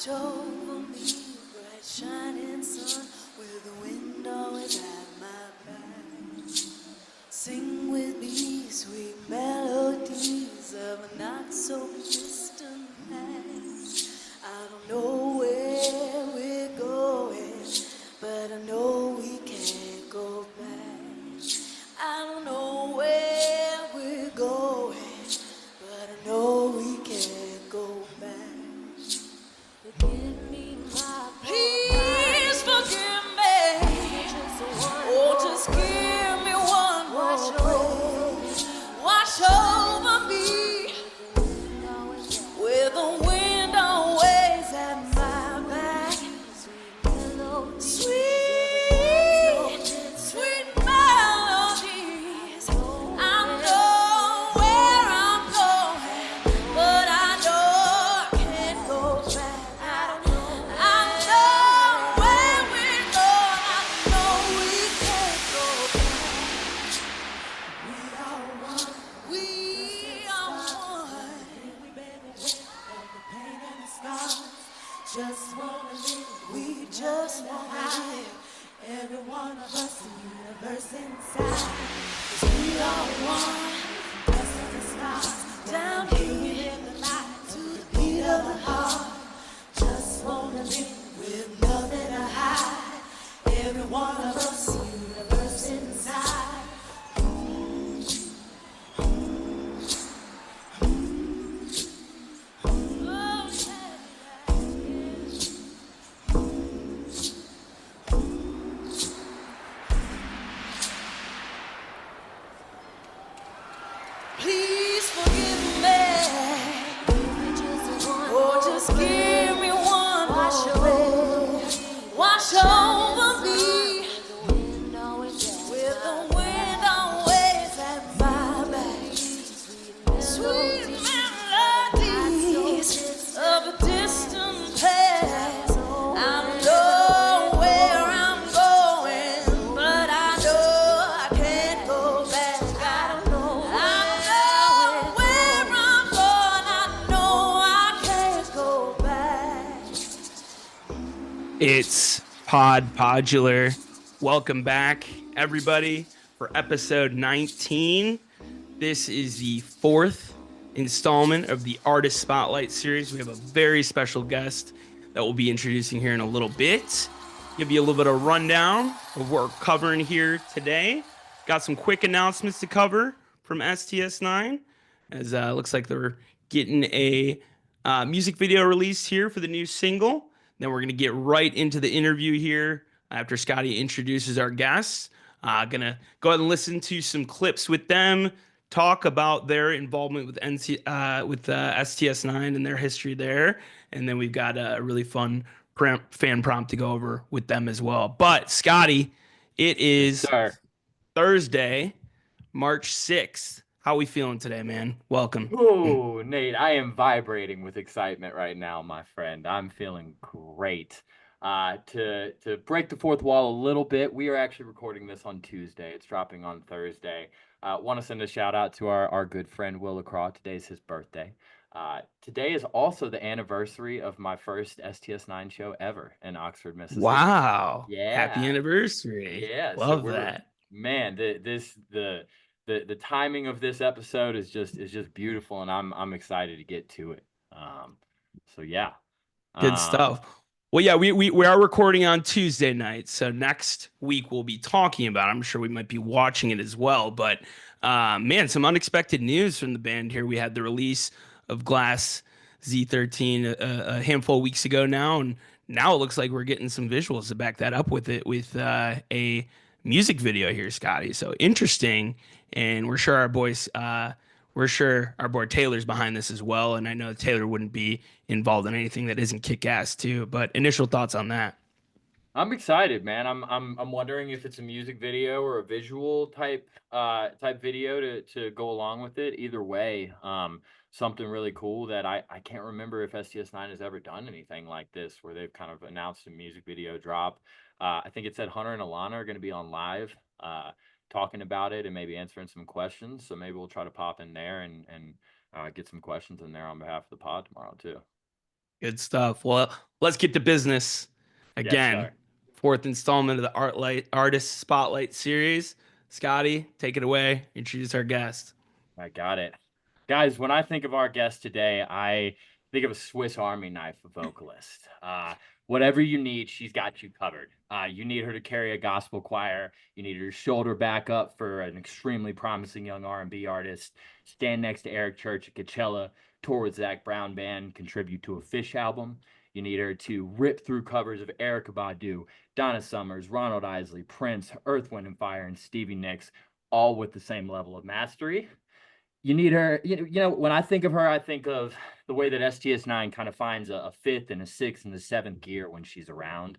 Watch over me, bright shining sun, with the wind always at my back. Sing with me, sweet melodies of a not so distant past. I don't know where we're going, but I know we can't go back. I don't know where we're going, but I know we can't go back. Forgive me, please forgive me. Oh, just give me one more breath. Watch over me with the wind always at my back. Sweet, sweet melodies. I know where I'm going, but I know I can't go back. I know where we're going. I know we can't go back. We are one. We are one. The pain and the scars. Just wanna live. We just wanna live. Every one of us, the universe inside. 'Cause we are one. Just as the stars down here in the light to the beat of the heart. Just wanna live with nothing to hide. Every one of us, the universe inside. Please forgive me. Oh, just give me one more breath. Watch over me with the wind always at my back. Sweet melodies of a distant past. I know where I'm going, but I know I can't go back. I know where I'm going. I know I can't go back. It's Podular. Welcome back, everybody, for episode 19. This is the fourth installment of the Artist Spotlight series. We have a very special guest that we'll be introducing here in a little bit. Give you a little bit of rundown of what we're covering here today. Got some quick announcements to cover from STS9, as looks like they're getting a music video release here for the new single. Then we're going to get right into the interview here after Scotty introduces our guests. Gonna go ahead and listen to some clips with them, talk about their involvement with STS9 and their history there, and then we've got a really fun fan prompt to go over with them as well. But Scotty, it is Thursday, March 6th. How we feeling today, man? Welcome. Oh, Nate, I am vibrating with excitement right now, my friend. I'm feeling great. To break the fourth wall a little bit, we are actually recording this on Tuesday. It's dropping on Thursday. Want to send a shout out to our good friend Will LaCroix. Today's his birthday. Today is also the anniversary of my first STS9 show ever in Oxford, Mississippi. Wow. Yeah. Happy anniversary. Yeah. Love so that. Man, the timing of this episode is just beautiful, and I'm excited to get to it. So yeah. Good stuff. Well, yeah, we are recording on Tuesday night, so next week we'll be talking about it. I'm sure we might be watching it as well. But man, some unexpected news from the band here. We had the release of Glass Z13 a handful of weeks ago now, and now it looks like we're getting some visuals to back that up with it with a music video here, Scotty. So interesting, and we're sure our boy Taylor's behind this as well. And I know Taylor wouldn't be involved in anything that isn't kick-ass too. But initial thoughts on that? I'm excited, man. I'm wondering if it's a music video or a visual type video to go along with it. Either way, something really cool that I can't remember if STS9 has ever done anything like this, where they've kind of announced a music video drop. I think it said Hunter and Alana are going to be on live, talking about it and maybe answering some questions. So maybe we'll try to pop in there and get some questions in there on behalf of the pod tomorrow too. Good stuff. Well, let's get to business Yes, again. sir. Fourth installment of the Artist Spotlight series. Scotty, take it away. Introduce our guest. I got it. Guys, when I think of our guest today, I think of a Swiss Army knife vocalist. Whatever you need, she's got you covered. You need her to carry a gospel choir. You need her to shoulder back up for an extremely promising young R&B artist. Stand next to Eric Church at Coachella. Tour with Zach Brown Band. Contribute to a Fish album. You need her to rip through covers of Erykah Badu, Donna Summers, Ronald Isley, Prince, Earth, Wind and Fire, and Stevie Nicks, all with the same level of mastery. You need her, when I think of her, I think of the way that STS9 kind of finds a fifth and a sixth and a seventh gear when she's around.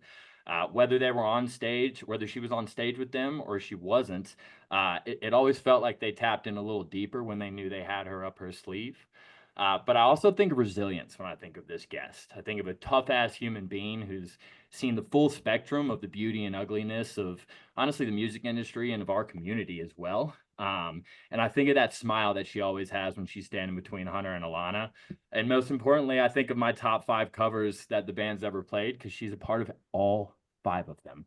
Whether they were on stage, whether she was on stage with them or she wasn't, it always felt like they tapped in a little deeper when they knew they had her up her sleeve. But I also think of resilience when I think of this guest. I think of a tough ass human being who's seen the full spectrum of the beauty and ugliness of, honestly, the music industry and of our community as well. And I think of that smile that she always has when she's standing between Hunter and Alana. And most importantly, I think of my top 5 covers that the band's ever played, because she's a part of all 5 of them.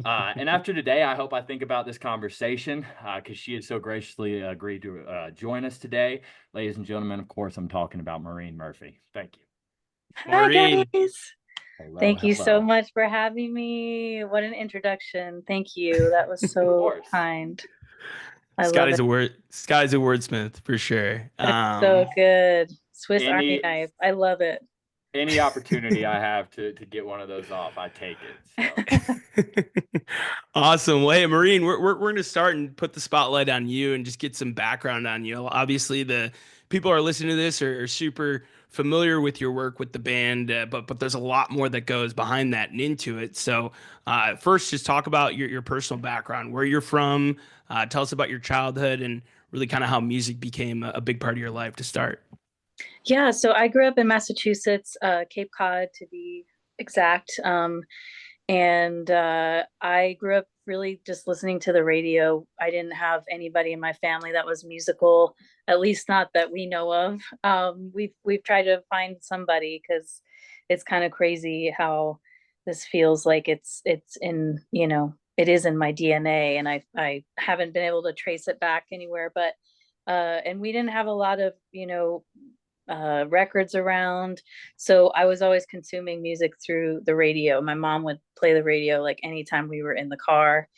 And after today, I hope I think about this conversation, because she has so graciously agreed to join us today. Ladies and gentlemen, of course, I'm talking about Maureen Murphy. Thank you. Hi, Maureen. guys. Hello, Thank you so hello. much for having me. What an introduction. Thank you. That was Of so course. kind. I love it. Scotty's a wordsmith for sure. That's so good. Swiss Army Any knife. I love it. any opportunity I have to get one of those off, I take it. So. Awesome. Well, hey, Maureen, we're going to start and put the spotlight on you and just get some background on you. Obviously, the people who are listening to this are super familiar with your work with the band, but there's a lot more that goes behind that and into it. So, first, just talk about your personal background, where you're from. Tell us about your childhood and really kind of how music became a big part of your life to start. Yeah, so I grew up in Massachusetts, Cape Cod to be exact. And I grew up really just listening to the radio. I didn't have anybody in my family that was musical, at least not that we know of. We've tried to find somebody, because it's kind of crazy how this feels like it's in, it is in my DNA, and I haven't been able to trace it back anywhere. But and we didn't have a lot of, records around. So I was always consuming music through the radio. My mom would play the radio like anytime we were in the car.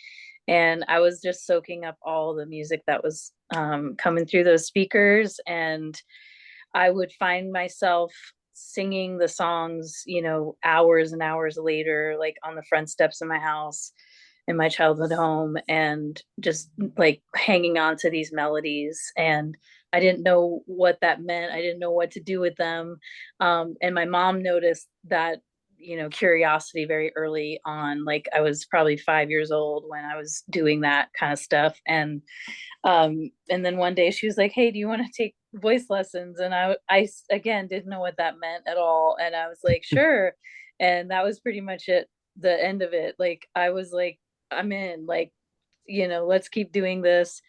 And I was just soaking up all the music that was coming through those speakers. And I would find myself singing the songs, hours and hours later, like on the front steps of my house in my childhood home, and just like hanging on to these melodies. And I didn't know what that meant. I didn't know what to do with them. And my mom noticed that, curiosity very early on. Like I was probably 5 years old when I was doing that kind of stuff. And then one day she was like, "Hey, do you want to take voice lessons?" And I again didn't know what that meant at all. And I was like, "Sure." And that was pretty much it, the end of it. Like I was like, "I'm in, like, let's keep doing this."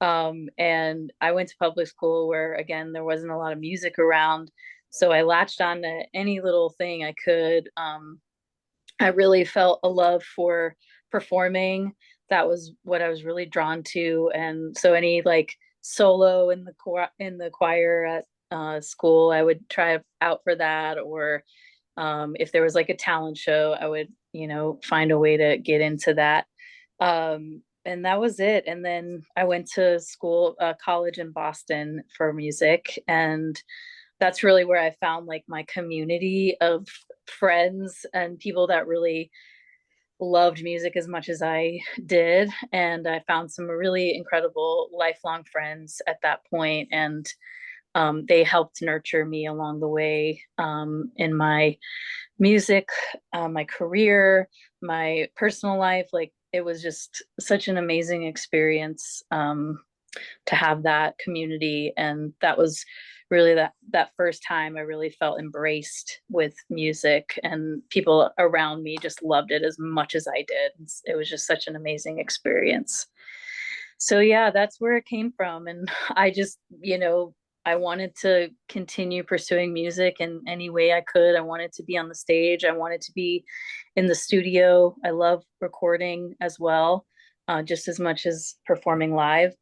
And I went to public school where, again, there wasn't a lot of music around. So I latched on to any little thing I could. I really felt a love for performing. That was what I was really drawn to. And so any like solo in the choir at school, I would try out for that. Or if there was like a talent show, I would, find a way to get into that. And that was it. And then I went to school, college in Boston for music. And that's really where I found like my community of friends and people that really loved music as much as I did. And I found some really incredible lifelong friends at that point. And they helped nurture me along the way, in my music, my career, my personal life. Like it was just such an amazing experience, to have that community. And that was really that first time I really felt embraced with music, and people around me just loved it as much as I did. It was just such an amazing experience. So yeah, that's where it came from. And I just, I wanted to continue pursuing music in any way I could. I wanted to be on the stage. I wanted to be in the studio. I love recording as well, just as much as performing live.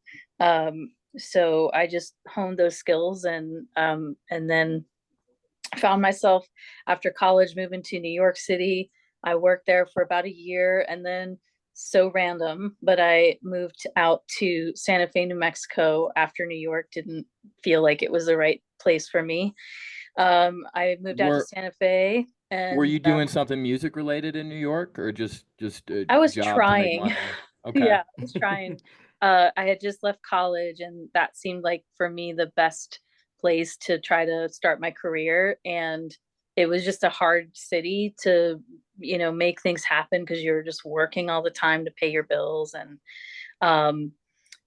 So I just honed those skills, and then found myself after college moving to New York City. I worked there for about a year, and then, so random, but I moved out to Santa Fe, New Mexico after New York didn't feel like it was the right place for me. I moved out to Were Santa Fe, were and you doing something music related in New York, or just a I was job to make trying. money? Okay. Yeah, I was trying. I had just left college, and that seemed like for me the best place to try to start my career. And it was just a hard city to, make things happen because you're just working all the time to pay your bills. Um,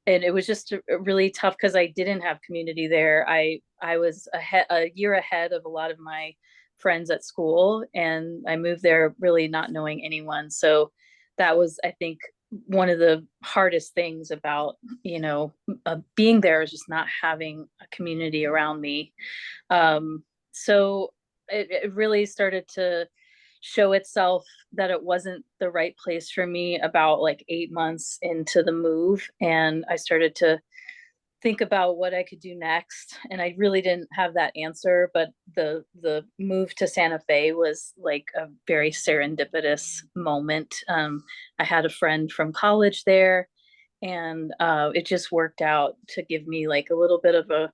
and it was just really tough because I didn't have community there. I was a year ahead of a lot of my friends at school, and I moved there really not knowing anyone. So that was, I think, one of the hardest things about, being there, is just not having a community around me. So it really started to show itself that it wasn't the right place for me about like 8 months into the move. And I started to think about what I could do next. And I really didn't have that answer, but the move to Santa Fe was like a very serendipitous moment. I had a friend from college there, and it just worked out to give me like a little bit of a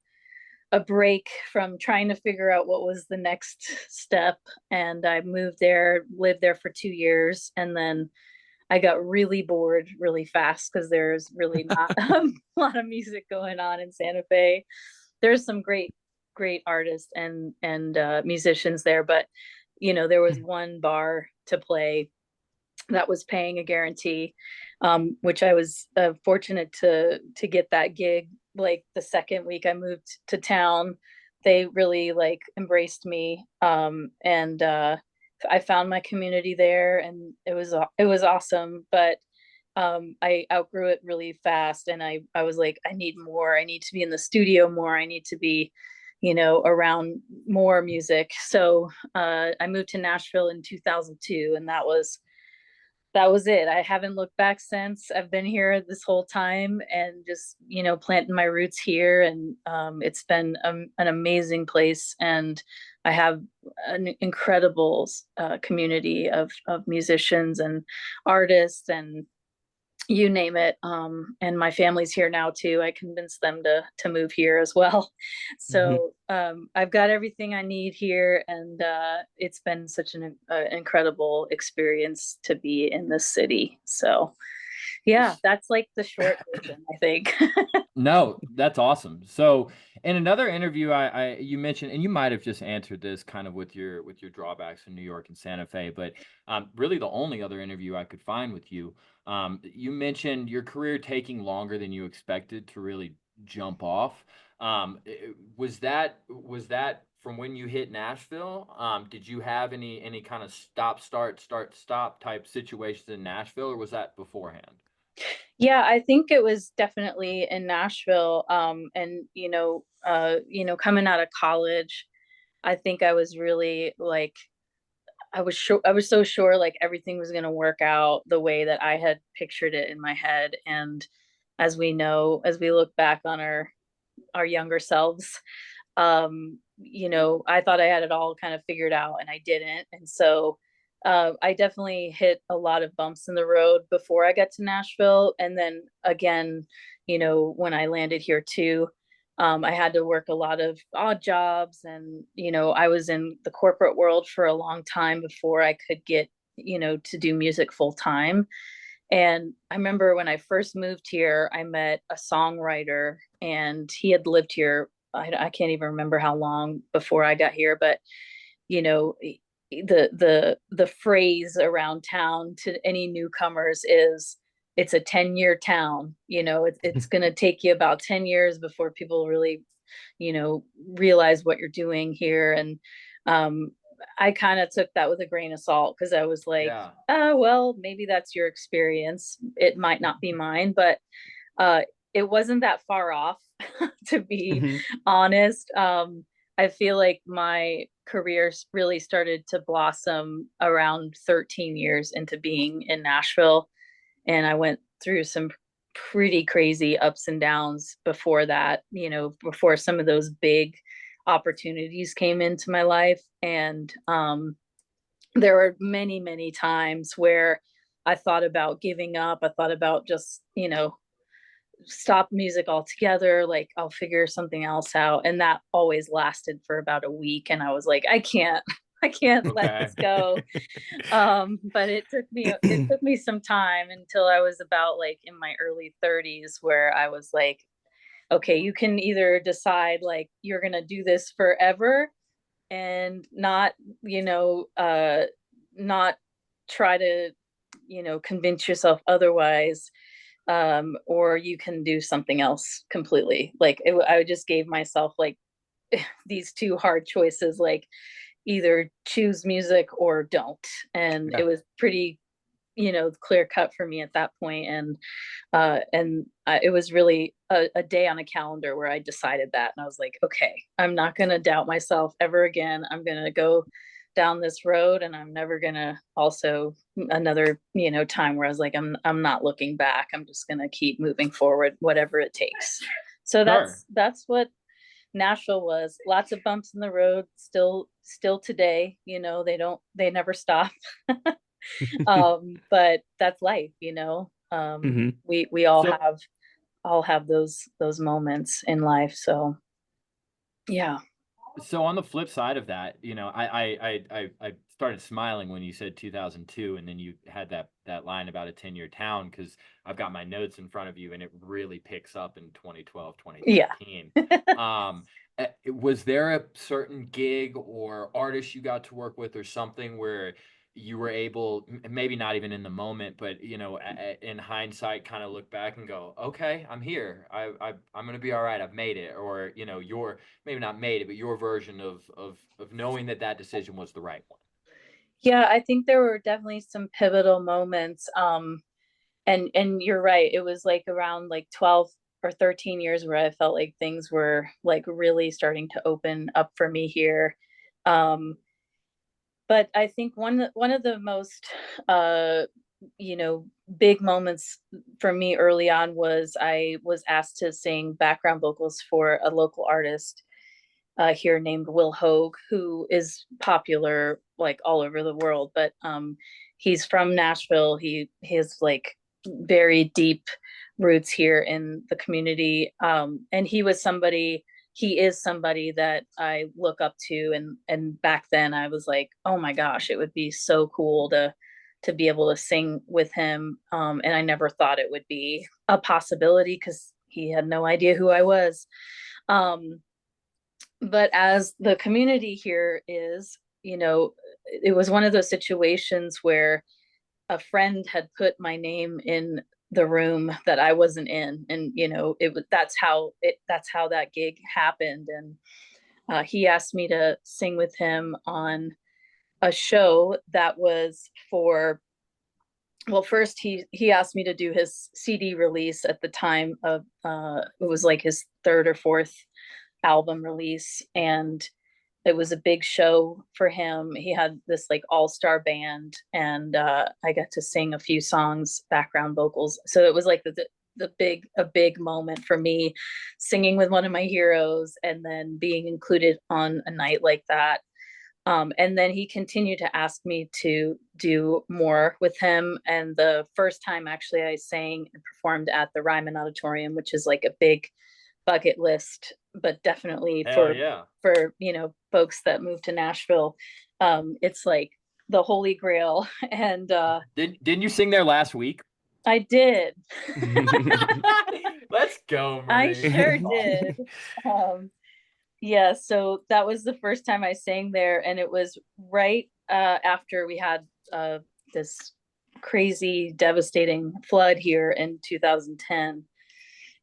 break from trying to figure out what was the next step. And I moved there, lived there for 2 years, and then I got really bored really fast because there's really not a lot of music going on in Santa Fe. There's some great artists and musicians there, but there was one bar to play that was paying a guarantee, which I was fortunate to get that gig. Like the second week I moved to town, they really like embraced me, and I found my community there, and it was awesome. But I outgrew it really fast, and I was like, I need more. I need to be in the studio more. I need to be, around more music. So I moved to Nashville in 2002, and that was it. I haven't looked back since. I've been here this whole time, and just, planting my roots here. And it's been an amazing place. And I have an incredible community of musicians and artists, and you name it. And my family's here now too. I convinced them to move here as well. Mhm. So I've got everything I need here, and it's been such an incredible experience to be in this city. So yeah, that's like the short version, I think. No, that's awesome. So, in another interview, you mentioned, and you might have just answered this kind of with your drawbacks in New York and Santa Fe, but really the only other interview I could find with you, you mentioned your career taking longer than you expected to really jump off. Was that from when you hit Nashville? Did you have any kind of stop type situations in Nashville, or was that beforehand? Yeah, I think it was definitely in Nashville. And coming out of college, I think I was really like, I was so sure like everything was going to work out the way that I had pictured it in my head. And as we know, as we look back on our younger selves, I thought I had it all kind of figured out, and I didn't. And so I definitely hit a lot of bumps in the road before I got to Nashville. And then again, when I landed here too, I had to work a lot of odd jobs. And, I was in the corporate world for a long time before I could get, to do music full time. And I remember when I first moved here, I met a songwriter, and he had lived here. I can't even remember how long before I got here, but you know, the phrase around town to any newcomers is, it's a 10-year town. It's going to take you about 10 years before people really, realize what you're doing here. And um, I kind of took that with a grain of salt, because I was like, Yeah. oh, well, maybe that's your experience. It might not be mine. But uh, it wasn't that far off, to be Mhm. honest. I feel like my career really started to blossom around 13 years into being in Nashville. And I went through some pretty crazy ups and downs before that, before some of those big opportunities came into my life. And there were many, many times where I thought about giving up. I thought about just, stop music altogether. Like, I'll figure something else out. And that always lasted for about a week. And I was like, I can't, I can't let Okay. this go. But it took me some time until I was about like in my early 30s, where I was like, okay, you can either decide like you're gonna do this forever and not, not try to, convince yourself otherwise, or you can do something else completely. Like I just gave myself like these two hard choices, like either choose music or don't. And it Yeah. was pretty, clear cut for me at that point. And it was really a day on a calendar where I decided that, and I was like, okay, I'm not going to doubt myself ever again. I'm going to go down this road, and I'm never going to also another, time where I was like, I'm not looking back. I'm just going to keep moving forward, whatever it takes. So Sure. that's what Nashville was. Lots of bumps in the road, still today, they never stop. But that's life, Mhm. we So all have those moments in life. So yeah. So on the flip side of that, I started smiling when you said 2002, and then you had that line about a 10-year town, because I've got my notes in front of you, and it really picks up in 2012, Yeah. 2013. Was there a certain gig or artist you got to work with or something where you were able, maybe not even in the moment, but in hindsight, kind of look back and go, okay, I'm here. I'm gonna be all right. I've made it. Or your, maybe not made it, but your version of knowing that decision was the right one. Yeah, I think there were definitely some pivotal moments. And you're right. It was like around like 12 or 13 years where I felt like things were like really starting to open up for me here. Um, but I think one of the most uh you know big moments for me early on was I was asked to sing background vocals for a local artist here named Will Hogue, who is popular like all over the world. But he's from Nashville. He has like very deep roots here in the community. And he is somebody that I look up to. And back then I was like, oh my gosh, it would be so cool to be able to sing with him. And I never thought it would be a possibility because he had no idea who I was. Um, but as the community here is, it was one of those situations where a friend had put my name in the room that I wasn't in, and it was that's how that gig happened. And he asked me to sing with him on a show that was for, well, first he asked me to do his CD release at the time of it was like his third or fourth album release. And it was a big show for him. He had this like all-star band, and I got to sing a few songs, background vocals. So it was like a big moment for me, singing with one of my heroes and then being included on a night like that. And then he continued to ask me to do more with him. And the first time actually I sang and performed at the Ryman Auditorium, which is like a big bucket list, but definitely Hell for yeah. folks that move to Nashville, it's like the holy grail. And Didn't you sing there last week? I did. Let's go, I Marie. sure did. Yeah, so that was the first time I sang there, and it was right after we had this crazy, devastating flood here in 2010.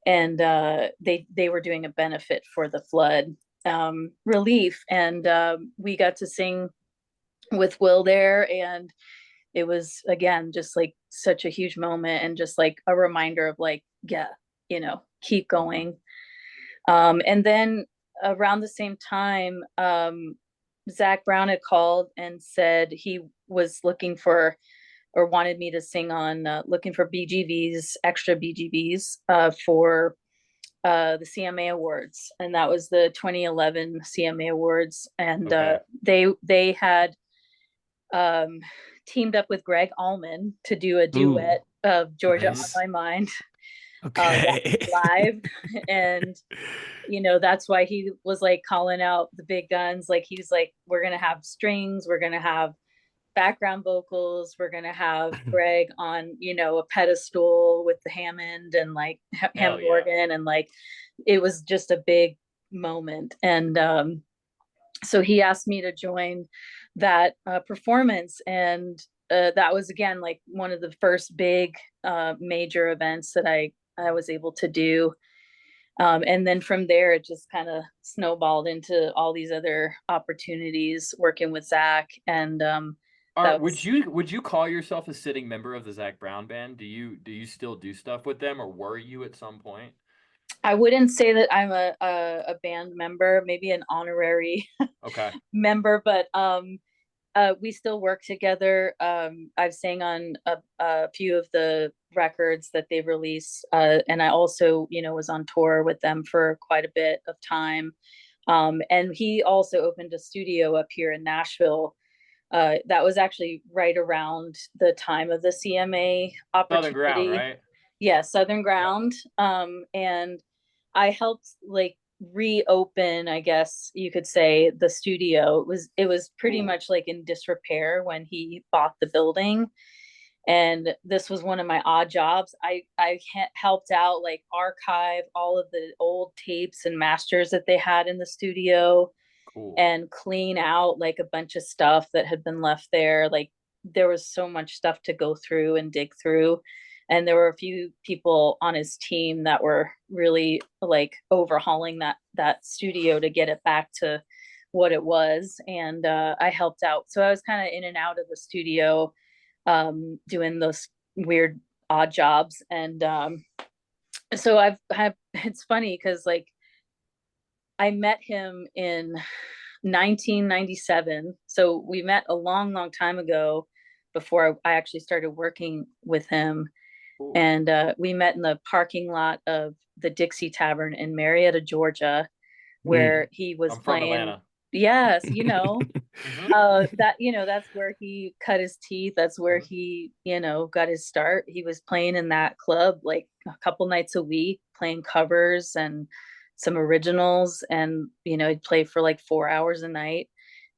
And they were doing a benefit for the flood relief, and we got to sing with Will there. And it was again just like such a huge moment, and just like a reminder of like, yeah, keep going. And then around the same time, Zach Brown had called and said he was looking for or wanted me to sing on looking for BGVs, extra BGVs for the CMA Awards, and that was the 2011 CMA Awards, and Okay. they had um, teamed up with Greg Allman to do a duet of Georgia nice. on My Mind Okay. live, and that's why he was like calling out the big guns. Like he's like, we're gonna have strings, we're gonna have background vocals, we're gonna have Greg on a pedestal with the Hammond and like Hell Hammond yeah. organ, and like it was just a big moment. And so he asked me to join that performance, and that was again like one of the first big major events that I was able to do. And then from there, it just kind of snowballed into all these other opportunities working with Zach. And that was, Would you call yourself a sitting member of the Zach Brown band? Do you still do stuff with them, or were you at some point? I wouldn't say that I'm a band member, maybe an honorary Okay. member, but we still work together. I've sang on a few of the records that they've released, and I also, was on tour with them for quite a bit of time. And he also opened a studio up here in Nashville. That was actually right around the time of the CMA Southern Ground, opportunity. right? Yeah, Southern Yeah. Ground. And I helped like reopen, I guess you could say, the studio. It was pretty Cool. much like in disrepair when he bought the building, and this was one of my odd jobs. I helped out like archive all of the old tapes and masters that they had in the studio, Cool. and clean out like a bunch of stuff that had been left there. Like there was so much stuff to go through and dig through, and there were a few people on his team that were really like overhauling that studio to get it back to what it was. And I helped out, so I was kind of in and out of the studio, doing those weird odd jobs. And so I've had, it's funny because like I met him in 1997. So we met a long, long time ago before I actually started working with him. Cool. And we met in the parking lot of the Dixie Tavern in Marietta, Georgia, where he was I'm from playing. Atlanta. Yes, Mhm. that's where he cut his teeth. That's where he, got his start. He was playing in that club like a couple nights a week, playing covers and some originals, and he'd play for like 4 hours a night.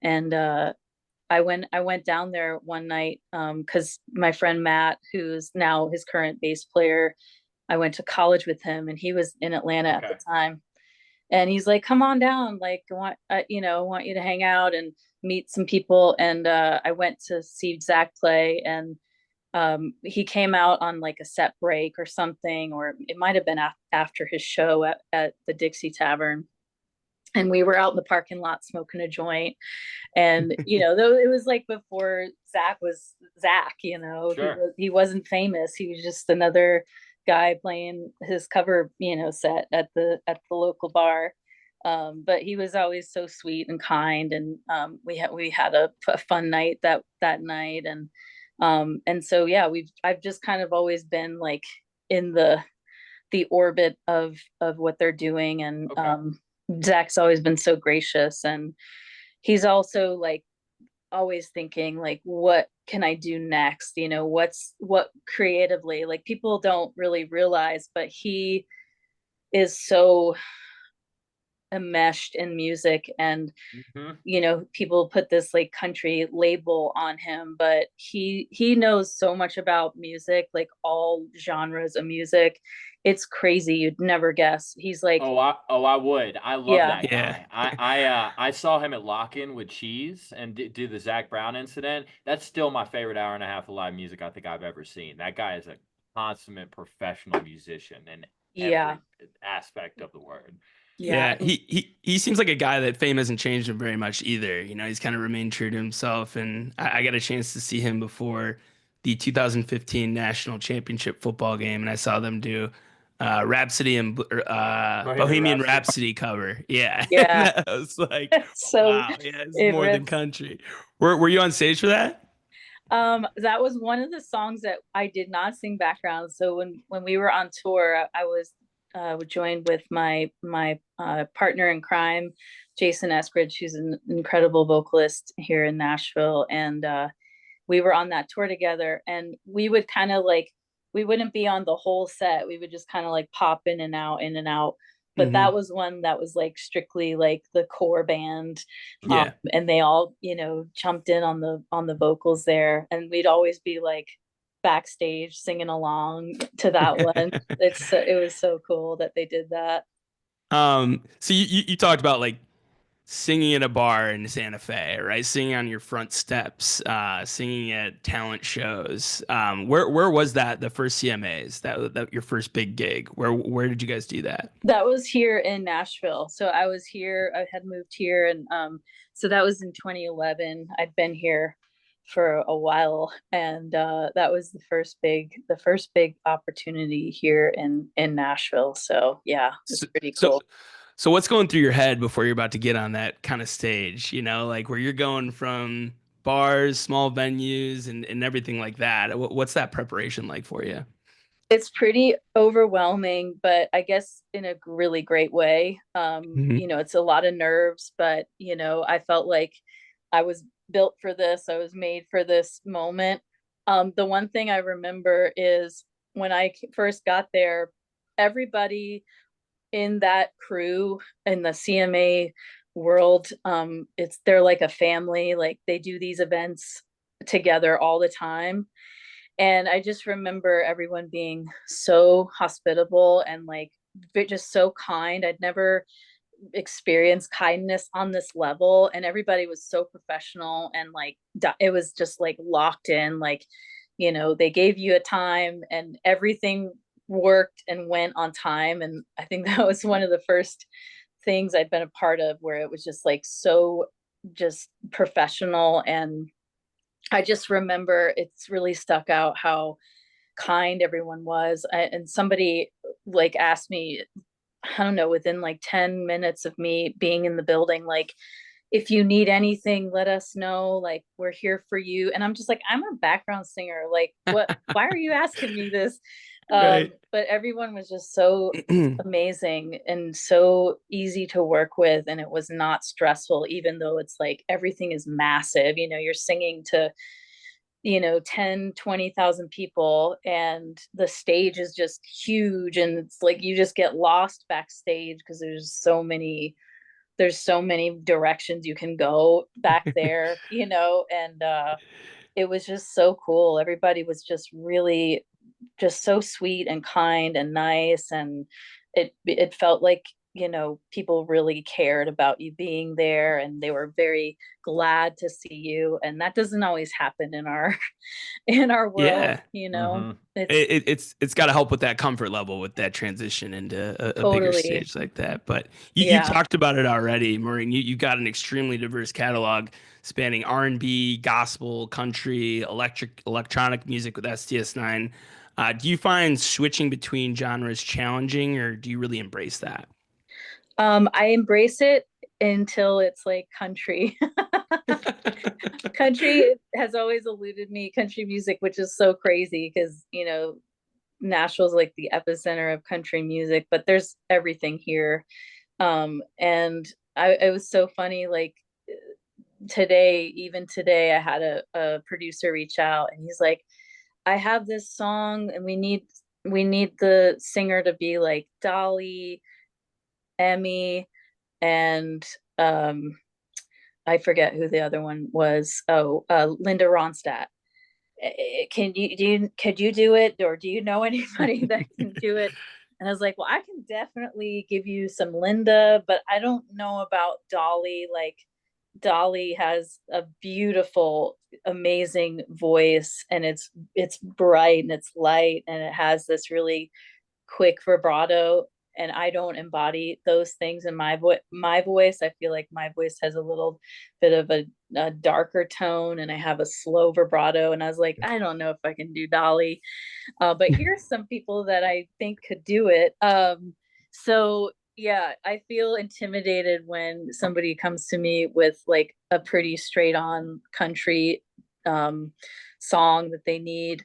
And I went down there one night because my friend Matt, who's now his current bass player, I went to college with him, and he was in Atlanta at the Okay. time. And he's like, "Come on down, like I want you to hang out and meet some people." And I went to see Zach play, and he came out on like a set break or something, or it might have been after his show at the Dixie Tavern. And we were out in the parking lot smoking a joint. And though it was like before Zach was Zach, Sure. he wasn't famous. He was just another guy playing his cover set at the local bar. But he was always so sweet and kind, and we had a fun night that night. And so yeah, I've just kind of always been like in the orbit of what they're doing. And Okay. Zach's always been so gracious, and he's also like always thinking like, what can I do next? What creatively, like people don't really realize, but he is so enmeshed in music. And Mhm. people put this like country label on him, but he knows so much about music, like all genres of music. It's crazy, you'd never guess. He's like, I would. I love yeah, that Yeah. guy. I saw him at Lock-In with Cheese and do the Zach Brown incident. That's still my favorite hour and a half of live music I think I've ever seen. That guy is a consummate professional musician in yeah, every aspect of the word. Yeah, yeah. he seems like a guy that fame hasn't changed him very much either. He's kind of remained true to himself, and I got a chance to see him before the 2015 national championship football game, and I saw them do Rhapsody and Bohemian Bohemian Rhapsody. Rhapsody cover. Yeah. Yeah. And I was like, So wow, yeah, it's it more than rips. country. Were you on stage for that? That was one of the songs that I did not sing background. So when we were on tour, I was joined with my partner in crime, Jason Eskridge, who's an incredible vocalist here in Nashville, and we were on that tour together. And we would kind of like we wouldn't be on the whole set. We would just kind of like pop in and out. But Hmm. that was one that was like strictly like the core band, Yeah. and they all jumped in on the vocals there, and we'd always be like backstage singing along to that one. It was so cool that they did that. So you talked about like singing at a bar in Santa Fe, right? Singing on your front steps, singing at talent shows. Where was that? The first CMAs, that your first big gig. Where did you guys do that? That was here in Nashville. So I was here, I had moved here, and so that was in 2011. I'd been here for a while, and that was the first big opportunity here in Nashville. So yeah, it's So, pretty so cool. so what's going through your head before you're about to get on that kind of stage? You know, like where you're going from bars, small venues, and everything like that. What's that preparation like for you? It's pretty overwhelming, but I guess in a really great way. Hmm. It's a lot of nerves, but I felt like I was built for this. I was made for this moment. The one thing I remember is when I first got there, everybody in that crew in the CMA world, they're like a family. Like they do these events together all the time, and I just remember everyone being so hospitable and like just so kind. I'd never experienced kindness on this level, and everybody was so professional, and like it was just like locked in. Like, they gave you a time and everything worked and went on time. And I think that was one of the first things I'd been a part of where it was just like so just professional. And I just remember it's really stuck out how kind everyone was. And somebody like asked me, I don't know, within like 10 minutes of me being in the building, like, if you need anything, let us know. Like, we're here for you. And I'm just like, I'm a background singer. Like, what? Why are you asking me this? Right. But everyone was just so amazing and so easy to work with. And it was not stressful, even though it's like everything is massive. You're singing to 10, 20,000 people, and the stage is just huge, and it's like you just get lost backstage because there's so many directions you can go back there, and it was just so cool. Everybody was just really just so sweet and kind and nice, and it felt like people really cared about you being there, and they were very glad to see you, and that doesn't always happen in our in our world. Yeah. Hmm. It's It's got to help with that comfort level with that transition into a bigger totally. stage like that. But you've Yeah. talked about it already, Maureen. You've got an extremely diverse catalog spanning R&B, gospel, country, electronic music with STS9. Do you find switching between genres challenging, or do you really embrace that? I embrace it until it's like country. Country has always eluded me, country music, which is so crazy because Nashville's like the epicenter of country music, but there's everything here. And it was so funny, like even today, I had a producer reach out, and he's like, I have this song, and we need the singer to be like Dolly, Emmy, and I forget who the other one was. Oh, Linda Ronstadt. Could you do it, or do you know anybody that can do it? And I was like, well, I can definitely give you some Linda, but I don't know about Dolly. Like, Dolly has a beautiful, amazing voice, and it's bright and it's light, and it has this really quick vibrato. and I don't embody those things in my voice. I feel like my voice has a little bit of a darker tone, and I have a slow vibrato. And I was like, I don't know if I can do Dolly, but here's some people that I think could do it. So yeah, I feel intimidated when somebody comes to me with like a pretty straight on country song that they need.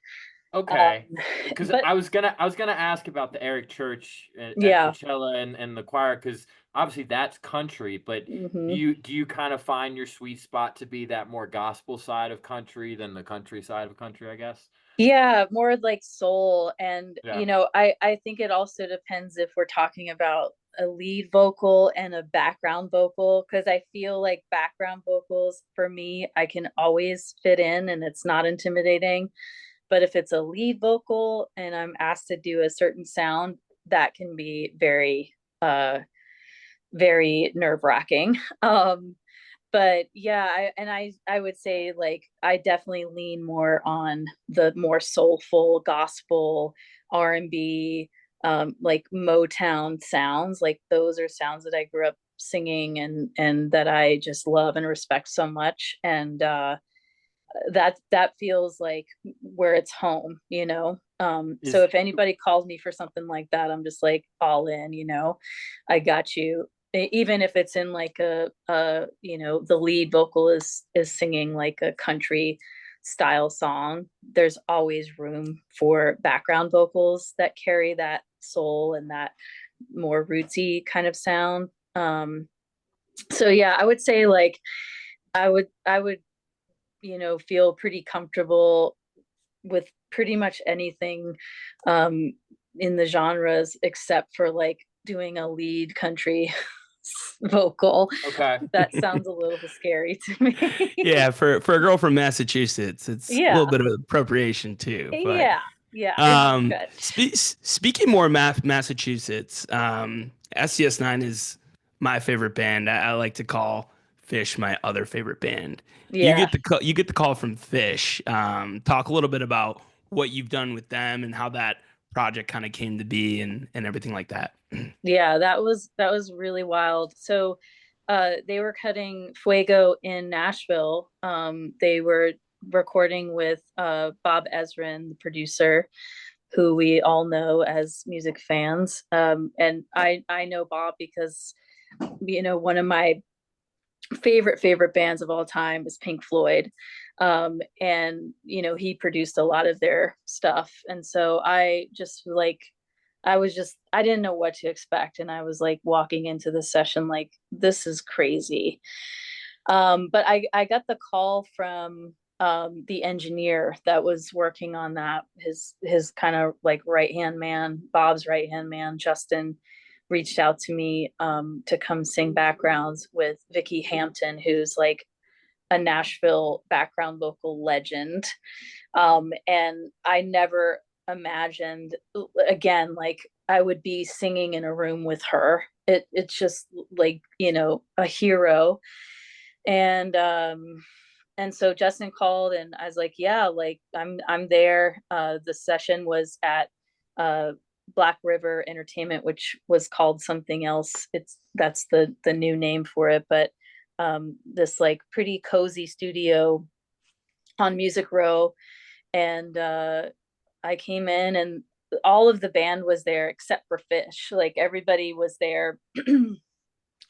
Okay. Um, Because but I was gonna ask about the Eric Church at yeah. Coachella and the choir, because obviously that's country, but Hmm. do you kind of find your sweet spot to be that more gospel side of country than the country side of country, I guess? Yeah, more like soul. And Yeah. I think it also depends if we're talking about a lead vocal and a background vocal, because I feel like background vocals for me, I can always fit in and it's not intimidating. But if it's a lead vocal and I'm asked to do a certain sound, that can be very very nerve-wracking. But yeah, I would say like I definitely lean more on the more soulful gospel, R&B, like Motown sounds. Like those are sounds that I grew up singing and that I just love and respect so much. And that feels like where it's home, you know. So Is if anybody calls me for something like that, I'm just like all in, you know. I got you. Even if it's in like the lead vocal is singing like a country style song, there's always room for background vocals that carry that soul and that more rootsy kind of sound. So yeah, I would say like I would feel pretty comfortable with pretty much anything um, in the genres except for like doing a lead country vocal. okay. That sounds a little scary to me. Yeah, for a girl from Massachusetts, it's a little Yeah. bit of appropriation too. But Yeah. Yeah. It's a stretch. speaking more Massachusetts, SCS9 is my favorite band. I like to call Fish my other favorite band. Yeah. You get the call from Fish. Talk a little bit about what you've done with them and how that project kind of came to be and everything like that. Yeah, that was really wild. So they were cutting Fuego in Nashville. They were recording with Bob Ezrin, the producer, who we all know as music fans. And I know Bob because one of my favorite bands of all time is Pink Floyd. And he produced a lot of their stuff. And so I didn't know what to expect. And I was like walking into the session like, this is crazy. But I got the call from the engineer that was working on that. His kind of like right hand man, Bob's right hand man, Justin, reached out to me to come sing backgrounds with Vicky Hampton, who's like a Nashville background vocal legend. And I never imagined again like I would be singing in a room with her. It's just like a hero. And so Justin called and I was like, yeah, like I'm there. The session was at uh Black River Entertainment, which was called something else. That's the new name for it. But this like pretty cozy studio on Music Row. And I came in and all of the band was there except for Fish. Like everybody was there.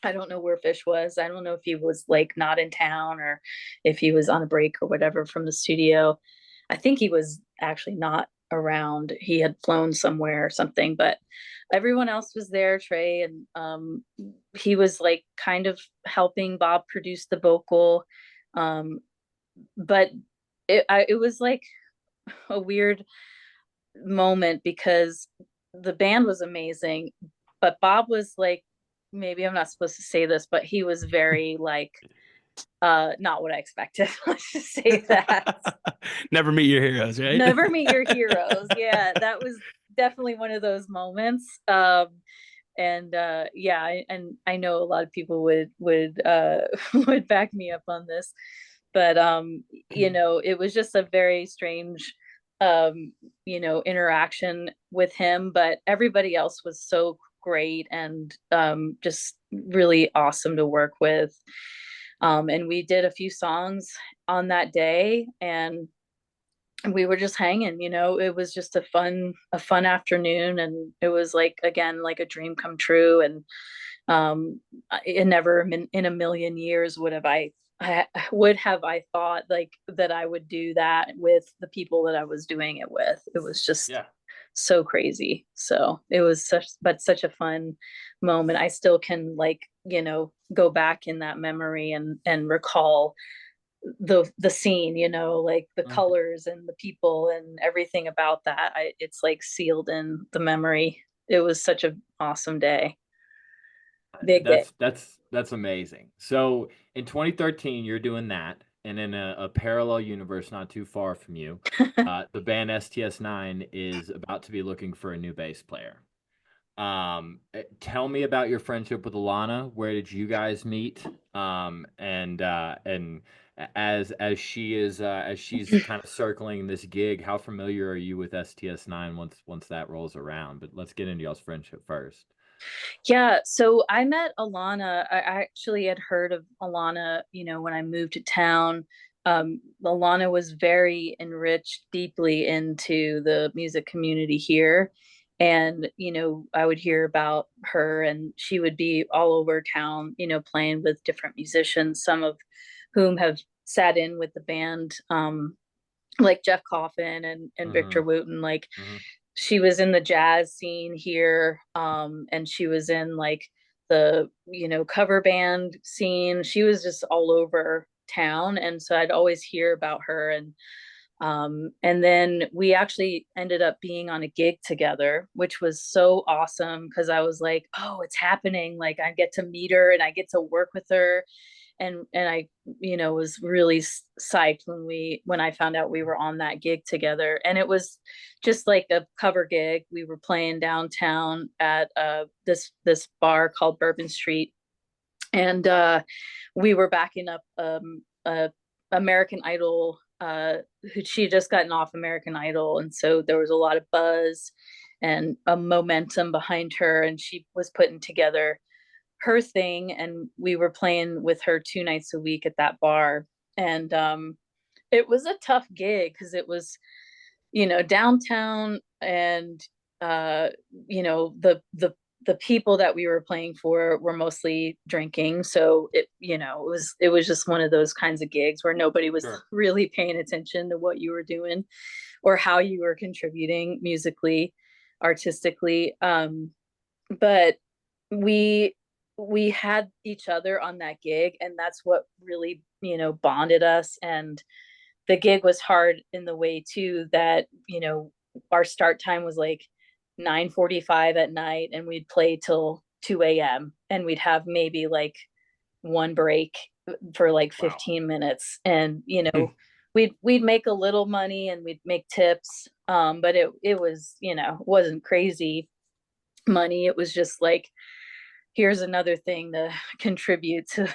I don't know where Fish was. I don't know if he was like not in town or if he was on a break or whatever from the studio. I think he was actually not around. He had flown somewhere or something, but everyone else was there, Trey, and he was like kind of helping Bob produce the vocal. Um, but it was like a weird moment because the band was amazing, but Bob was like, maybe I'm not supposed to say this, but he was very like not what I expected. Let's just say that. Never meet your heroes, right? Never meet your heroes. Yeah, that was definitely one of those moments. And yeah, and I know a lot of people would would back me up on this, but it was just a very strange interaction with him, but everybody else was so great, and just really awesome to work with. And we did a few songs on that day, and we were just hanging, it was just a fun afternoon, and it was like, again, like a dream come true. And it never in a million years would have I thought like that I would do that with the people that I was doing it with. It was just Yeah. so crazy. So it was such a fun moment. I still can, like, go back in that memory and recall the scene, like the Mhm. colors and the people and everything about that. It's like sealed in the memory. It was such an awesome day. Big day. That's amazing. So in 2013, you're doing that, and in a parallel universe not too far from you, the band STS9 is about to be looking for a new bass player. Tell me about your friendship with Alana. Where did you guys meet? And as she's kind of circling this gig, how familiar are you with STS9 once that rolls around? But let's get into y'all's friendship first. Yeah, so I met Alana. I actually had heard of Alana, when I moved to town. Alana was very enriched deeply into the music community here. And, I would hear about her, and she would be all over town, playing with different musicians, some of whom have sat in with the band, like Jeff Coffin and Mm-hmm. Victor Wooten. Like, Mm-hmm. she was in the jazz scene here, and she was in like the cover band scene. She was just all over town, and so I'd always hear about her. And then we actually ended up being on a gig together, which was so awesome, because I was like, oh, it's happening, like I get to meet her and I get to work with her. And I was really psyched when I found out we were on that gig together. And it was just like a cover gig. We were playing downtown at this bar called Bourbon Street, and we were backing up American Idol. Who She had just gotten off American Idol, and so there was a lot of buzz and a momentum behind her, and she was putting together her thing, and we were playing with her 2 nights a week at that bar. And it was a tough gig, because it was downtown, and uh the people that we were playing for were mostly drinking. So it was just one of those kinds of gigs where nobody was Sure. really paying attention to what you were doing or how you were contributing musically, artistically. But we we had each other on that gig, and that's what really bonded us. And the gig was hard in the way too that our start time was like 9:45 at night, and we'd play till 2 a.m. and we'd have maybe like one break for like Wow. 15 minutes. And Hmm. we'd make a little money, and we'd make tips, but it was wasn't crazy money. It was just like, here's another thing to contribute to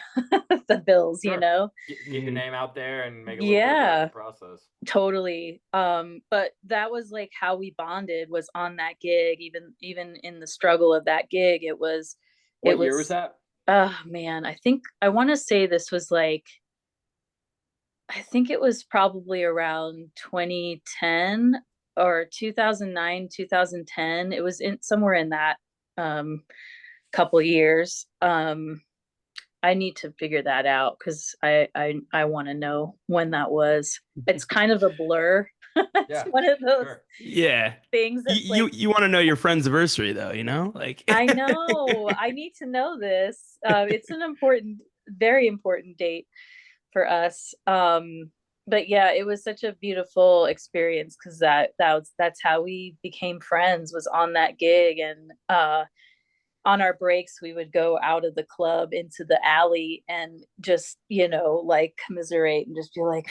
the bills, Sure. Get your name out there and make a little bit of money in Yeah, the process. totally. But that was like how we bonded, was on that gig. Even in the struggle of that gig, it was it What year was was that? oh man, I want to say this was like, I think it was probably around 2010 or 2009, 2010. It was in somewhere in that um couple years. I need to figure that out, because I want to know when that was. It's kind of a blur. It's Yeah, one of those sure. Yeah. things that's You like, you want to know your friend's anniversary though, like I know, I need to know this. It's an important, very important date for us. But yeah, it was such a beautiful experience, because that's how we became friends, was on that gig. And on our breaks, we would go out of the club into the alley and just like commiserate and just be like,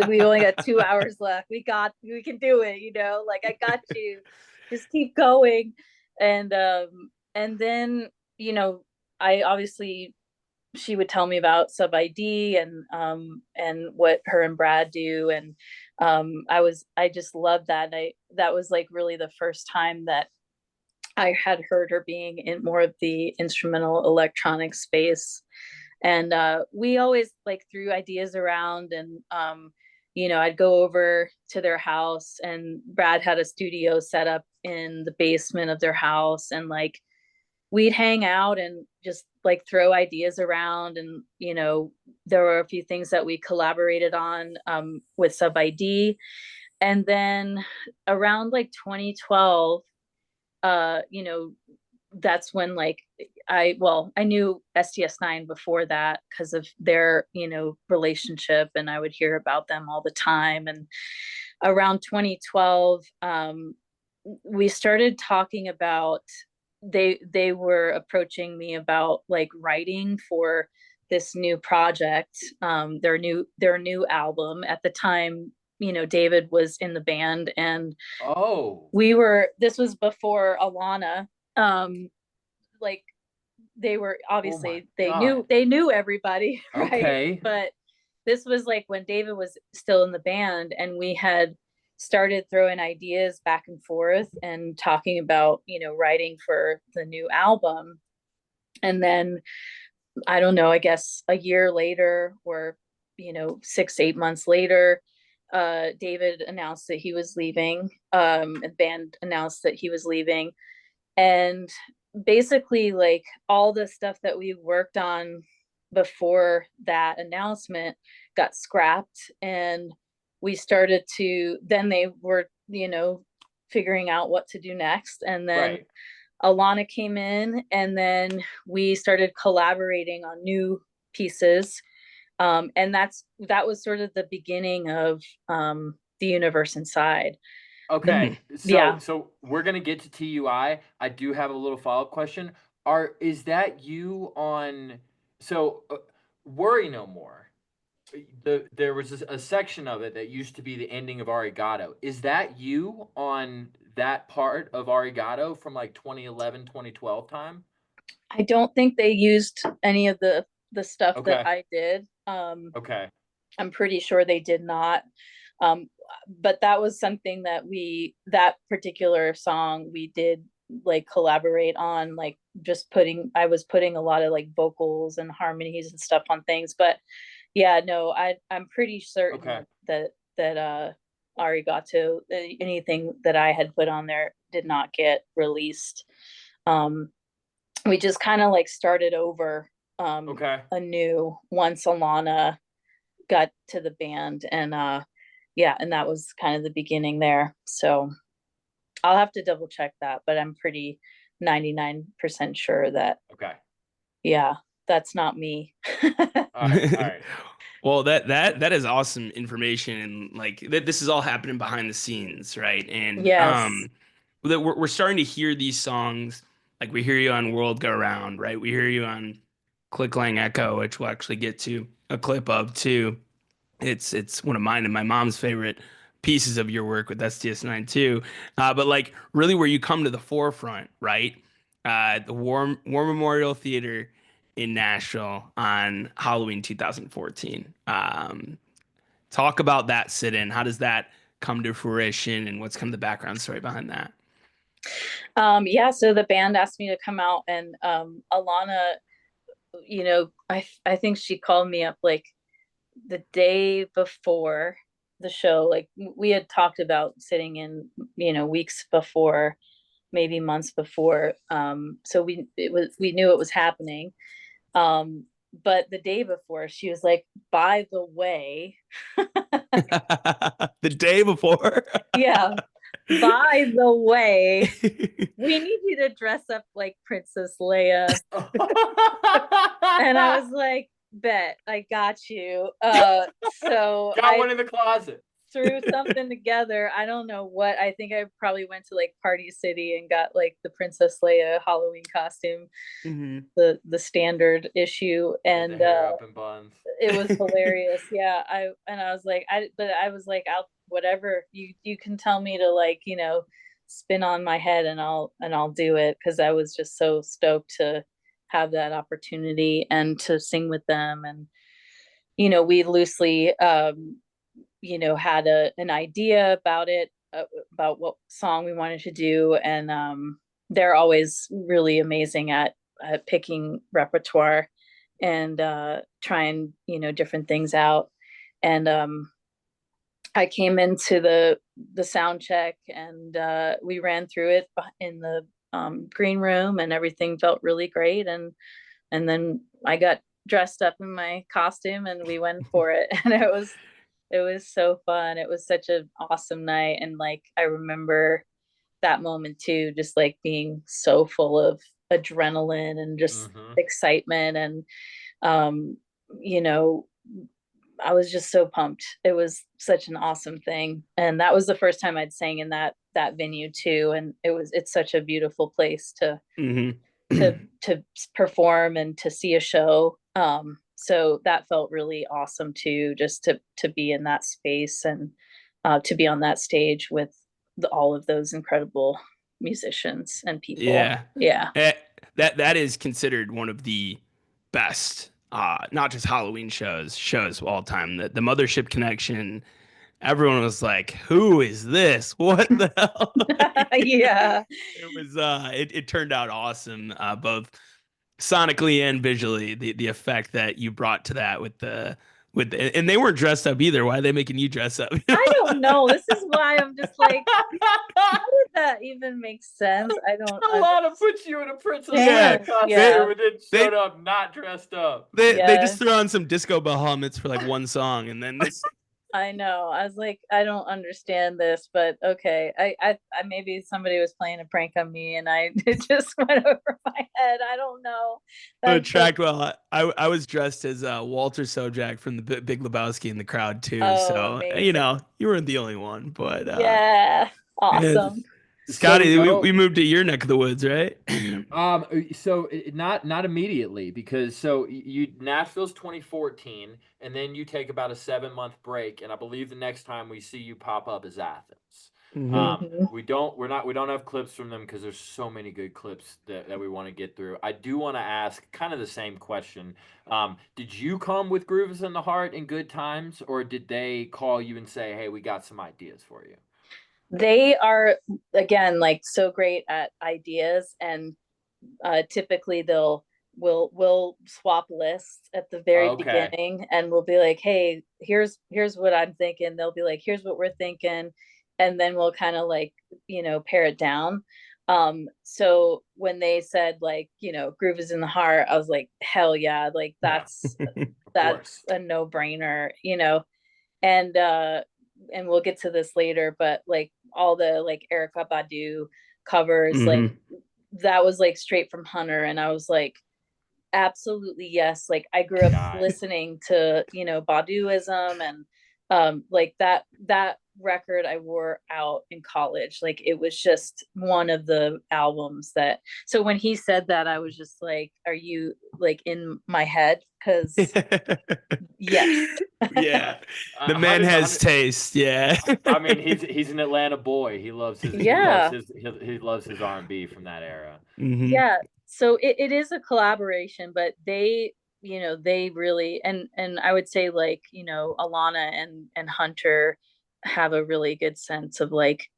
we only got 2 hours left, we can do it, like, I got you, just keep going. And then I obviously, she would tell me about Sub ID, and what her and Brad do. And I just loved that. That was like really the first time that I had heard her being in more of the instrumental electronic space. And we always like threw ideas around, and I'd go over to their house, and Brad had a studio set up in the basement of their house, and like we'd hang out and just like throw ideas around. And there were a few things that we collaborated on with Sub ID. And then around like 2012, uh you know that's when like I knew STS9 before that because of their relationship, and I would hear about them all the time. And around 2012, we started talking about, they were approaching me about like writing for this new project, their new album. At the time, David was in the band, and Oh, this was before Alana. Like they were oh my obviously, they God. knew everybody, right? Okay. But this was like when David was still in the band, and we had started throwing ideas back and forth and talking about writing for the new album. And then, I don't know, I guess a year later, or 6 8 months later, David announced that he was leaving. The band announced that he was leaving, and basically like all the stuff that we worked on before that announcement got scrapped. And we started to, then they were figuring out what to do next. And then Right. Alana came in, and then we started collaborating on new pieces. And that was sort of the beginning of the Universe Inside. Okay. Mhm. So Yeah. so we're gonna get to TUI. I do have a little follow-up question. Is that you on Worry No More? There was a section of it that used to be the ending of Arigato. Is that you on that part of Arigato from like 2011, 2012 time? I don't think they used any of the stuff that Okay. I did. Okay. I'm pretty sure they did not. Um, but that was something that particular song we did like collaborate on, like I was putting a lot of like vocals and harmonies and stuff on things. But yeah, no, I'm pretty Okay. certain that Arigato, anything that I had put on there did not get released. Um, we just kind of like started over Okay. anew once Alana got to the band. And yeah, and that was kind of the beginning there. So I'll have to double check that, but I'm pretty 99% sure that, Okay. yeah, that's not me. All right. All right. Well, that is awesome information, and like that this is all happening behind the scenes, right? And Yes. that we're starting to hear these songs, like we hear you on World Go Round, right? We hear you on Click Lang Echo, which we'll actually get to a clip of too. It's one of mine and my mom's favorite pieces of your work with STS9 too. But like really where you come to the forefront, right? The War Memorial Theater in Nashville on Halloween 2014. Talk about that sit-in. How does that come to fruition, and what's kind of the background story behind that? Yeah, so the band asked me to come out, and Alana, I think she called me up like the day before the show. Like we had talked about sitting in, weeks before, maybe months before. So we knew it was happening. Um, but the day before, she was like, by the way, The day before. yeah, by the way, we need you to dress up like Princess Leia. And I was like, bet, I got you. So Got I one in the closet. threw something together. I don't know what. I think I probably went to like Party City and got like the Princess Leia Halloween costume, Mhm. the standard issue. With the And hair up in buns. it was hilarious. Yeah, I was like, I was like, I'll, whatever you can tell me to, like, spin on my head, and I'll do it, because I was just so stoked to have that opportunity and to sing with them. And we loosely had an idea about it, about what song we wanted to do. And they're always really amazing at picking repertoire and trying, you know, different things out. And I came into the sound check, and we ran through it in the green room, and everything felt really great. And then I got dressed up in my costume, and we went for it. And it was so fun. It was such an awesome night, and like I remember that moment too, just like being so full of adrenaline and just excitement. And um you know, I was just so pumped. It was such an awesome thing. And that was the first time I'd sang in that venue too. And it's such a beautiful place to to perform and to see a show. So that felt really awesome too, just to be in that space, and to be on that stage with all of those incredible musicians and people. Yeah. Yeah. That is considered one of the best, not just Halloween shows of all time. The Mothership Connection, everyone was like, who is this? What the hell? Yeah. It was it turned out awesome, both sonically and visually. The effect that you brought to that and they weren't dressed up either. Why are they making you dress up? I don't know. This is why I'm just like, how did that even make sense? I don't. A lot of puts you in a Princess Yeah, Leia costume, yeah. and then showed up not dressed up. They Yeah. just threw on some disco Bahamut's for like one song, and then I know. I was like, I don't understand this, but okay. I maybe somebody was playing a prank on me, and it just went over my head. I don't know. it tracked well. I was dressed as Walter Sojak from the Big Lebowski in the crowd too. Oh, So amazing. you know, you weren't the only one, but Yeah, awesome. Scotty, So we moved to your neck of the woods, right? So not immediately, because Nashville's 2014, and then you take about a 7-month break, and I believe the next time we see you pop up is Athens. We don't have clips from them because there's so many good clips that we want to get through. I do want to ask kind of the same question. Did you come with Grooves in the Heart and Good Times, or did they call you and say, hey, we got some ideas for you? They are, again, like so great at ideas, and typically we'll swap lists at the very beginning, and we'll be like, hey, here's what I'm thinking. They'll be like, here's what we're thinking, and then we'll kind of like, you know, pare it down. So when they said like, you know, Groove is in the Heart, I was like, hell yeah, like that's a no-brainer, you know. And we'll get to this later, but like all the like Erykah Badu covers, like that was like straight from Hunter, and I was like, absolutely yes. Like I grew up listening to, you know, Baduism, and like that record I wore out in college. Like it was just one of the albums that, so when he said that, I was just like, are you like in my head? Because yes. Yeah, the man has taste. Yeah. I mean, he's an Atlanta boy. He loves his he loves his R&B from that era. Yeah, so it is a collaboration, but they, you know, they really, and I would say like, you know, Alana and Hunter have a really good sense of like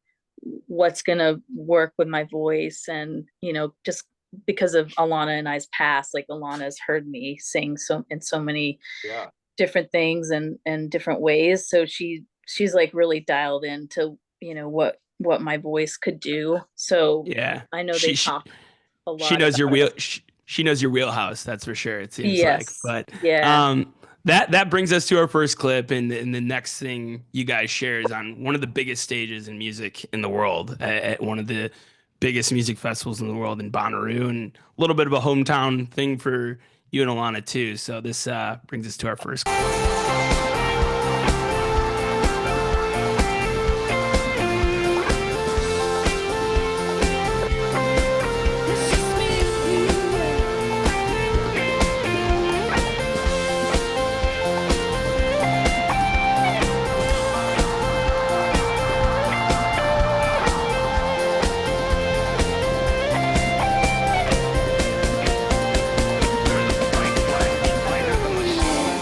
what's gonna work with my voice. And you know, just because of Alana and I's past, like Alana's heard me sing in so many different things and different ways, so she's like really dialed into, you know, what my voice could do. So yeah, I know they talk a lot. She knows she knows your wheelhouse, that's for sure, it seems like. But yeah, that brings us to our first clip, and the next thing you guys share is on one of the biggest stages in music in the world, at one of the biggest music festivals in the world in Bonnaroo, and a little bit of a hometown thing for you and Alana too. So this brings us to our first clip.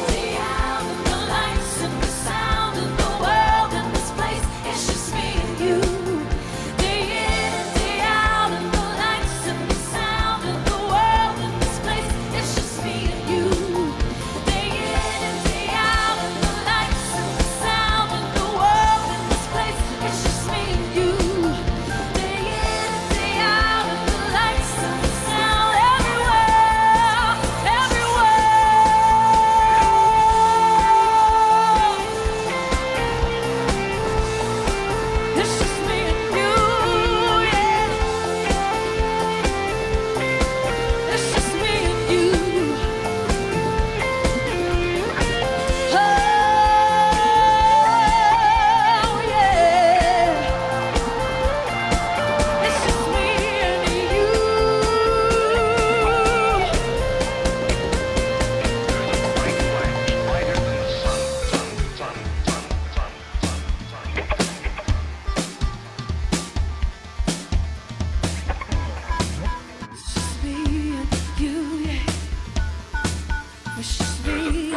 Stay out of the light.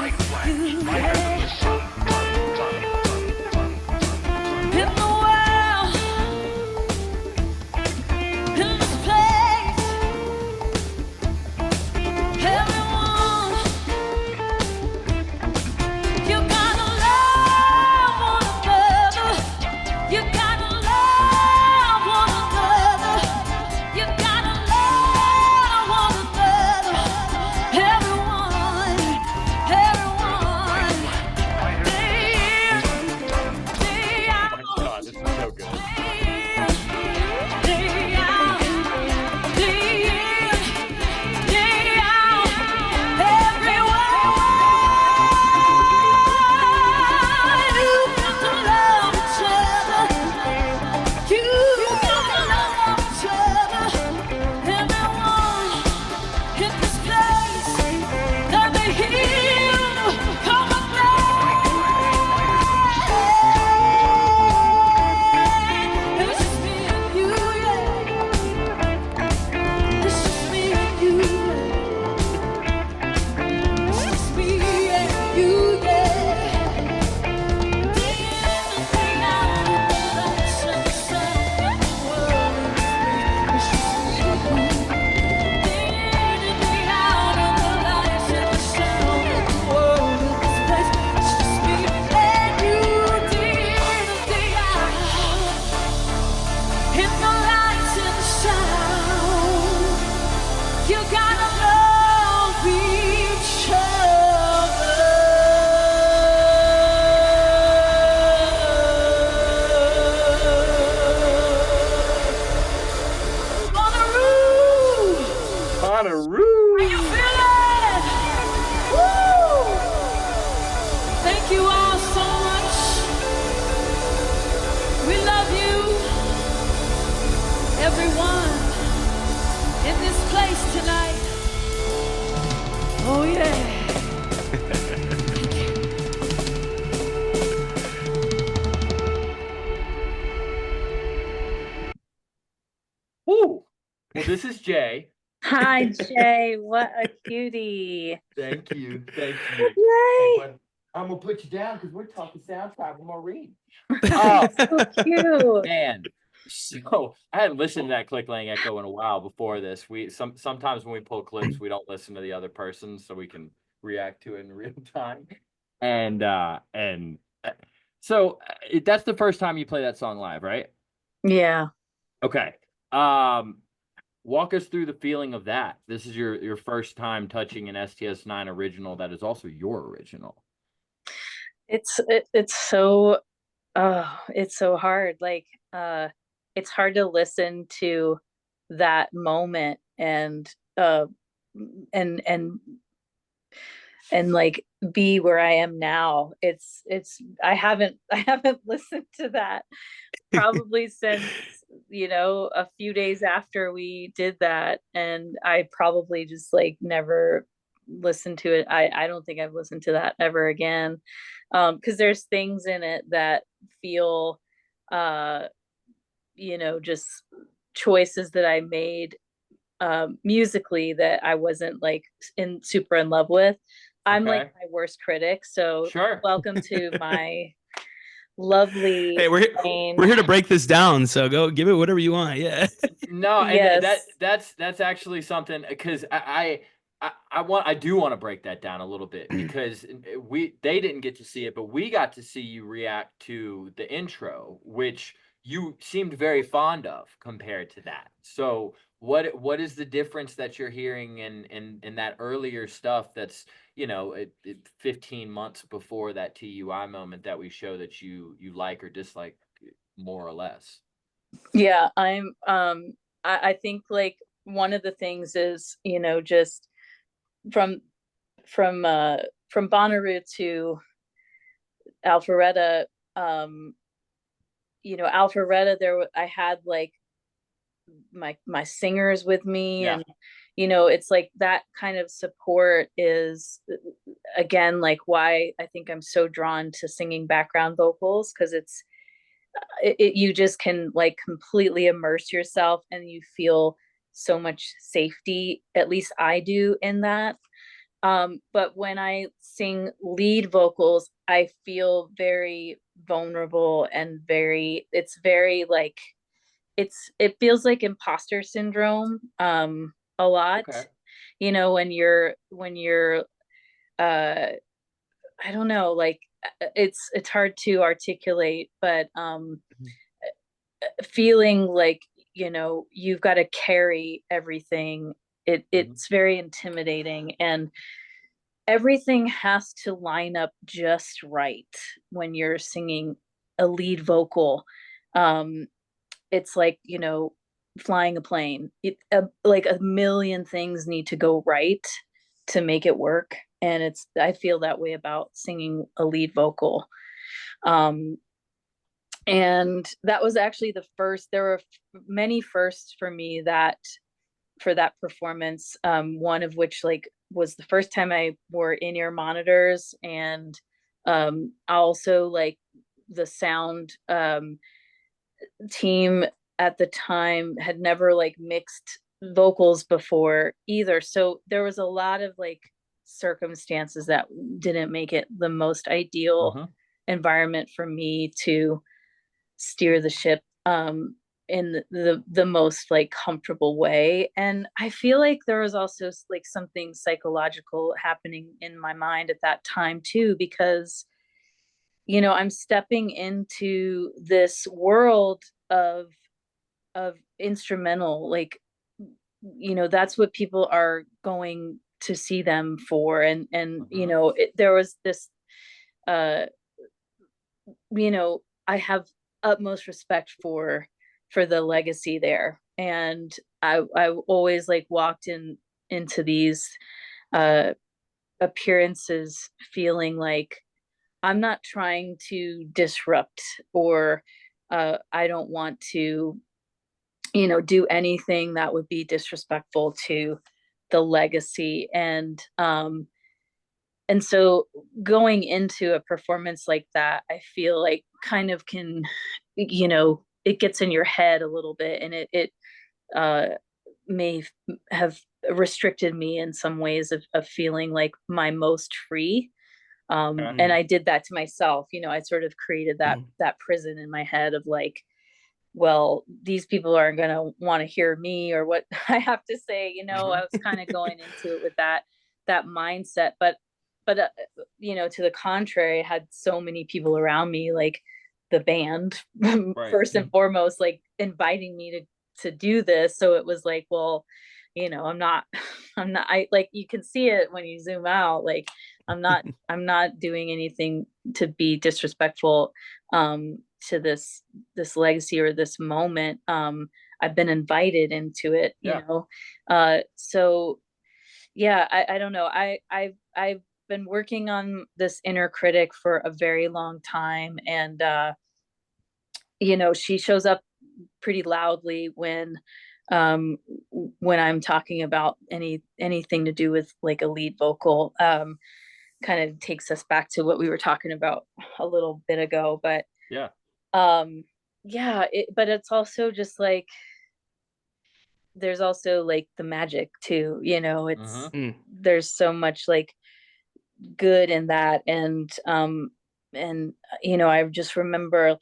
In the world, in this place, everyone, you gotta love one another. You gotta love one another. You gotta love one another. Everyone, everyone, day in, day out. Oh my God, this is so good. Day out, day in, day out, everyone. You got to love each other. You got to love each other. Everyone in this place, let me hear you come and it's just me and you, yeah. It's just me and you, yeah. It's just me and you, yeah. Day in and day out, the lights and the sound of the world is free. It's just me and you. Day in and day out, the lights and the sound of the world in this place. It's just me and you. Day in and day out. In the lights and the sound, you gotta love each other. Bonnaroo, Bonnaroo. you feel it? Woo! Thank you all so much. We love you, everyone in this place tonight. Oh yeah. Woo. Well, this is Jay. Hi, Jay. What a cutie. Thank you. Thank you. Yay. But I'm gonna put you down because we're talking soundtrack with Maureen. So cute. Man, so I hadn't listened to that Click Lang Echo in a while before this. Sometimes when we pull clips, we don't listen to the other person so we can react to it in real time. So that's the first time you play that song live, right? Yeah. Okay. Walk us through the feeling of that. This is your first time touching an STS9 original that is also your original. It's so it's so hard. Like it's hard to listen to that moment and and like be where I am now. It's I haven't listened to that probably since a few days after we did that, and I probably just like never listened to it. I don't think I've listened to that ever again, because there's things in it that feel just choices that I made musically that I wasn't like super in love with. I'm Okay. like my worst critic, so Sure. welcome to my lovely Hey, we're here to break this down. So go give it whatever you want. Yeah. No, and Yes. that's actually something because I do want to break that down a little bit because they didn't get to see it, but we got to see you react to the intro, which you seemed very fond of compared to that. So what is the difference that you're hearing in that earlier stuff that's 15 months before that TUI moment that we show that you like or dislike more or less? Yeah, I think like one of the things is, just from Bonnaroo to Alpharetta, Alpharetta, I had like my singers with me, Yeah. and it's like that kind of support is again like why I think I'm so drawn to singing background vocals, because you just can like completely immerse yourself and you feel so much safety, at least I do, in that. But when I sing lead vocals, I feel very vulnerable and it's very like, it feels like imposter syndrome, a lot, Okay. when you're, uh, I don't know, like, it's hard to articulate, but, feeling like, you've got to carry everything. Mhm. It's very intimidating, and everything has to line up just right when you're singing a lead vocal. Um, it's like, flying a plane. Like a million things need to go right to make it work. And I feel that way about singing a lead vocal. Um, and that was actually there were many firsts for me for that performance. One of which like was the first time I wore in-ear monitors, and also like the sound team at the time had never like mixed vocals before either. So there was a lot of like circumstances that didn't make it the most ideal Mhm. environment for me to steer the ship in the most like comfortable way. And I feel like there was also like something psychological happening in my mind at that time too, because I'm stepping into this world of instrumental, like, that's what people are going to see them for. And Mhm. there was this, uh I have utmost respect for the legacy there. And I always like walked into these uh appearances feeling like I'm not trying to disrupt, or I don't want to, do anything that would be disrespectful to the legacy. And so going into a performance like that, I feel like kind of can, it gets in your head a little bit, and it uh, may have restricted me in some ways of feeling like my most free. Okay. And I did that to myself. I sort of created that Mhm. that prison in my head of like, well, these people aren't going to want to hear me or what I have to say. I Mhm. was kind of going into it with that mindset. But to the contrary, I had so many people around me, like the band, Right. first and foremost, like inviting me to do this. So it was like, well, I'm not, I like, you can see it when you zoom out. Like, I'm not doing anything to be disrespectful to this legacy or this moment. I've been invited into it, Yeah. so yeah, I don't know. I've been working on this inner critic for a very long time, and she shows up pretty loudly when I'm talking about anything to do with like a lead vocal. Kind of takes us back to what we were talking about a little bit ago. But Yeah. um yeah, but it's also just like, there's also like the magic too, it's Mhm. Mm. there's so much like good in that. And I just remember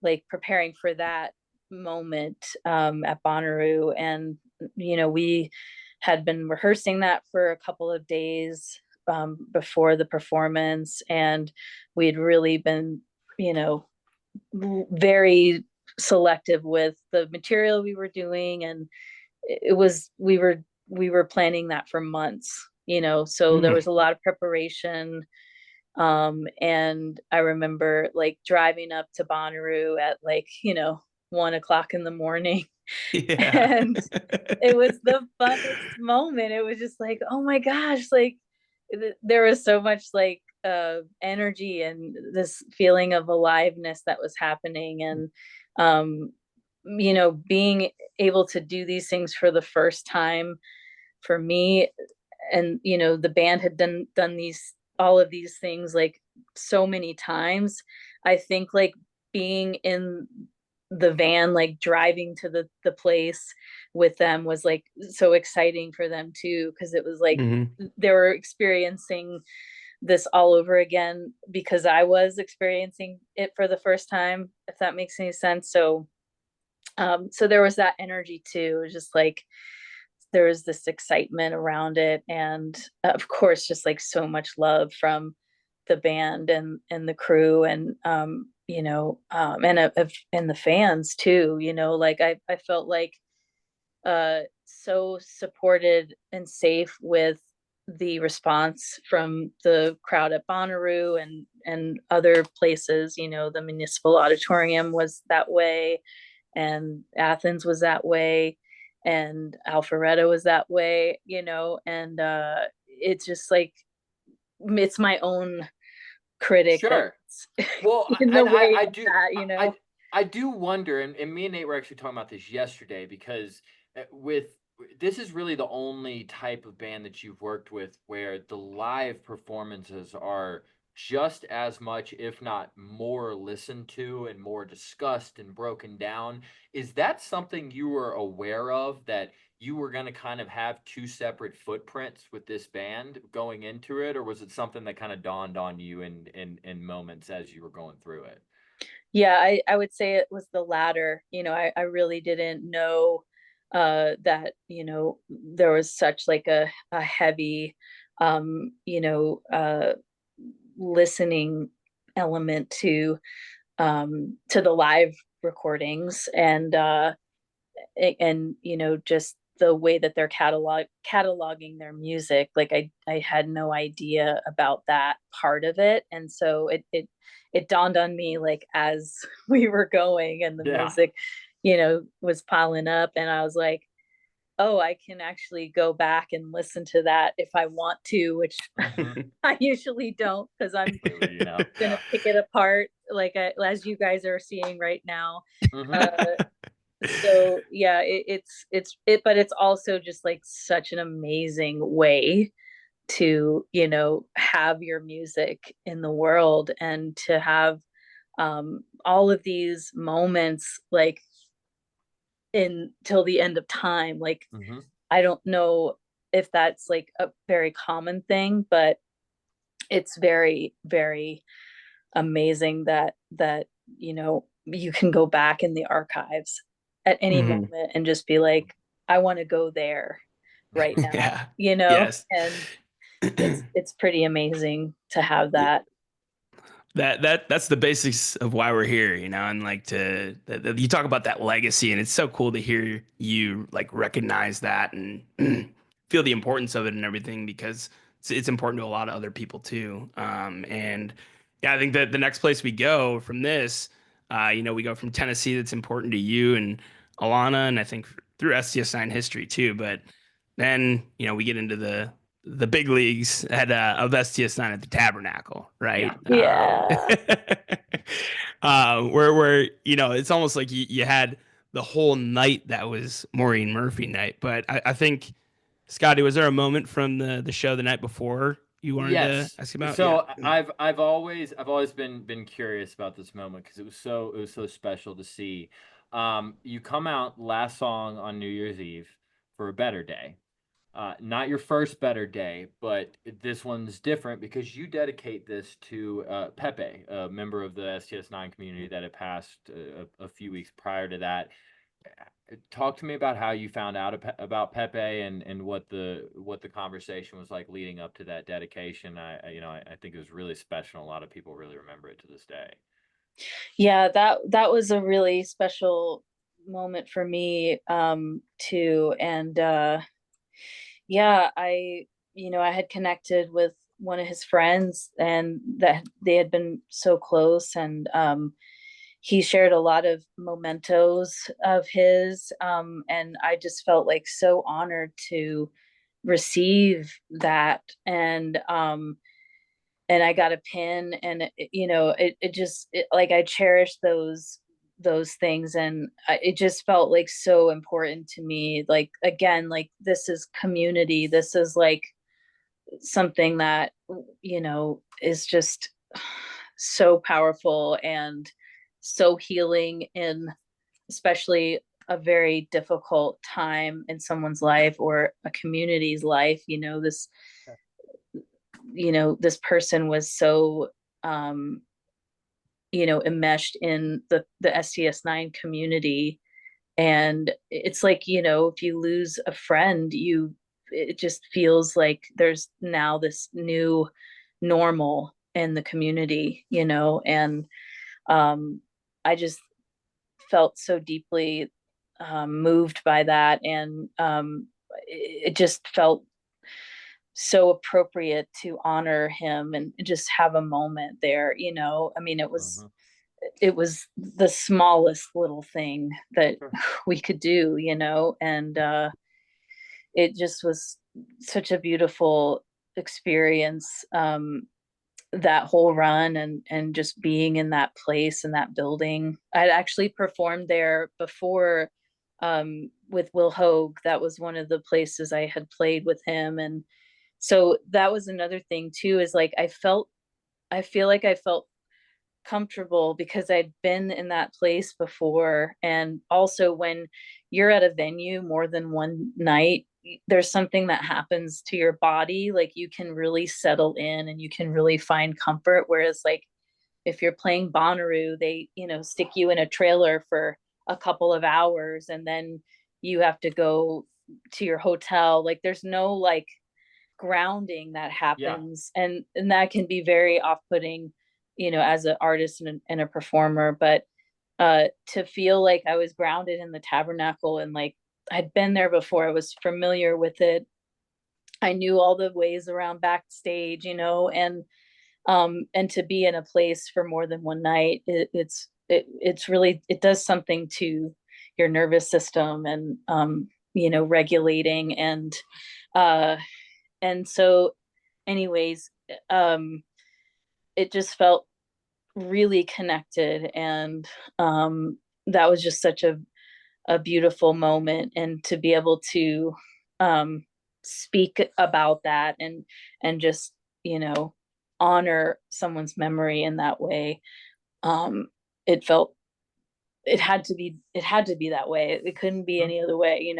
like preparing for that moment at Bonnaroo, and we had been rehearsing that for a couple of days before the performance, and we had really been, you know very selective with the material we were doing. And it was we were planning that for months, so there Mm. was a lot of preparation. And I remember like driving up to Bonnaroo at like 1 o'clock in the morning. Yeah. And it was the funnest moment. It was just like, oh my gosh, like there was so much like energy and this feeling of aliveness that was happening. And um being able to do these things for the first time for me. And the band had done these all of these things like so many times. I think like being in the van, like driving to the place with them was like so exciting for them too, because it was like Hmm. they were experiencing this all over again because I was experiencing it for the first time, if that makes any sense. So so there was that energy too. It was just like there was this excitement around it, and of course just like so much love from the band and the crew, and and the fans too, like I felt like so supported and safe with the response from the crowd at Bonnaroo and other places. The municipal auditorium was that way, and Athens was that way, and Alpharetta was that way, and it's just like it's my own critic Sure. that's Well, in the and I, way I of do, that, I do wonder, and me and Nate were actually talking about this yesterday because with this is really the only type of band that you've worked with where the live performances are just as much, if not more, listened to and more discussed and broken down. Is that something you were aware of, that you were going to kind of have two separate footprints with this band going into it, or was it something that kind of dawned on you in moments as you were going through it? Yeah, I would say it was the latter. I really didn't know that, there was such like a heavy listening element to the live recordings, and just the way that they're cataloging their music. Like I had no idea about that part of it, and so it dawned on me like as we were going and the Yeah. music was piling up, and I was like, oh, I can actually go back and listen to that if I want to, which Hmm. I usually don't, because I'm Completely, gonna yeah. pick it apart like as you guys are seeing right now. Hmm. uh so yeah, but it's also just like such an amazing way to have your music in the world, and to have all of these moments like in till the end of time. Like Hmm. I don't know if that's like a very common thing, but it's very, very amazing that you can go back in the archives at any Hmm. moment and just be like, I want to go there right now, Yeah. Yes. and it's pretty amazing to have that. That's the basics of why we're here, and like you talk about that legacy, and it's so cool to hear you like recognize that and feel the importance of it and everything, because it's important to a lot of other people too. And yeah, I think that the next place we go from this, we go from Tennessee, that's important to you and Alana, and I think through STS9 history too. But then we get into the big leagues of STS9 at the Tabernacle, Yeah. right? Yeah. Where it's almost like you had the whole night that was Maureen Murphy night. But I think, Scotty, was there a moment from the show the night before you wanted to Yes. ask about? Yeah. So I've always been curious about this moment because it was so special to see. You come out last song on New Year's Eve for a better day. Not your first better day, but this one's different because you dedicate this to Pepe, a member of the STS9 community that had passed a few weeks prior to that. Talk to me about how you found out about Pepe and what the conversation was like leading up to that dedication. I think it was really special. A lot of people really remember it to this day. Yeah, that was a really special moment for me too. And yeah, I had connected with one of his friends, and that they had been so close, and he shared a lot of mementos of his, and I just felt like so honored to receive that. And I got a pin, and like I cherished those things, and it just felt like so important to me. Like again, like this is community. This is like something that is just so powerful and so healing in especially a very difficult time in someone's life or a community's life. This person was so enmeshed in the STS9 community. And it's like, if you lose a friend, it just feels like there's now this new normal in the community, and I just felt so deeply moved by that. And it just felt so appropriate to honor him and just have a moment there. I mean, Uh-huh. it was the smallest little thing that Sure. we could do, and it just was such a beautiful experience, that whole run, and just being in that place, in that building. I'd actually performed there before, with Will Hogue. That was one of the places I had played with him. And so that was another thing too, is like I feel like I felt comfortable because I'd been in that place before. And also, when you're at a venue more than one night, there's something that happens to your body. Like, you can really settle in and you can really find comfort. Whereas, like, if you're playing Bonnaroo, they, stick you in a trailer for a couple of hours and then you have to go to your hotel. Like, there's no like grounding that Yeah. happens, and that can be very off-putting, as an artist and a performer. But to feel like I was grounded in the Tabernacle, and like I'd been there before, I was familiar with it, I knew all the ways around backstage, and to be in a place for more than one night, it's really, it does something to your nervous system, and regulating. Uh and so, anyways, um it just felt really connected. And that was just such a beautiful moment. And to be able to um speak about that, and just, honor someone's memory in that way, um it felt, it had to be that way. It couldn't be Mhm. any other way,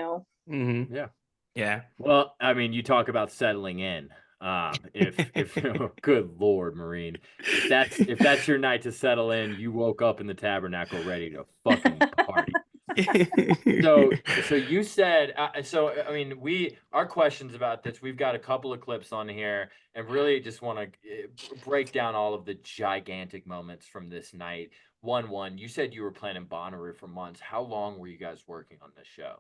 Mm-hmm. Yeah. Yeah. Well, I mean, you talk about settling in. If good Lord, Maureen, if that's your night to settle in, you woke up in the Tabernacle ready to fucking party. So you said, I mean, our questions about this, we've got a couple of clips on here, and really just want to break down all of the gigantic moments from this night. You said you were planning Bonnaroo for months. How long were you guys working on this show?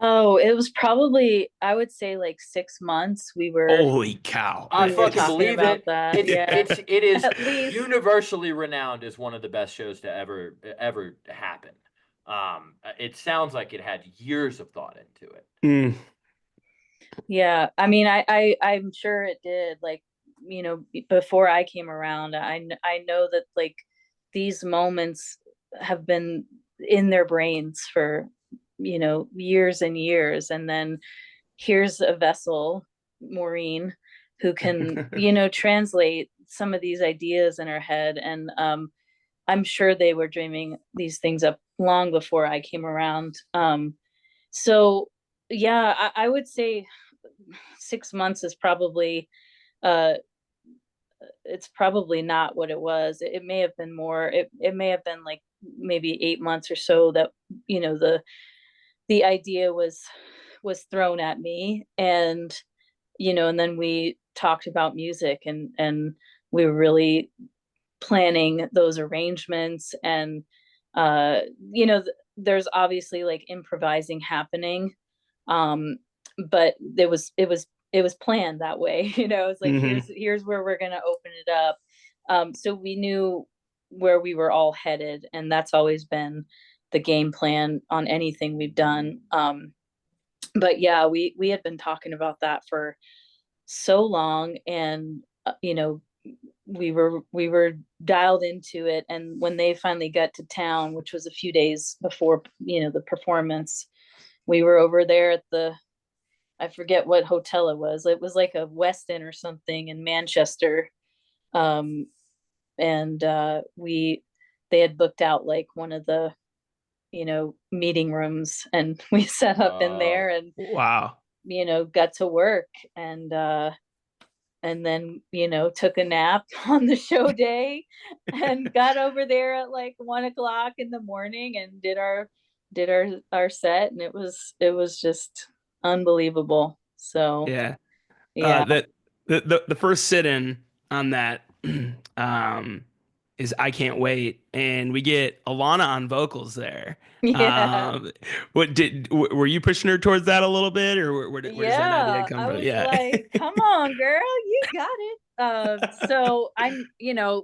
Oh, it was probably, I would say, like 6 months. we were Holy cow. I we were fucking talking believe about it. that. It's Yeah. it's it is At least. universally renowned as one of the best shows to ever happen. It sounds like it had years of thought into it. Mm. Yeah, I mean, I'm sure it did. Like, before I came around, I know that, like, these moments have been in their brains for, years and years. And then here's a vessel, Maureen, who can, translate some of these ideas in her head. And I'm sure they were dreaming these things up long before I came around. So yeah, I would say 6 months is probably, uh it's probably not what it was. It may have been more. It may have been like maybe 8 months or so, that, the idea was thrown at me. And and then we talked about music, and we were really planning those arrangements. And uh there's obviously like improvising happening, um but it was planned that way. It's like, Mm-hmm. here's where we're going to open it up. So we knew where we were all headed, and that's always been the game plan on anything we've done. But yeah, we had been talking about that for so long. And we were dialed into it. And when they finally got to town, which was a few days before, the performance, we were over there at the, I forget what hotel it was. It was like a Westin or something in Manchester. And we they had booked out like one of the meeting rooms, and we set up in there and, Wow. got to work, and then, took a nap on the show day and got over there at like 1 o'clock in the morning and did our set, and it was just unbelievable. So Yeah. yeah. That the first sit-in on that is I Can't Wait, and we get Alana on vocals there. Yeah. Were you pushing her towards that a little bit, or where does that idea Yeah, come I from? was Yeah. like, "Come on, girl, you got it." So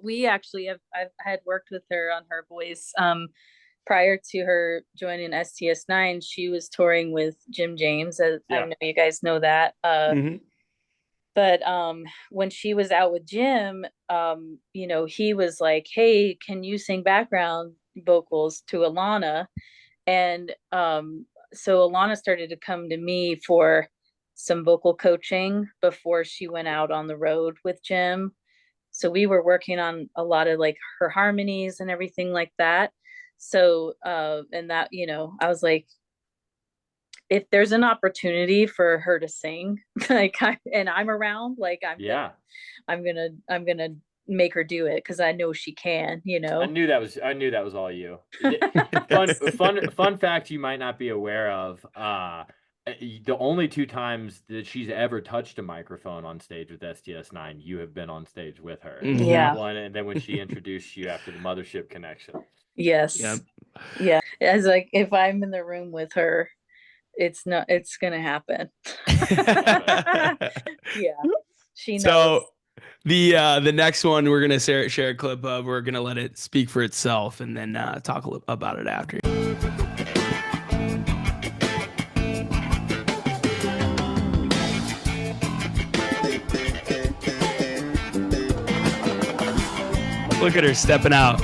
we actually I've had worked with her on her voice. Prior to her joining STS9, she was touring with Jim James, as I Yeah. know you guys know that. Mhm. But when she was out with Jim, he was like, "Hey, can you sing background vocals to Alana?" And so Alana started to come to me for some vocal coaching before she went out on the road with Jim. So we were working on a lot of like her harmonies and everything like that. So and that, I was like, if there's an opportunity for her to sing, and I'm around, like Yeah. I'm gonna make her do it, because I know she can. I knew that was all you. Fun fact you might not be aware of. The only 2 times that she's ever touched a microphone on stage with STS9, you have been on stage with her. Mhm. Yeah. That one, and then when she introduced you after the Mothership connection. Yes. Yep. Yeah. As like, if I'm in the room with her, it's gonna happen. Yeah. She knows. So the next one we're gonna share a clip of. We're gonna let it speak for itself, and then talk about it after. Look at her stepping out.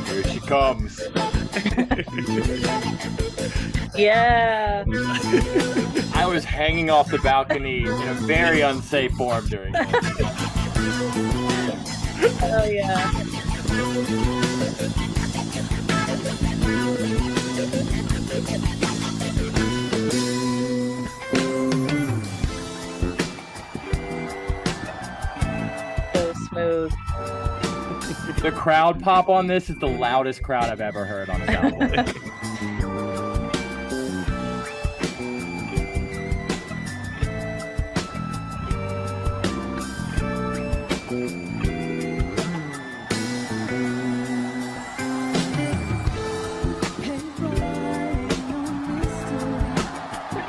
Here she comes. Yeah. I was hanging off the balcony in a very unsafe form during this. Oh yeah. So smooth. The crowd pop on this is the loudest crowd I've ever heard on a soundboard.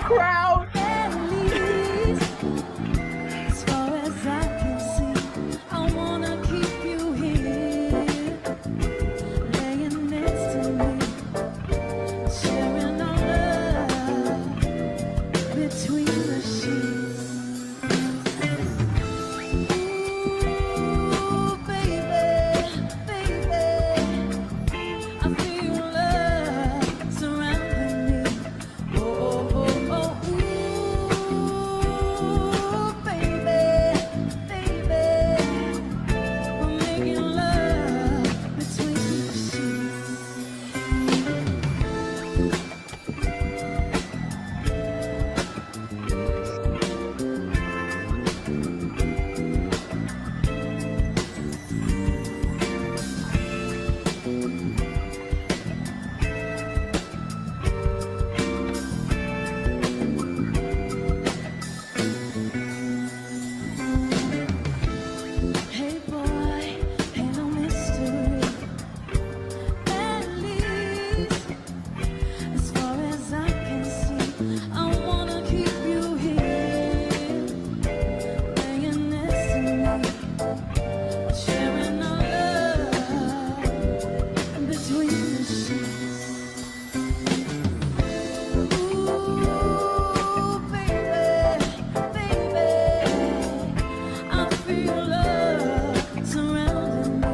crowd. Melodies, as far as I can see, I wanna keep you here, laying next to me, sharing our love between the sheets. Ooh, baby, I feel love surrounding me. Oh, oh, oh, oh, ooh, baby, we're making love between the sheets. Hey boy, ain't no mystery. At least, as far as I can see, I wanna keep you here, laying next to me, sharing our love between the sheets. Ooh, baby, I feel love surrounding me.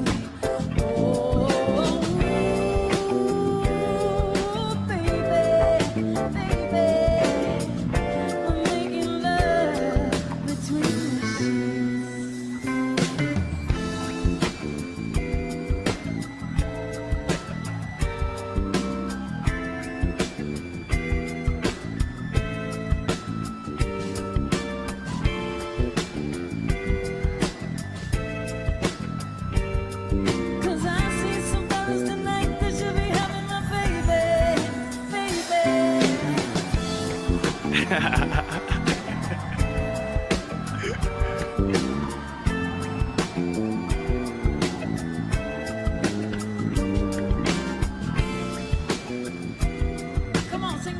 Oh, baby, we're making love between the sheets. Cause I see some fellas tonight that should be having my baby. Come on, sing.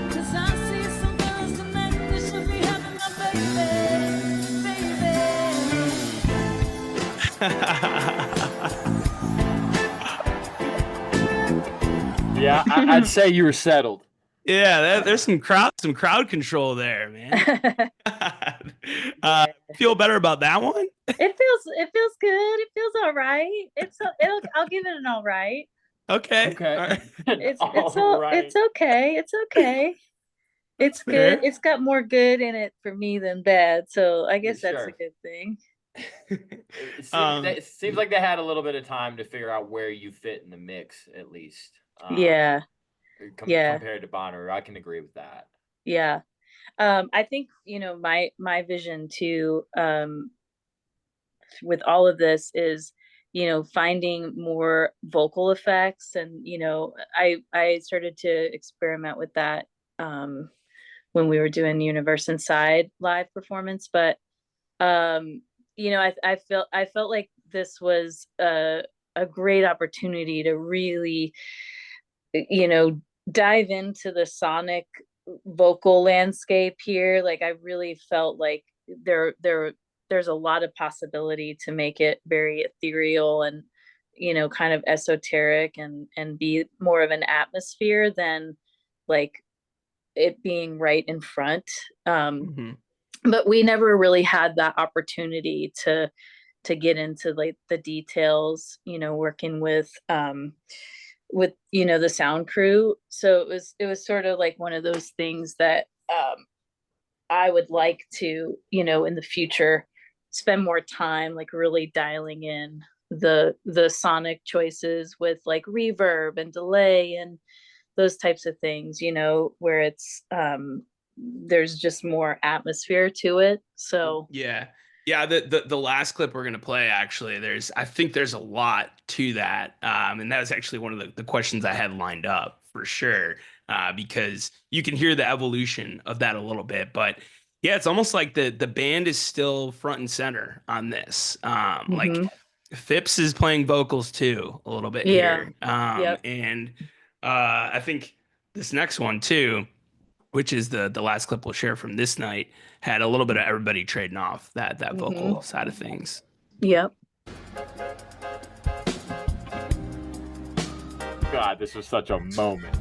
Cause I see some fellas tonight that should be having my baby. Yeah, I'd say you were settled. Yeah, there's some crowd control there, man. Feel better about that one? It feels good. It feels all right. I'll give it an all right. Okay. Okay. All right. It's Alright. it's okay. It's okay. It's Fair. good. It's got more good in it for me than bad. So I guess that's a Sure. good thing. It seems like they had a little bit of time to figure out where you fit in the mix, at least. Yeah. Yeah. Compared to Bonner, I can agree with that. Yeah. I think, my vision too, with all of this is, finding more vocal effects. And, I started to experiment with that when we were doing Universe Inside live performance. But, I felt like this was a great opportunity to really, dive into the sonic vocal landscape here. Like I really felt like there's a lot of possibility to make it very ethereal and kind of esoteric and be more of an atmosphere than like it being right in front. Mhm. But we never really had that opportunity to get into like the details, working with the sound crew. So it was sort of like one of those things that I would like to, in the future spend more time like really dialing in the sonic choices with like reverb and delay and those types of things, where it's there's just more atmosphere to it. So Yeah. Yeah, the last clip we're gonna play, actually, I think there's a lot to that. And that was actually one of the questions I had lined up for sure. Because you can hear the evolution of that a little bit. But yeah, it's almost like the band is still front and center on this. Like mhm. Phipps is playing vocals too a little bit Yeah. here. Yep. And I think this next one too, which is the last clip we'll share from this night, had a little bit of everybody trading off that vocal side of things. Yep. God, this was such a moment.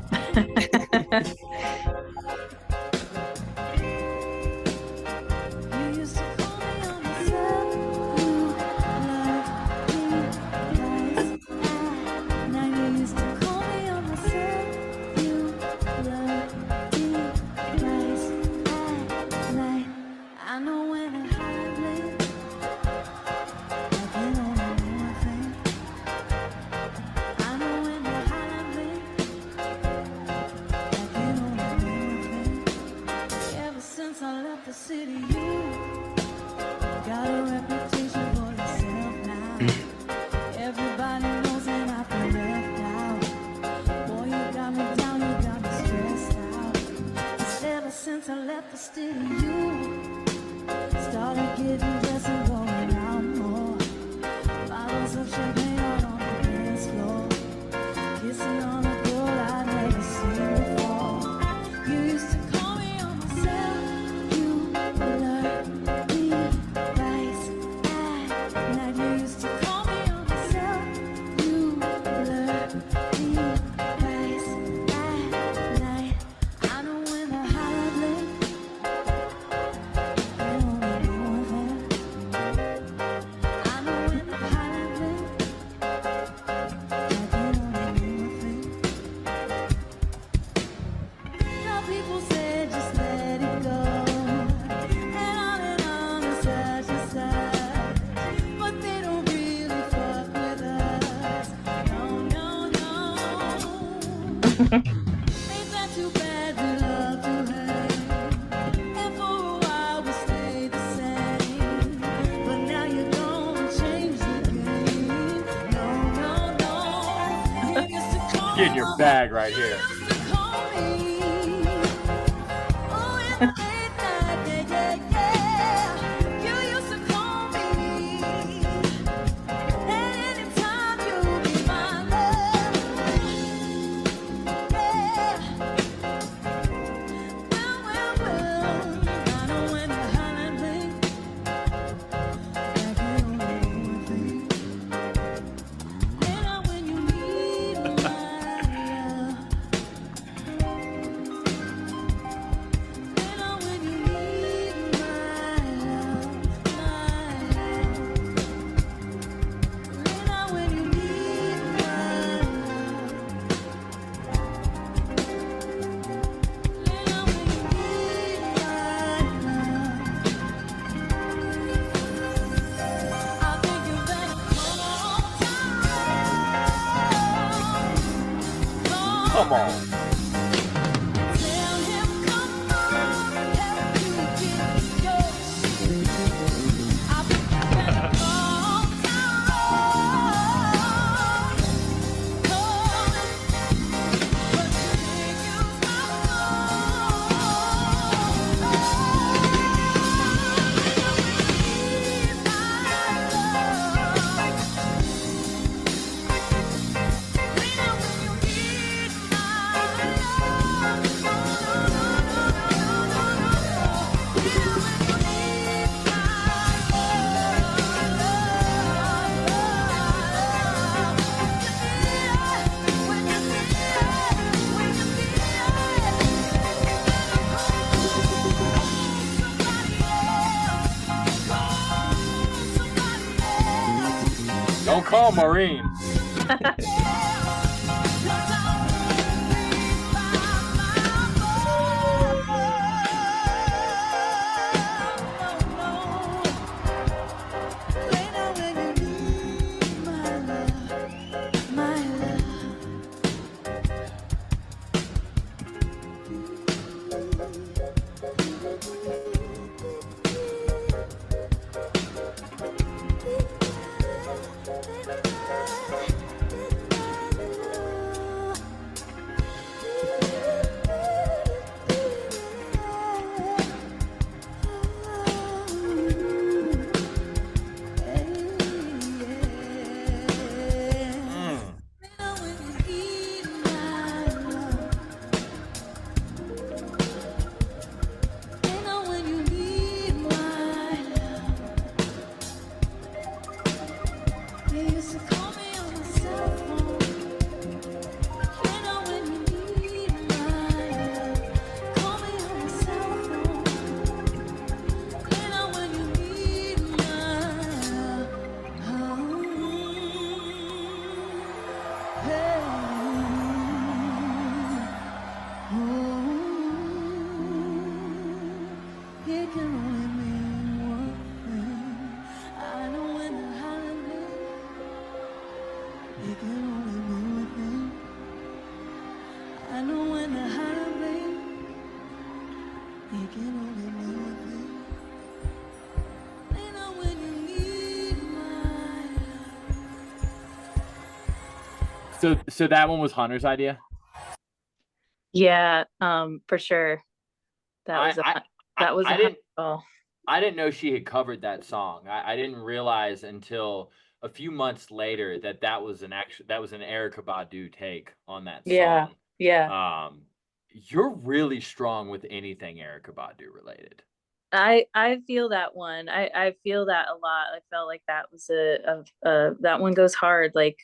Get in your bag right here. Come on. Don't call Maureen. It can only mean one thing. I know when the holiday. It can only mean one thing. I know when the holiday. It can only mean one thing. I know when you need my love. So that one was Hunter's idea. Yeah, for sure. That was I that was I a didn't oh. I didn't know she had covered that song. I didn't realize until a few months later that that was an Erykah Badu take on that Yeah, song. yeah. You're really strong with anything Erykah Badu related. I feel that one. I feel that a lot. I felt like that was a that one goes hard. Like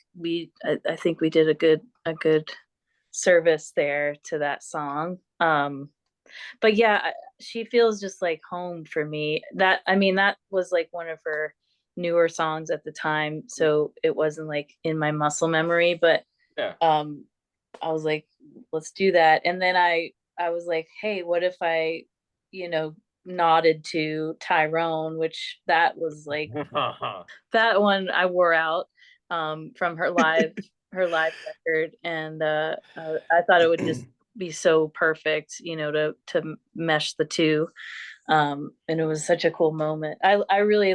I think we did a good service there to that song. But yeah, she feels just like home for me. That I mean, that was like one of her newer songs at the time, so it wasn't like in my muscle memory. But Yeah. I was like, let's do that. And then I was like, hey, what if I, you know, nodded to Tyrone, which that was like that one I wore out from her live record, and I thought it would just be so perfect, you know, to mesh the two. And it was such a cool moment. I really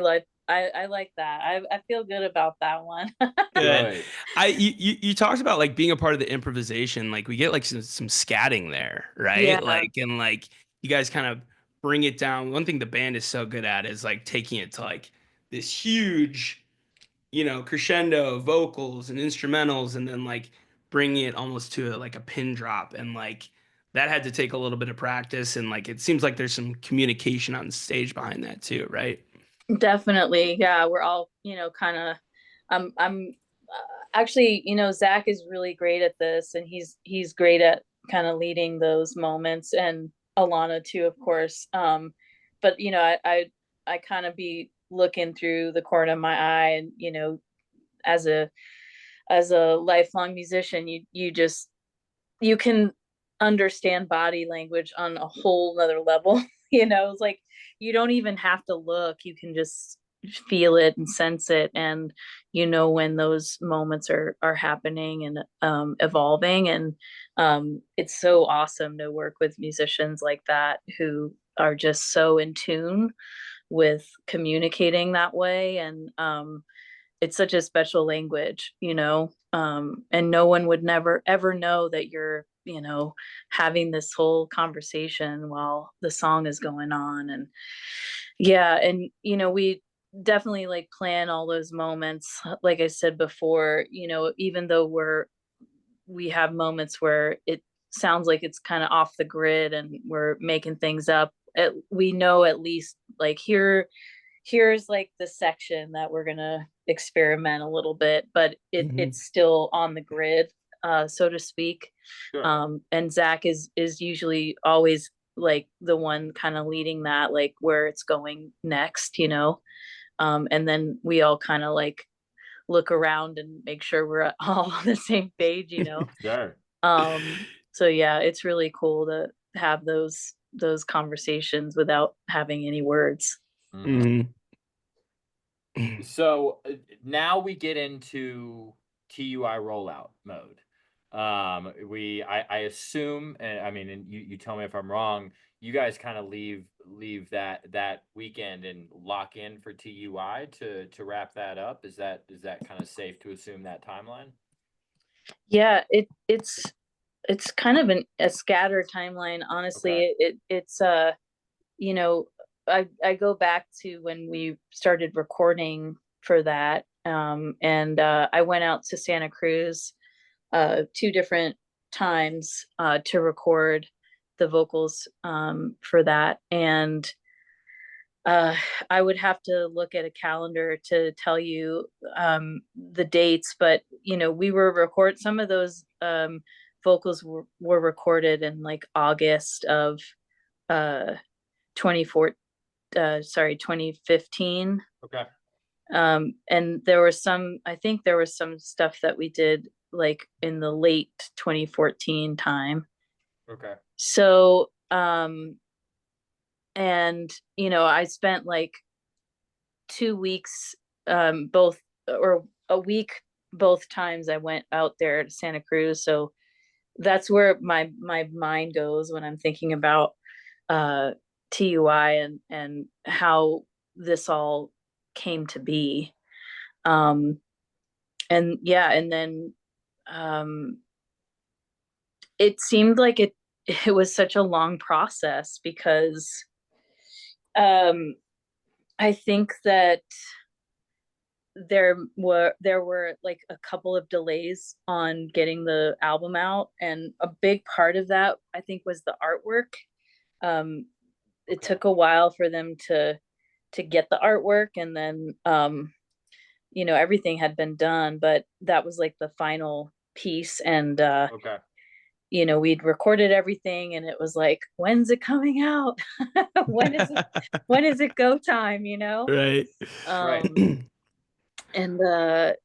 I like that. I feel good about that one. Good. Good. You talked about like being a part of the improvisation. Like we get like some scatting there, right? Yeah, Like and like you guys kind of bring it down. One thing the band is so good at is like taking it to like this huge, crescendo of vocals and instrumentals, and then like bringing it almost to like a pin drop. And like that had to take a little bit of practice. And like it seems like there's some communication on stage behind that too, right? definitely. Yeah, we're all, kind of I'm actually, Zach is really great at this, and he's great at kind of leading those moments, and Alana too, of course. But I kind of be looking through the corner of my eye, and as a lifelong musician, you can understand body language on a whole nother level. It's like you don't even have to look, you can just feel it and sense it, and when those moments are happening and evolving. And it's so awesome to work with musicians like that who are just so in tune with communicating that way. And it's such a special language, and no one would never ever know that you're, having this whole conversation while the song is going on. And yeah, and we definitely like plan all those moments. Like I said before, even though we have moments where it sounds like it's kind of off the grid and we're making things up, we know at least like here's like the section that we're gonna experiment a little bit, but it's still on the grid, so to speak. Sure. And Zach is usually always like the one kind of leading that, like where it's going next. And then we all kind of like look around and make sure we're all on the same page. Sure. So yeah, it's really cool to have those conversations without having any words. Mhm. Mhm. So now we get into TUI rollout mode. I assume, and I mean, and you tell me if I'm wrong. You guys kind of leave that weekend and lock in for TUI to wrap that up. Is that kind of safe to assume that timeline? Yeah, it's kind of a scattered timeline, Okay. honestly. It's you know I go back to when we started recording for that, and I went out to Santa Cruz two different times to record the vocals for that. And uh, I would have to look at a calendar to tell you the dates, but we were record some of those vocals were recorded in like August of uh 24 sorry 2015. Okay. And there was some, I think there was some stuff that we did like in the late 2014 time. Okay. So and I spent like 2 weeks, both, or a week both times I went out there to Santa Cruz. So that's where my mind goes when I'm thinking about uh TUI and how this all came to be. um and yeah, and then um it seemed like it was such a long process because um I think that there were like a couple of delays on getting the album out, and a big part of that I think was the artwork. It Okay. took a while for them to get the artwork, and then everything had been done, but that was like the final piece. And Okay. we'd recorded everything, and it was like, when's it coming out? When is it go time, Right. Right. um and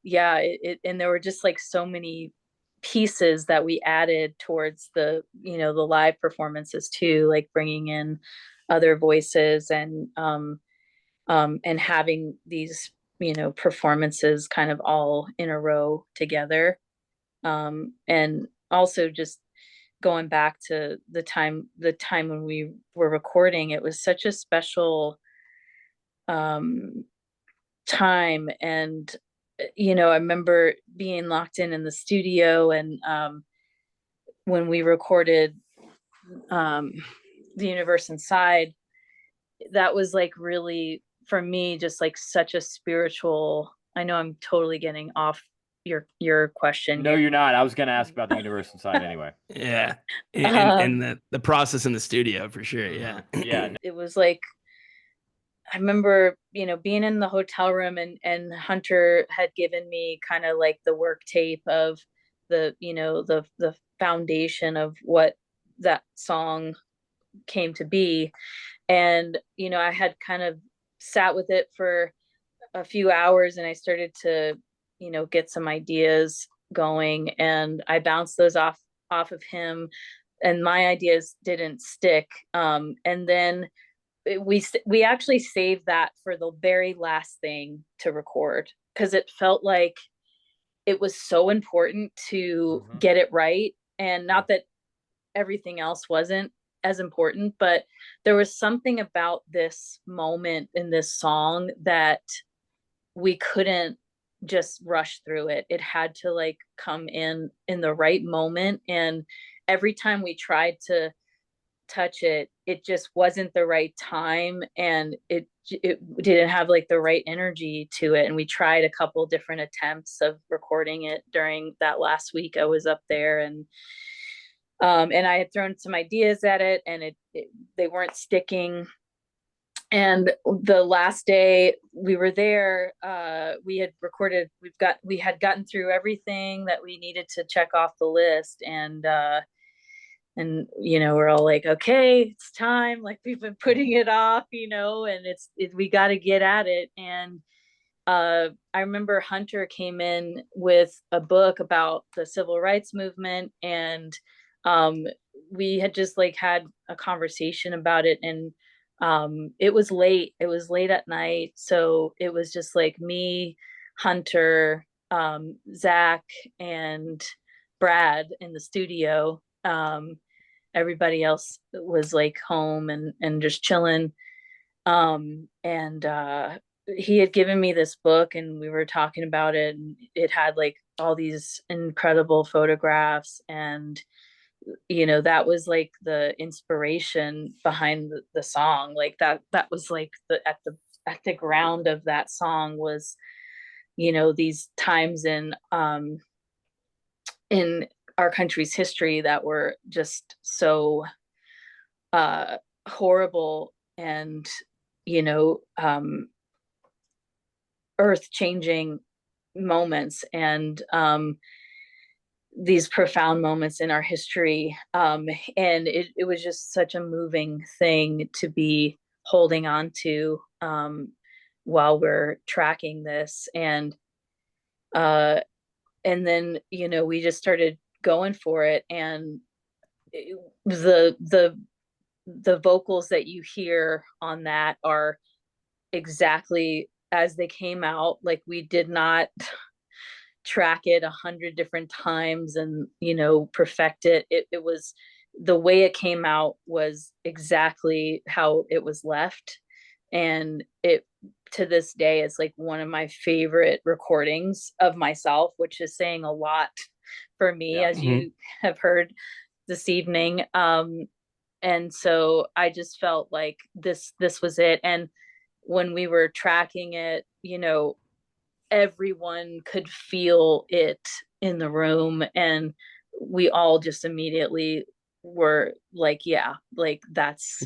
yeah, and there were just like so many pieces that we added towards the live performances too, like bringing in other voices, and having these performances kind of all in a row together. And also just going back to the time when we were recording, it was such a special um time. And I remember being locked in the studio, and when we recorded um the Universe Inside, that was like really, for me, just like such a spiritual. I know I'm totally getting off your question No, here. you're not. I was going to ask about the Universe Inside anyway. Yeah. And um the process in the studio for sure. Yeah. Yeah. it was like, I remember, being in the hotel room, and Hunter had given me kind of like the work tape of the foundation of what that song came to be. And I had kind of sat with it for a few hours, and I started to get some ideas going, and I bounced those off of him, and my ideas didn't stick. And then we actually saved that for the very last thing to record, because it felt like it was so important to Mhm. get it right. And Yeah. not that everything else wasn't as important, but there was something about this moment in this song that we couldn't just rush through it. It had to like come in the right moment. And every time we tried to touch it, it just wasn't the right time, and it didn't have like the right energy to it. And we tried a couple different attempts of recording it during that last week I was up there. And I had thrown some ideas at it, and they weren't sticking. And the last day we were there, we had recorded, we had gotten through everything that we needed to check off the list. And we're all like, okay, it's time, like we've been putting it off, and we got to get at it. And I remember Hunter came in with a book about the civil rights movement, and um, we had just like had a conversation about it. And it was late. It was late at night, so it was just like me, Hunter, Zach, and Brad in the studio. Everybody else was like home and just chilling. And he had given me this book, and we were talking about it, and it had like all these incredible photographs. And that was like the inspiration behind the song. Like that was like the ground of that song was these times in our country's history that were just so uh horrible, and you know um earth changing moments, and these profound moments in our history. And it was just such a moving thing to be holding on to, while we're tracking this. Uh and then we just started going for it. And the the vocals that you hear on that are exactly as they came out. Like, we did not track it 100 different times and, you know, perfect it. It was, the way it came out was exactly how it was left. And it, to this day, is like one of my favorite recordings of myself, which is saying a lot for me, Yeah. as you have heard this evening. And so I just felt like this was it. And when we were tracking it, you know, everyone could feel it in the room, and we all just immediately were like, yeah, like that's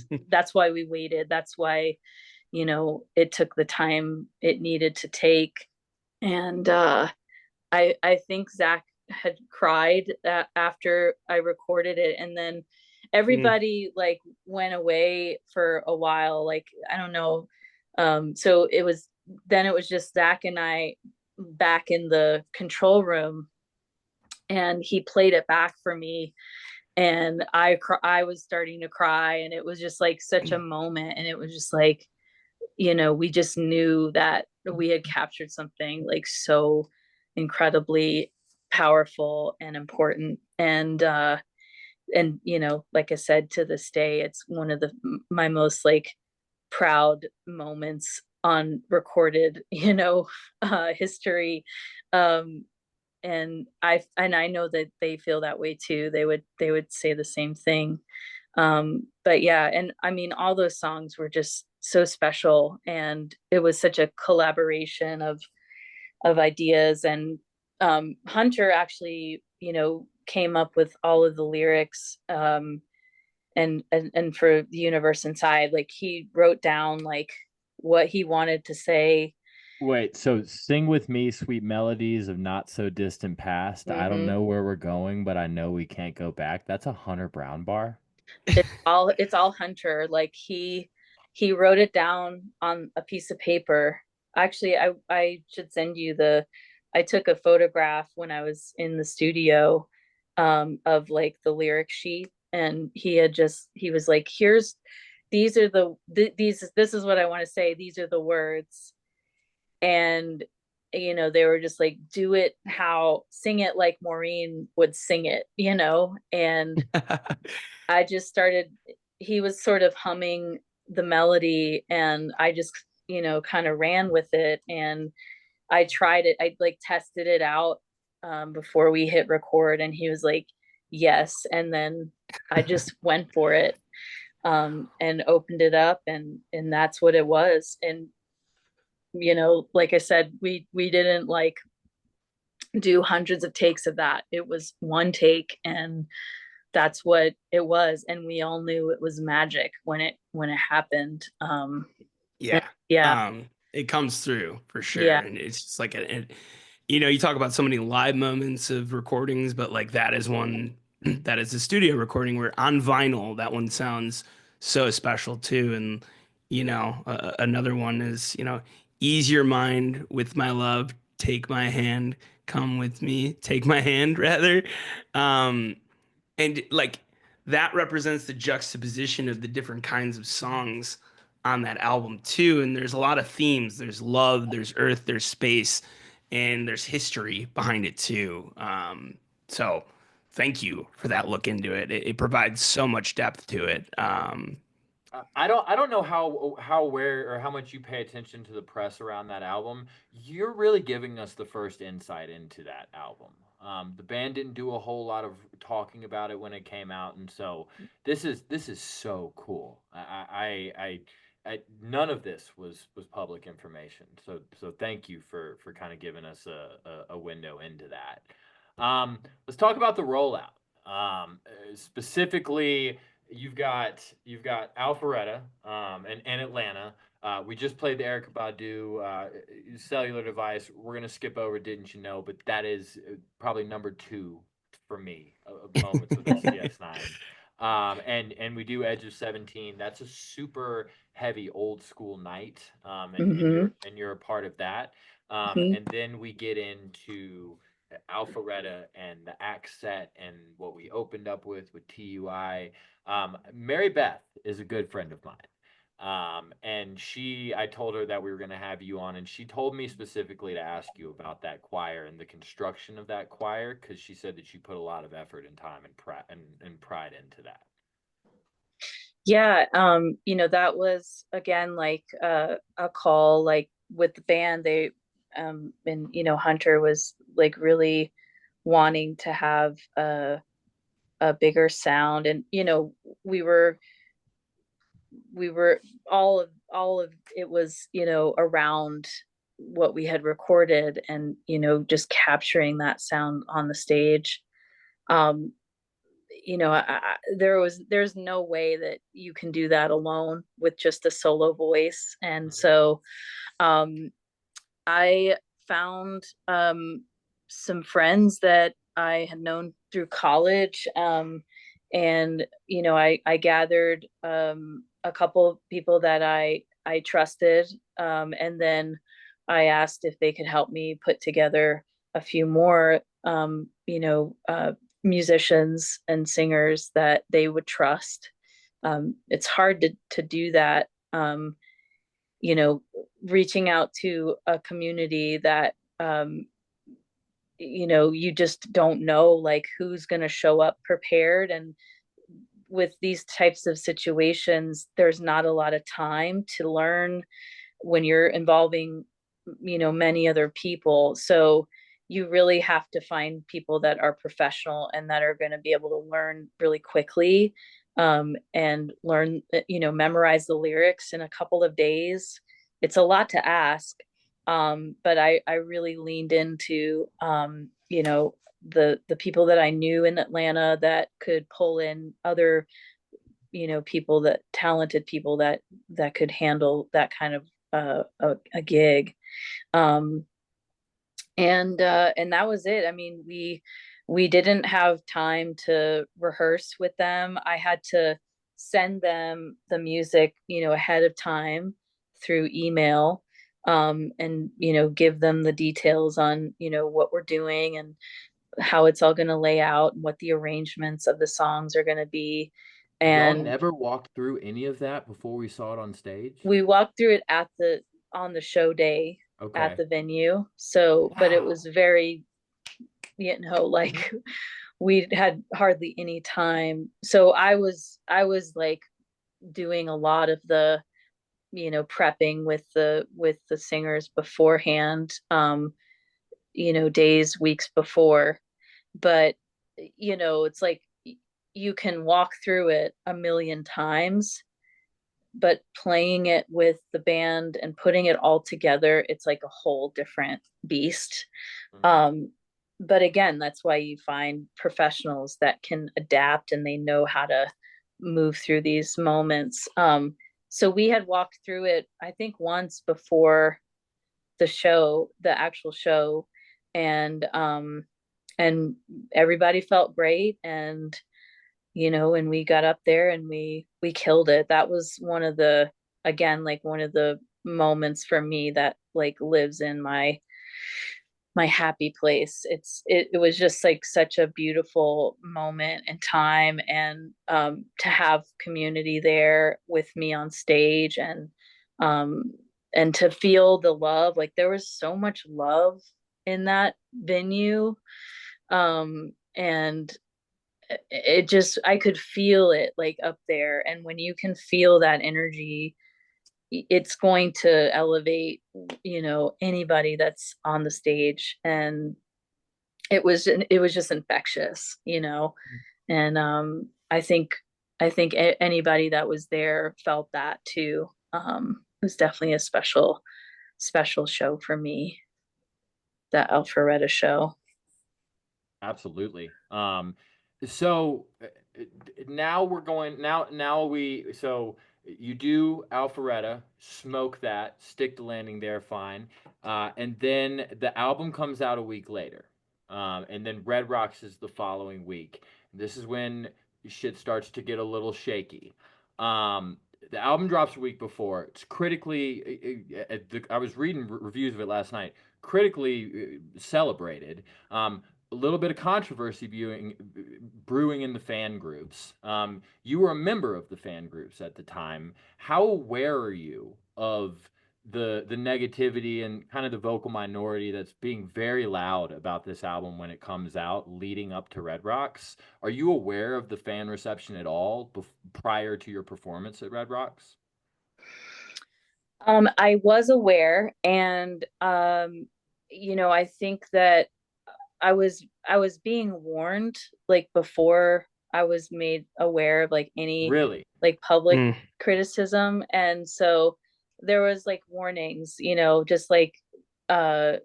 why we waited. That's why, you know, it took the time it needed to take. And I think Zach had cried after I recorded it, and then everybody like went away for a while. Like, I don't know. So it was, then it was just Zach and I back in the control room, and he played it back for me, and I was starting to cry, and it was just like such a moment, and it was just like, you know, we just knew that we had captured something like so incredibly powerful and important. And you know, like I said, to this day, it's one of my most like proud moments on recorded, you know, history. um and I know that they feel that way too. They would say the same thing. But yeah, and I mean, all those songs were just so special, and it was such a collaboration of ideas. And Hunter actually, you know, came up with all of the lyrics. And for the universe inside, like, he wrote down like what he wanted to say. Wait, so sing with me, sweet melodies of not so distant past. I don't Hmm. know where we're going, but I know we can't go back. That's a Hunter Brown bar. It's all Hunter. Like, he wrote it down on a piece of paper. Actually, I should send you the, I took a photograph when I was in the studio, of like the lyric sheet, and he was like, here's, these are these, this is what I want to say, these are the words. And, you know, they were just like, do it, how, sing it like Maureen would sing it, you know. And I just started, he was sort of humming the melody, and I just, you know, kind of ran with it. And I tried it, I like tested it out before we hit record, and he was like, yes. And then I just went for it, and opened it up, and that's what it was. And, you know, like I said, we didn't like do hundreds of takes of that. It was one take, and that's what it was. And we all knew it was magic when it happened. Yeah. Yeah. It comes through for sure. Yeah. And it's just like you know, you talk about so many live moments of recordings, but like that is one that is a studio recording where on vinyl, that one sounds so special too. And, you know, another one is, you know, ease your mind with my love, take my hand, come with me, take my hand rather. Um, and like that represents the juxtaposition of the different kinds of songs on that album too. And there's a lot of themes. There's love, there's earth, there's space, and there's history behind it too. So thank you for that look into it. It provides so much depth to it. I don't know how aware or how much you pay attention to the press around that album. You're really giving us the first insight into that album. The band didn't do a whole lot of talking about it when it came out, and so this is so cool. None of this was public information. So thank you for kind of giving us a window into that. Let's talk about the rollout. Specifically, you've got Alpharetta, and Atlanta. We just played the Erica Badu cellular device. We're gonna skip over Didn't You Know, but that is probably number two for me of moments with SCS9. And we do Edge of 17. That's a super heavy old school night. And Hmm. you're a part of that. Hmm. And then we get into Alpharetta and the act set and what we opened up with TUI. Mary Beth is a good friend of mine. And I told her that we were going to have you on, and she told me specifically to ask you about that choir and the construction of that choir, because she said that you put a lot of effort and time and pride into that. Yeah, that was again like a call like with the band. They and Hunter was like really wanting to have a bigger sound, and we were we were all of it was around what we had recorded, and just capturing that sound on the stage. um there's no way that you can do that alone with just a solo voice. And Mhm. so um I found some friends that I had known through college, and I gathered a couple of people that I trusted, and then I asked if they could help me put together a few more musicians and singers that they would trust. It's hard to do that. You know, Reaching out to a community that you just don't know like who's going to show up prepared. And with these types of situations, there's not a lot of time to learn when you're involving many other people. So you really have to find people that are professional and that are going to be able to learn really quickly, and learn memorize the lyrics in a couple of days. It's a lot to ask, but I really leaned into the people that I knew in Atlanta that could pull in other people, that talented people that could handle that kind of a gig. um and that was it. I mean, we didn't have time to rehearse with them. I had to send them the music ahead of time through email, and give them the details on what we're doing and how it's all going to lay out and what the arrangements of the songs are going to be. Y'all And never walked through any of that before we saw it on stage? we walked through it on the show day at Okay. the venue. So, but it was Wow. very, Mhm. like we had hardly any time. So I was like doing a lot of the prepping with the singers beforehand, days, weeks before. But it's like you can walk through it a million times, but playing it with the band and putting it all together, it's like a whole different beast. Mhm. um but again, that's why you find professionals that can adapt and they know how to move through these moments. So we had walked through it, I think, once before the actual show, and everybody felt great. And and we got up there and we killed it. That was one of the, again, like one of the moments for me that like lives in my happy place. It was just like such a beautiful moment and time, and to have community there with me on stage, um and to feel the love. Like there was so much love in that venue, and it just, I could feel it like up there. And when you can feel that energy, it's going to elevate anybody that's on the stage. And it was just infectious. And I think anybody that was there felt that too. It was definitely a special show for me, that Alpharetta show. Absolutely. So now we're going now we so you do Alpharetta, smoke that, stick the landing there, fine. And then the album comes out a week later. And then Red Rocks is the following week. This is when shit starts to get a little shaky. Um, the album drops a week before. It's critically, I was reading reviews of it last night. Critically celebrated. A little bit of controversy brewing in the fan groups. You were a member of the fan groups at the time. How aware are you of the negativity and kind of the vocal minority that's being very loud about this album when it comes out leading up to Red Rocks? Are you aware of the fan reception at all prior to your performance at Red Rocks? I was aware, and I think that I was being warned like before I was made aware of like any Really? like public Mm. criticism, and so there was like warnings, just like uh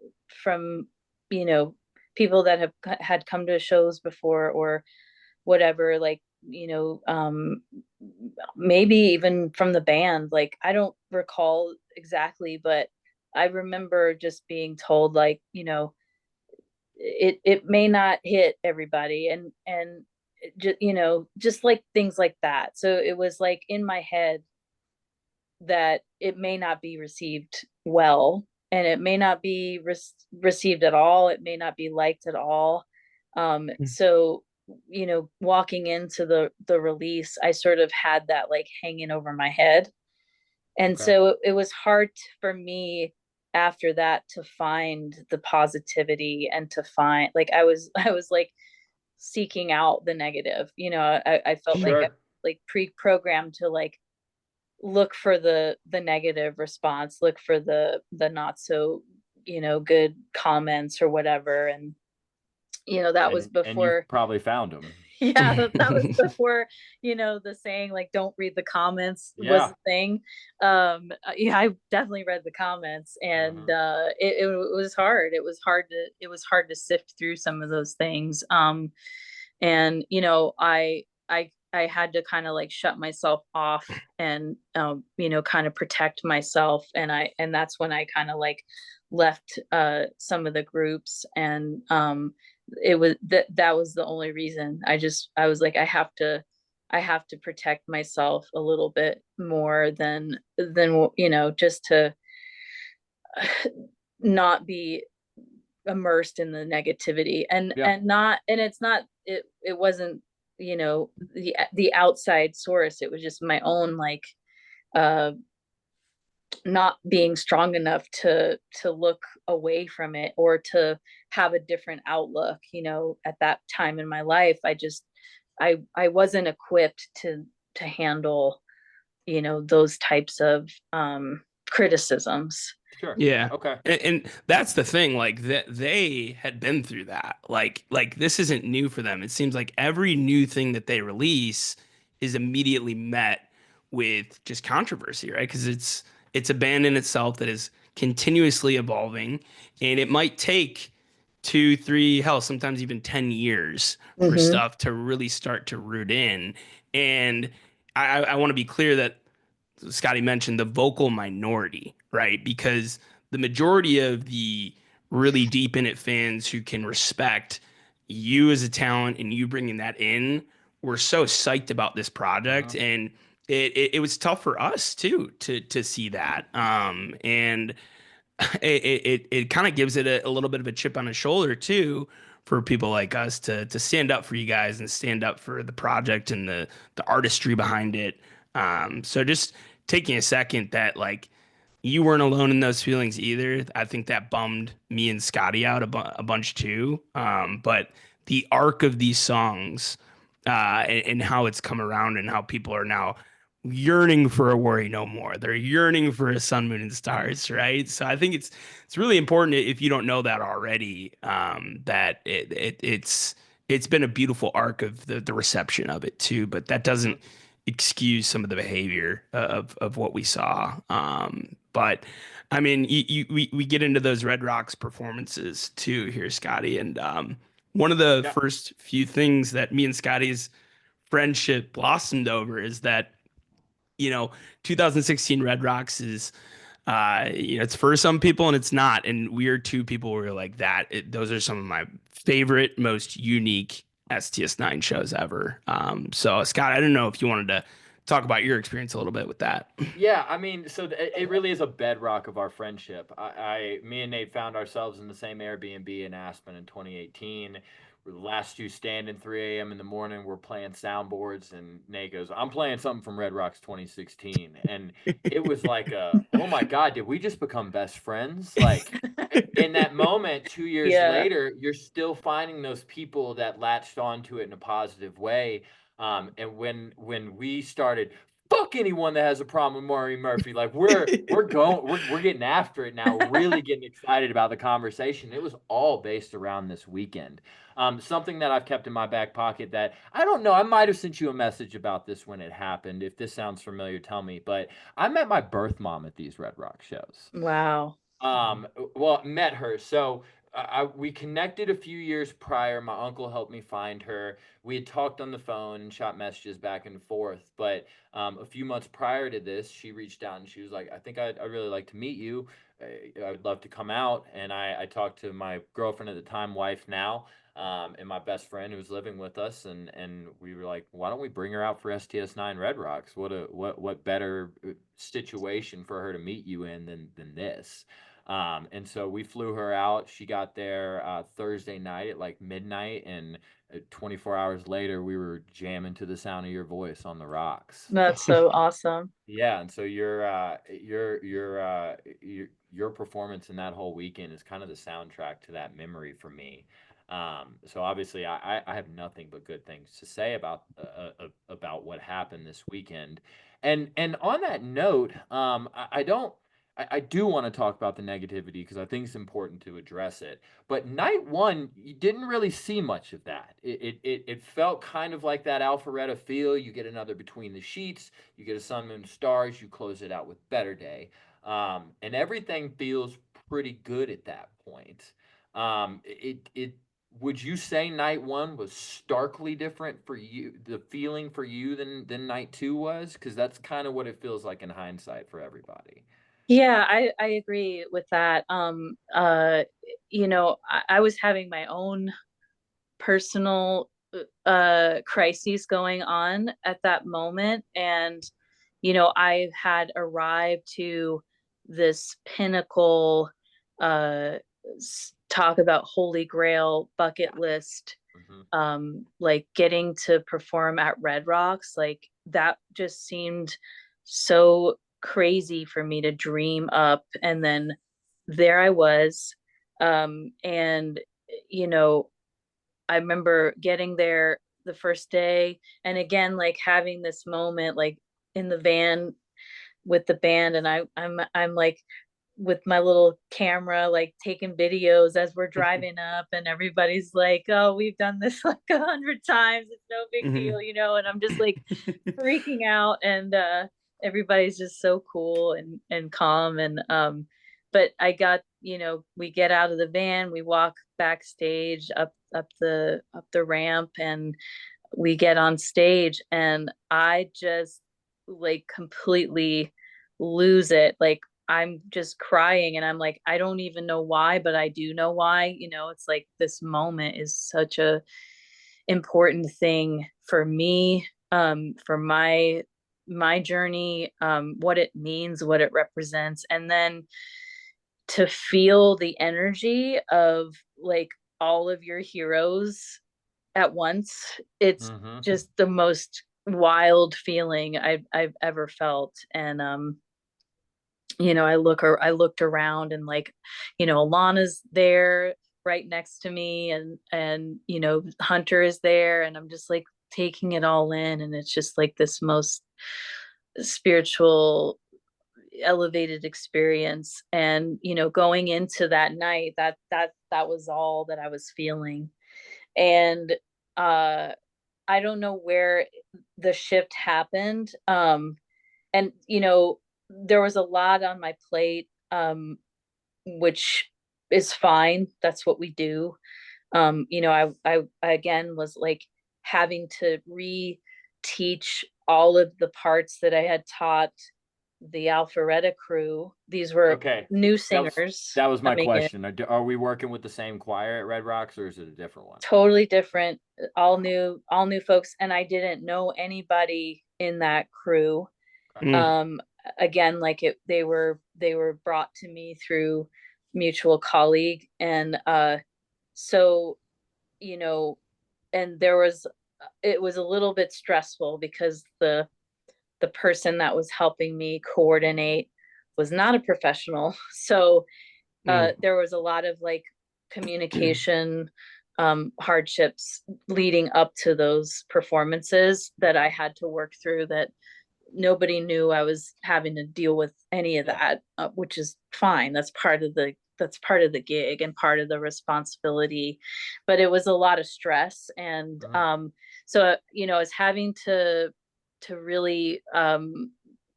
from you know people that have had come to shows before or whatever, like maybe even from the band. Like I don't recall exactly, but I remember just being told like it may not hit everybody, and just like things like that. So it was like in my head that it may not be received well, and it may not be received at all, it may not be liked at all. So walking into the release, I sort of had that like hanging over my head, and Okay. so it was hard for me after that to find the positivity, and to find like I was like seeking out the negative. I felt like I Sure. like pre-programmed to like look for the negative response, look for the not so good comments or whatever. And that was And you've before. probably found them. Yeah, that was before the saying like don't read the comments was Yeah. a thing. Yeah, I definitely read the comments, and Uh-huh. it was hard. It was hard to sift through some of those things. And I had to kind of like shut myself off, and kind of protect myself, and that's when I kind of like left some of the groups. And it was that was the only reason. I was like, I have to protect myself a little bit more than just to not be immersed in the negativity, and Yeah. and not and it's not it wasn't the outside source. It was just my own like uh not being strong enough to look away from it, or to have a different outlook. At that time in my life, I wasn't equipped to handle those types of criticisms. Sure. Yeah. Okay. And that's the thing, like that they had been through that. Like this isn't new for them. It seems like every new thing that they release is immediately met with just controversy, right? Because it's a band in itself that is continuously evolving, and it might take 2, 3, hell, sometimes even 10 years for Mm-hmm. stuff to really start to root in. And I want to be clear that Scotty mentioned the vocal minority, right? Because the majority of the really deep in it fans who can respect you as a talent and you bringing that in were so psyched about this Uh-huh. project. And it was tough for us too to see that. And it kind of gives it a little bit of a chip on the shoulder too for people like us to stand up for you guys and stand up for the project and the artistry behind it. So just taking a second that like you weren't alone in those feelings either. I think that bummed me and Scotty out a bunch too. But the arc of these songs and how it's come around and how people are now yearning for a worry no more. They're yearning for a sun, moon, and stars, right? So I think it's really important if you don't know that already, that it's been a beautiful arc of the reception of it too. But that doesn't excuse some of the behavior of what we saw. But I mean, we get into those Red Rocks performances too here, Scotty, and one of the Yeah. first few things that me and Scotty's friendship blossomed over is that 2016 Red Rocks is it's for some people and it's not, and we are two people who are like that. Those are some of my favorite, most unique STS9 shows ever. So Scott, I don't know if you wanted to talk about your experience a little bit with that. Yeah, I mean, so it really is a bedrock of our friendship. Me and Nate found ourselves in the same Airbnb in Aspen in 2018. We're the last two standing 3 a.m. in the morning. We're playing soundboards, and Nate goes, "I'm playing something from Red Rocks 2016," and it was like, "Oh my God, did we just become best friends?" Like in that moment, 2 years Yeah. later, you're still finding those people that latched onto it in a positive way. And when we started, fuck anyone that has a problem with Maureen Murphy. Like we're getting after it now. We're really getting excited about the conversation. It was all based around this weekend. Something that I've kept in my back pocket that I don't know. I might have sent you a message about this when it happened. If this sounds familiar, tell me. But I met my birth mom at these Red Rock shows. Wow. Well, met her. So we connected a few years prior. My uncle helped me find her. We had talked on the phone and shot messages back and forth. But a few months prior to this, she reached out and she was like, "I think I'd really like to meet you. I would love to come out." And I talked to my girlfriend at the time, wife now, and my best friend who was living with us, and we were like, "Why don't we bring her out for STS9 Red Rocks? What better situation for her to meet you in than this?" And so we flew her out. She got there Thursday night at like midnight, and 24 hours later, we were jamming to the sound of your voice on the rocks. That's so awesome. Yeah, and so your performance in that whole weekend is kind of the soundtrack to that memory for me. So obviously, I have nothing but good things to say about what happened this weekend. And on that note, I don't. I do want to talk about the negativity because I think it's important to address it. But night one, you didn't really see much of that. It felt kind of like that Alpharetta feel. You get another Between the Sheets, you get a Sun, Moon, Stars, you close it out with Better Day. And everything feels pretty good at that point. Would you say night one was starkly different for you, the feeling for you than night two was? Because that's kind of what it feels like in hindsight for everybody. Yeah, I agree with that. I was having my own personal crises going on at that moment, and I had arrived to this pinnacle, uh talk about holy grail bucket list, Hmm. like getting to perform at Red Rocks. Like that just seemed so crazy for me to dream up, and then there I was. And you know I remember getting there the first day, and again like having this moment like in the van with the band, and I'm like with my little camera like taking videos as we're driving up, and everybody's like, "Oh, we've done this like 100 times, it's no big Mhm. deal," and I'm just like freaking out, and everybody's just so cool and calm. And but I got, we get out of the van, we walk backstage up the ramp, and we get on stage, and I just like completely lose it. Like I'm just crying, and I'm like, I don't even know why, but I do know why. It's like this moment is such a important thing for me, for my journey, what it means, what it represents, and then to feel the energy of like all of your heroes at once. It's Hmm. just the most wild feeling I've ever felt. And I looked around, and like, Alana's there right next to me, and Hunter is there, and I'm just like taking it all in, and it's just like this most spiritual elevated experience. And going into that night, that was all that I was feeling. And uh I don't know where the shift happened. And there was a lot on my plate, which is fine. That's what we do. I again was like having to reteach all of the parts that I had taught the Alpharetta crew. These were Okay, new that was singers that was my coming in, question. Are we working with the same choir at Red Rocks, or is it a different one? totally different, all new folks, and I didn't know anybody in that crew. Again, like they were brought to me through mutual colleague, and so, you know, and it was a little bit stressful because the person that was helping me coordinate was not a professional. So there was a lot of like communication hardships leading up to those performances that I had to work through, that nobody knew I was having to deal with any of that, which is fine. That's part of the gig and part of the responsibility, but it was a lot of stress. And so, you know, I was having to really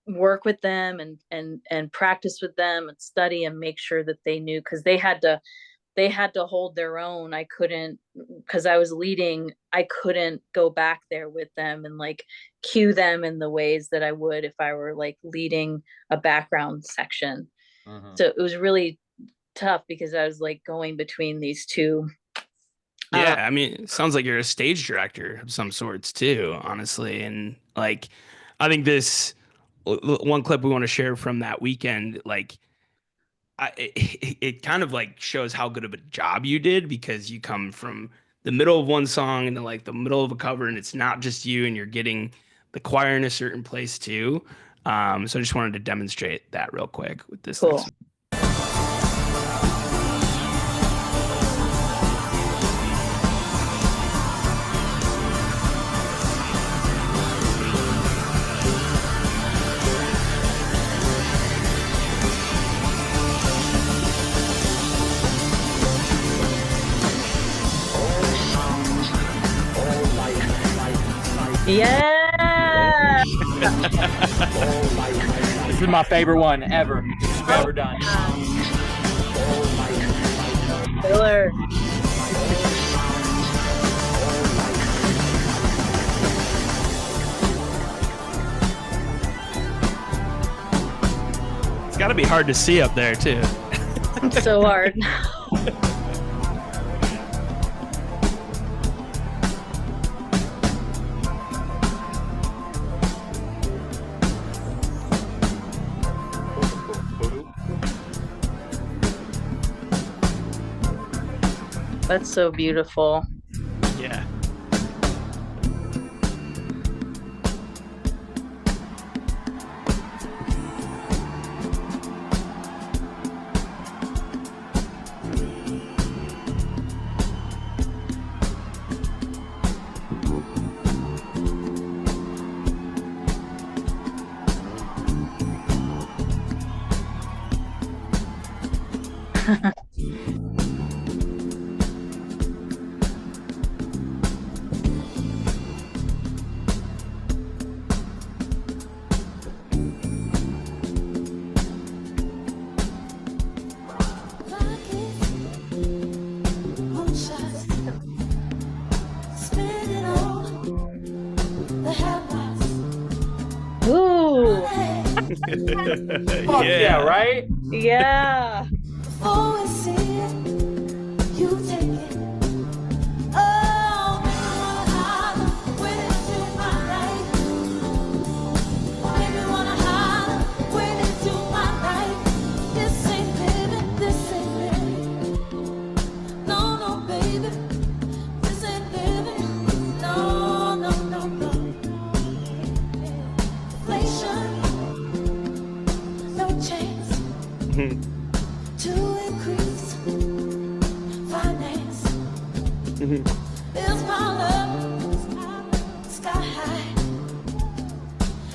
work with them and practice with them and study and make sure that they knew, because they had to hold their own. I couldn't, because I was leading, I couldn't go back there with them and like cue them in the ways that I would if I were like leading a background section. So it was really tough because I was like going between these two. Yeah, I mean, it sounds like you're a stage director of some sorts too, honestly. And like, I think this one clip we want to share from that weekend, like, it kind of like shows how good of a job you did, because you come from the middle of one song and then like the middle of a cover, and it's not just you, and you're getting the choir in a certain place too. So I just wanted to demonstrate that real quick with this. Cool. Yeah. This is my favorite one ever we've ever done. Killer. It's got to be hard to see up there too. So hard. That's so beautiful. Yeah. Ooh. Fuck yeah, right? Yeah. Before we see it, you take it. Oh, when it's in my life. Baby, wanna holler when it's in my life. This ain't living, this ain't living. No, no, baby. This ain't living. No, no, no, no. Inflation, no chance. To increase finance is my love sky high.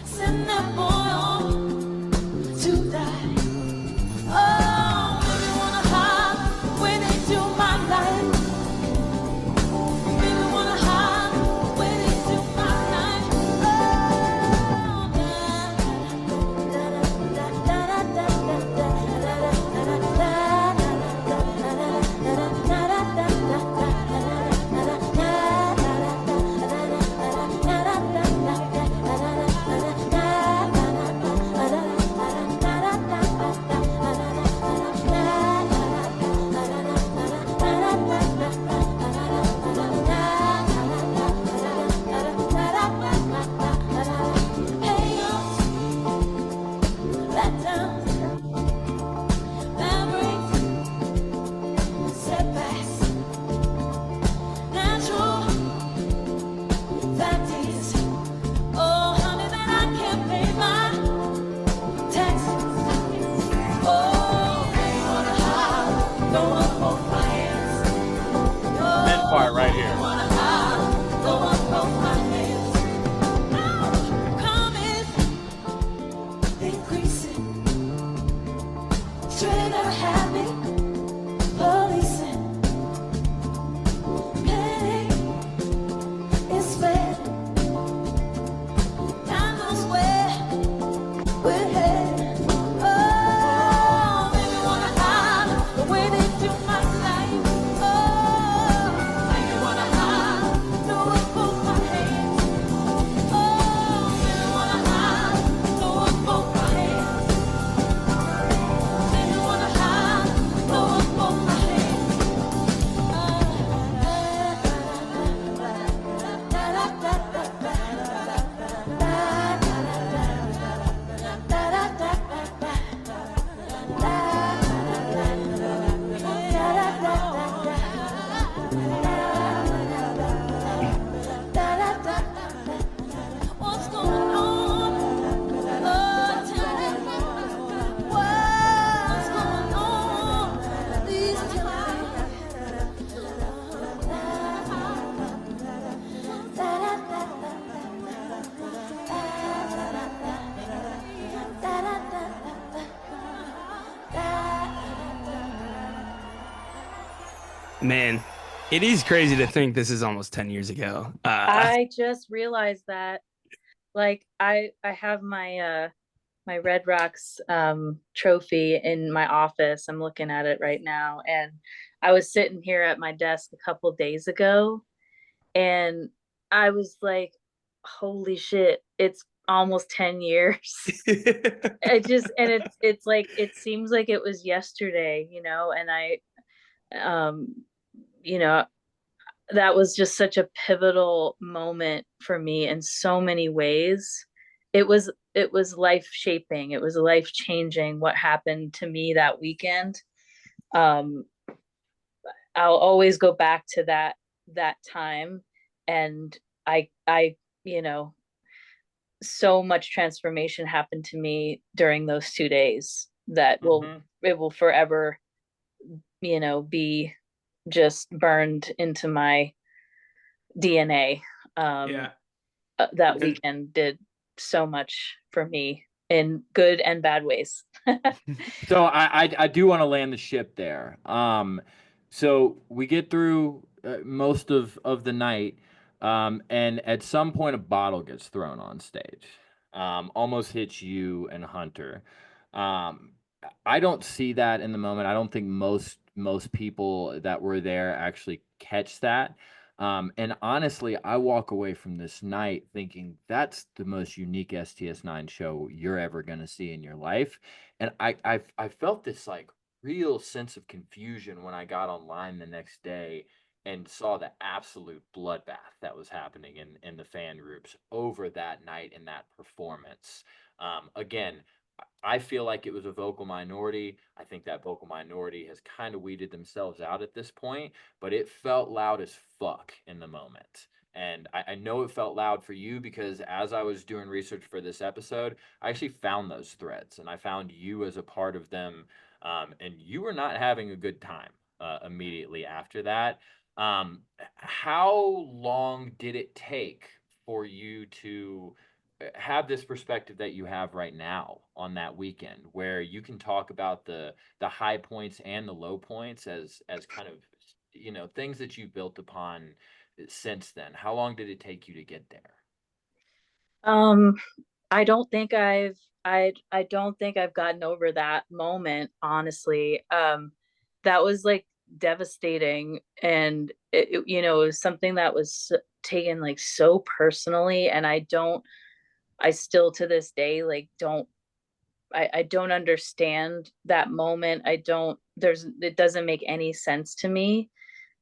Send that boy on to die. Oh, baby, wanna holler when they do my life. Baby, wanna holler when they do my life. Oh, Sure you never had me policing. Panic is fair. God knows where we're headed. Oh, maybe wanna hide the way they do my life. Oh, maybe wanna hide the way both my hands. Oh, maybe wanna hide the way both my hands. Maybe wanna hide the way both my hands. What's going on? Lord, tell me. What's going on? Please tell Man, it is crazy to think this is almost 10 years ago. I just realized that, like, I have my my Red Rocks trophy in my office. I'm looking at it right now, and I was sitting here at my desk a couple days ago, and I was like, holy shit, it's almost 10 years. It's like it seems like it was yesterday, you know, and I you know, that was just such a pivotal moment for me in so many ways. It was life shaping. It was life changing what happened to me that weekend. Um, I'll always go back to that time, and I you know, so much transformation happened to me during those 2 days that it will forever, you know, be just burned into my DNA. Yeah. That weekend did so much for me in good and bad ways. So I do want to land the ship there. So we get through most of the night, and at some point a bottle gets thrown on stage, almost hits you and Hunter. Um, I don't see that in the moment. I don't think most people that were there actually catch that. And honestly, I walk away from this night thinking that's the most unique STS9 show you're ever going to see in your life. And I felt this like real sense of confusion when I got online the next day and saw the absolute bloodbath that was happening in the fan groups over that night and that performance. Again, I feel like it was a vocal minority. I think that vocal minority has kind of weeded themselves out at this point, but it felt loud as fuck in the moment. And I know it felt loud for you because as I was doing research for this episode, I actually found those threads and I found you as a part of them. And you were not having a good time immediately after that. How long did it take for you to have this perspective that you have right now on that weekend where you can talk about the high points and the low points as kind of things that you built upon since then? How long did it take you to get there? um I don't think I don't think I've gotten over that moment, honestly. That was like devastating, and you know, it was something that was taken like so personally, and I still to this day like don't I don't understand that moment. I don't there's it doesn't make any sense to me,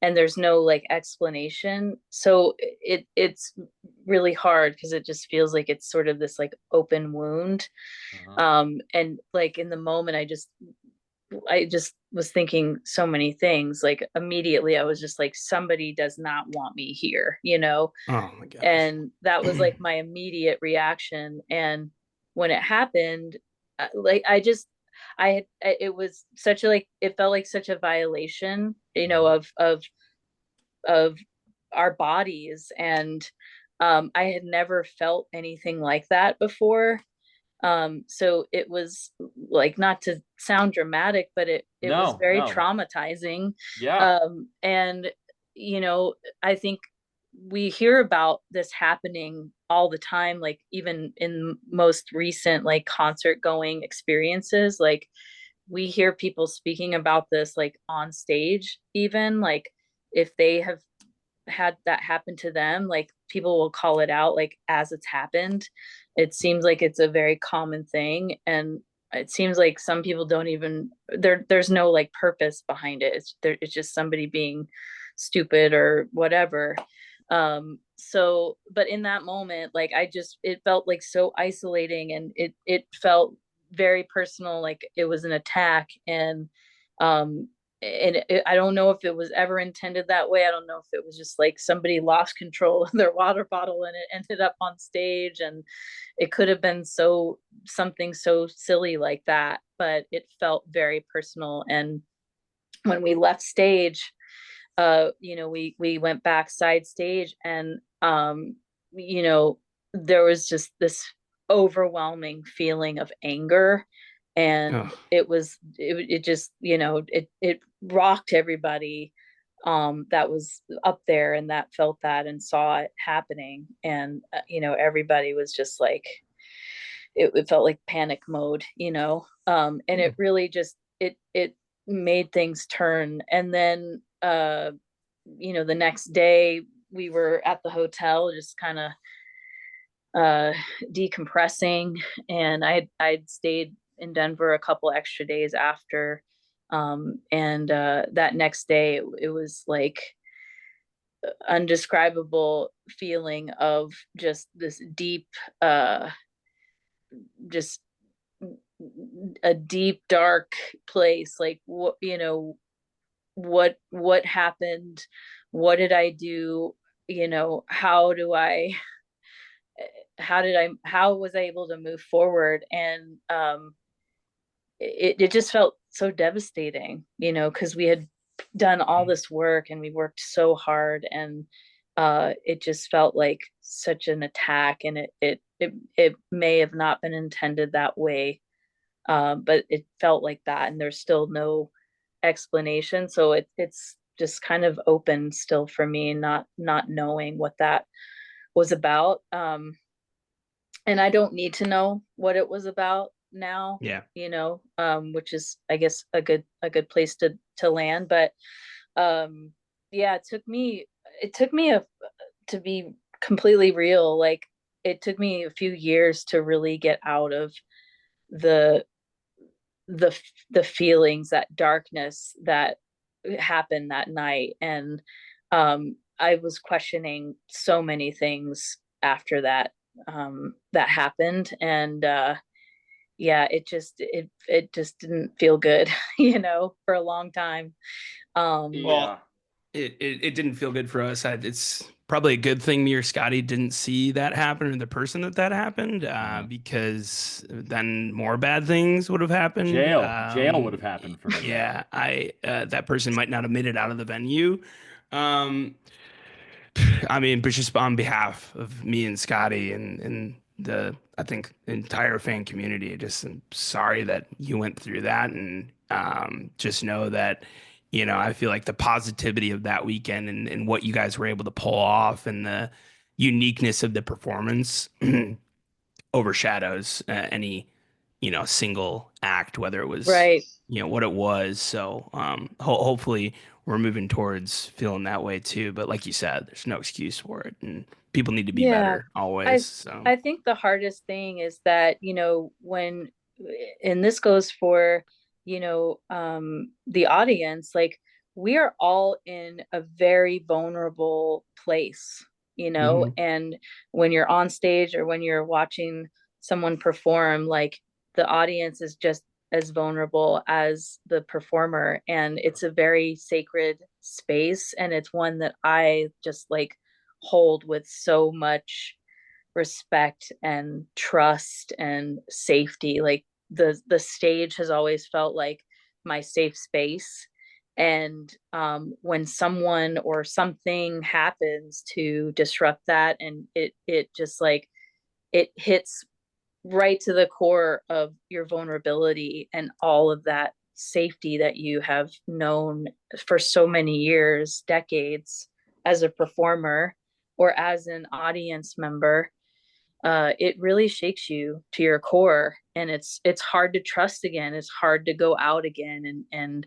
and there's no like explanation. So it's really hard because it just feels like it's sort of this like open wound. Uh-huh. And like in the moment I just was thinking so many things. Like immediately I was just like, somebody does not want me here, you know? Oh my gosh. And that was like my immediate reaction. And when it happened, like it was such a like it felt like such a violation, you know, of our bodies. And I had never felt anything like that before. So it was like, not to sound dramatic, but it was No, very no. traumatizing. Yeah. And you know, I think we hear about this happening all the time, like even in most recent like concert going experiences, like we hear people speaking about this like on stage, even like if they have had that happen to them, like people will call it out like as it's happened. It seems like it's a very common thing, and it seems like some people don't even there's no like purpose behind it. It's just somebody being stupid or whatever. So but in that moment, like I just it felt like so isolating, and it felt very personal, like it was an attack. Um I don't know if it was ever intended that way. I don't know if it was just like somebody lost control of their water bottle and it ended up on stage, and it could have been so something so silly like that, but it felt very personal. And when we left stage, you know, we went back side stage, and you know, there was just this overwhelming feeling of anger, and Oh, it just, you know, it rocked everybody that was up there and that felt that and saw it happening. And you know, everybody was just like it felt like panic mode, you know. And it really just it made things turn. And then you know, the next day we were at the hotel just kind of uh decompressing, and I'd stayed in Denver a couple extra days after. And that next day it was like undescribable feeling of just this deep uh just a deep dark place, like what, you know, what happened, what did I do, you know, how was I able to move forward. And it just felt so devastating, you know, because we had done all this work and we worked so hard. And it just felt like such an attack, and it may have not been intended that way. But it felt like that, and there's still no explanation. So it's just kind of open still for me, not knowing what that was about. And I don't need to know what it was about now, yeah. you know, which is, I guess, a good place to land. But yeah, it took me to be completely real. Like it took me a few years to really get out of the the feelings, that darkness that happened that night. And I was questioning so many things after that happened. And yeah, it just didn't feel good, you know, for a long time. um Well, Yeah. it didn't feel good for us. It's probably a good thing me or Scotty didn't see that happen, or the person that happened, Mhm. because then more bad things would have happened. Jail would have happened for me. Yeah, I that person might not have made it out of the venue. Um, I mean, but just on behalf of me and Scotty and the, I think, entire fan community, I just am sorry that you went through that. And just know that, you know, I feel like the positivity of that weekend and what you guys were able to pull off and the uniqueness of the performance overshadows any, you know, single act, whether it was, right. you know, what it was. So hopefully we're moving towards feeling that way too. But like you said, there's no excuse for it, and people need to be Yeah. better always. I So I think the hardest thing is that, you know, when, and this goes for, you know, the audience, like we are all in a very vulnerable place, you know. mhm. And when you're on stage or when you're watching someone perform, like the audience is just as vulnerable as the performer, and it's a very sacred space, and it's one that I just like hold with so much respect and trust and safety. Like the stage has always felt like my safe space. And when someone or something happens to disrupt that, and it just like it hits right to the core of your vulnerability and all of that safety that you have known for so many years, decades, as a performer or as an audience member. It really shakes you to your core, and it's hard to trust again. It's hard to go out again and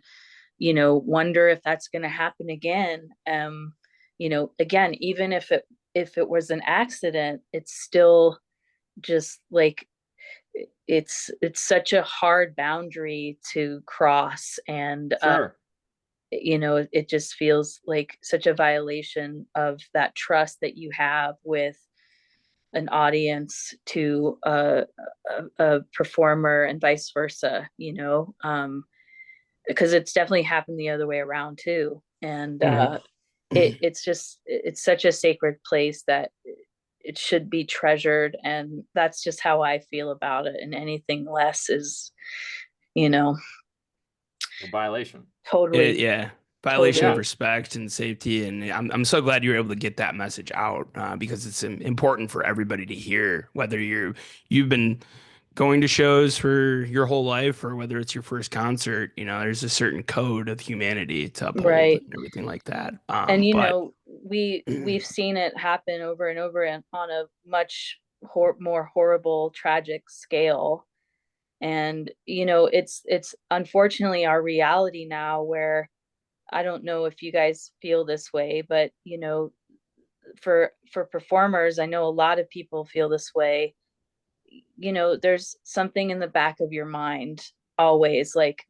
wonder if that's going to happen again. Again, even if it was an accident, it's still just like it's such a hard boundary to cross, and Sure. it just feels like such a violation of that trust that you have with an audience to a performer, and vice versa, because it's definitely happened the other way around too. And it's such a sacred place that it should be treasured, and that's just how I feel about it. And anything less is, A violation. totally, Yeah, violation of Yeah. respect and safety. And I'm so glad you were able to get that message out, because it's important for everybody to hear, whether you've been going to shows for your whole life or whether it's your first concert. There's a certain code of humanity to uphold right. and everything like that. And But we've seen it happen over and over, and on a much more horrible, tragic scale. And it's unfortunately our reality now, where I don't know if you guys feel this way, but for performers, I know a lot of people feel this way. There's something in the back of your mind always, like,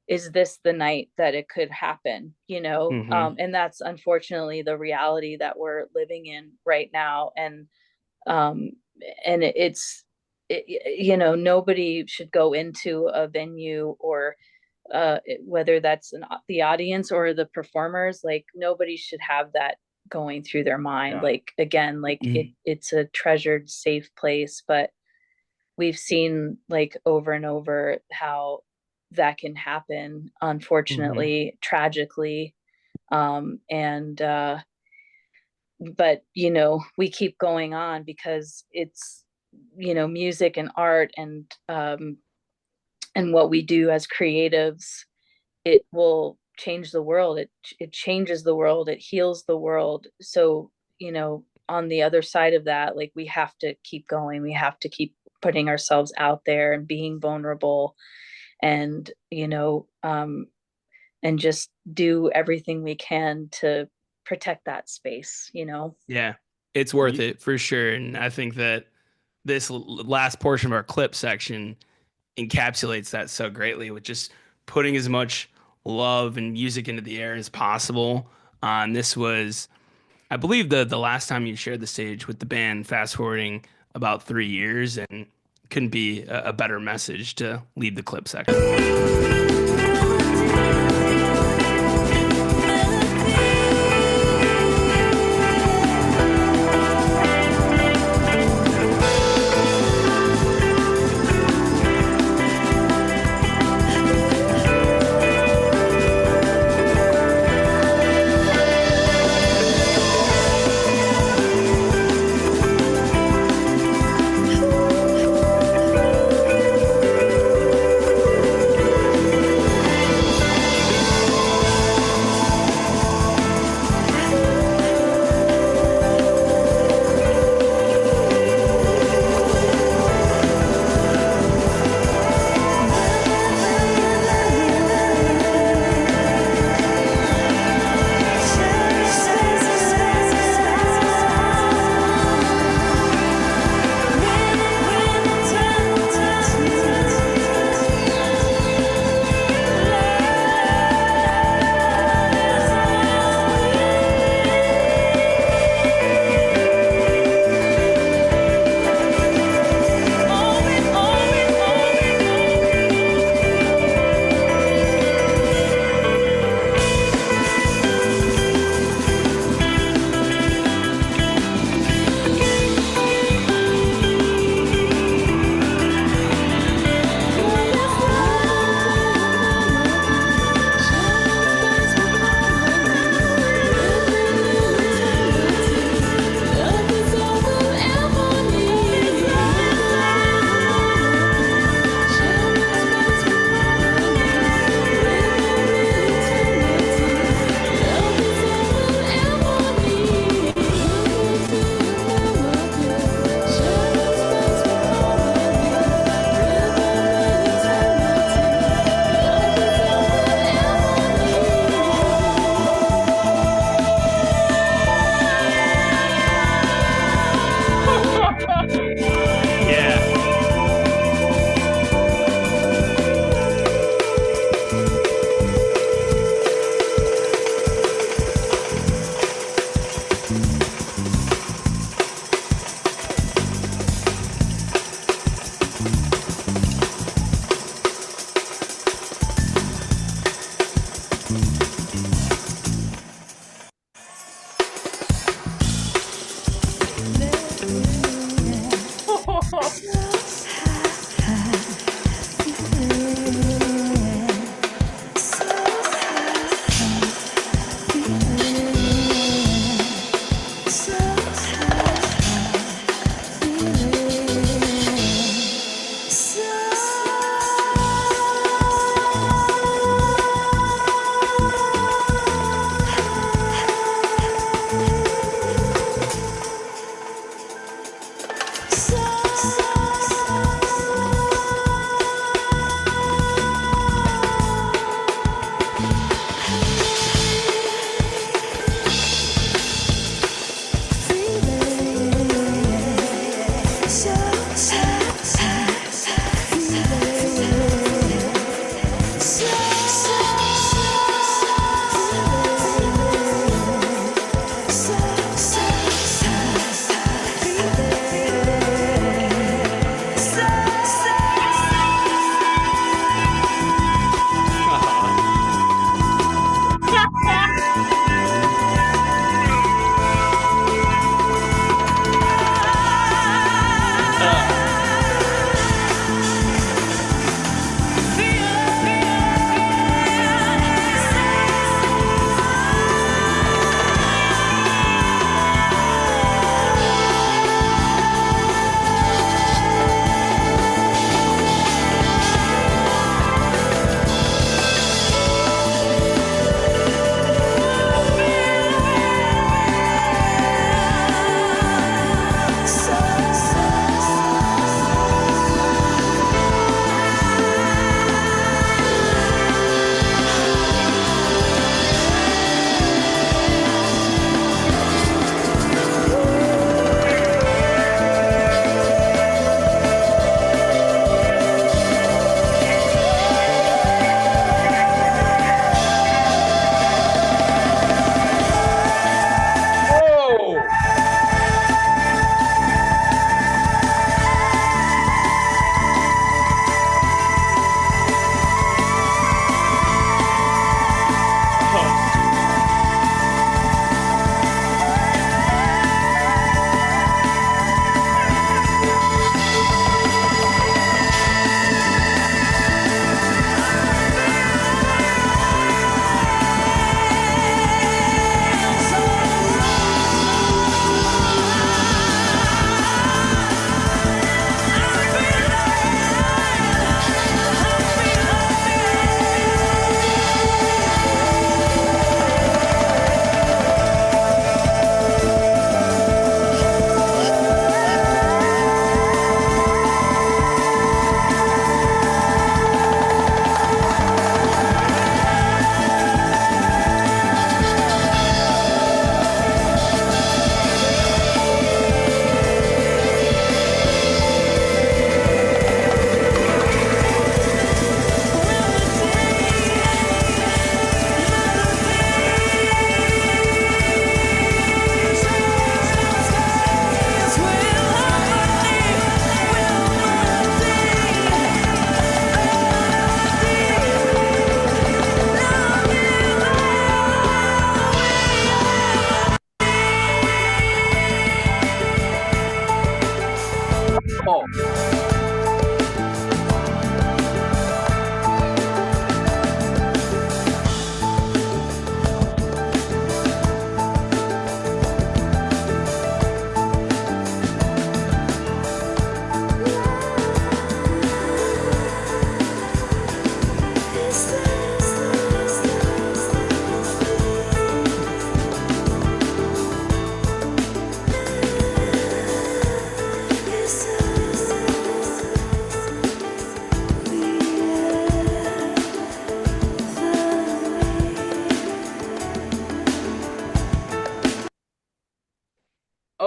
is this the night that it could happen? mhm, And that's unfortunately the reality that we're living in right now. Um and nobody should go into a venue, or whether that's the audience or the performers, like, nobody should have that going through their mind. Yeah. Like, again, like, it's a treasured, safe place, but we've seen, like, over and over how that can happen, unfortunately, tragically. And But we keep going on because it's music and art, and what we do as creatives, it will change the world. It changes the world, it heals the world. So on the other side of that, like, we have to keep going, we have to keep putting ourselves out there and being vulnerable, and and just do everything we can to protect that space. yeah, it's worth You- it for sure. And I think that this last portion of our clip section encapsulates that so greatly, with just putting as much love and music into the air as possible. And this was, I believe, the last time you shared the stage with the band, fast forwarding about 3 years, and couldn't be a better message to lead the clip section.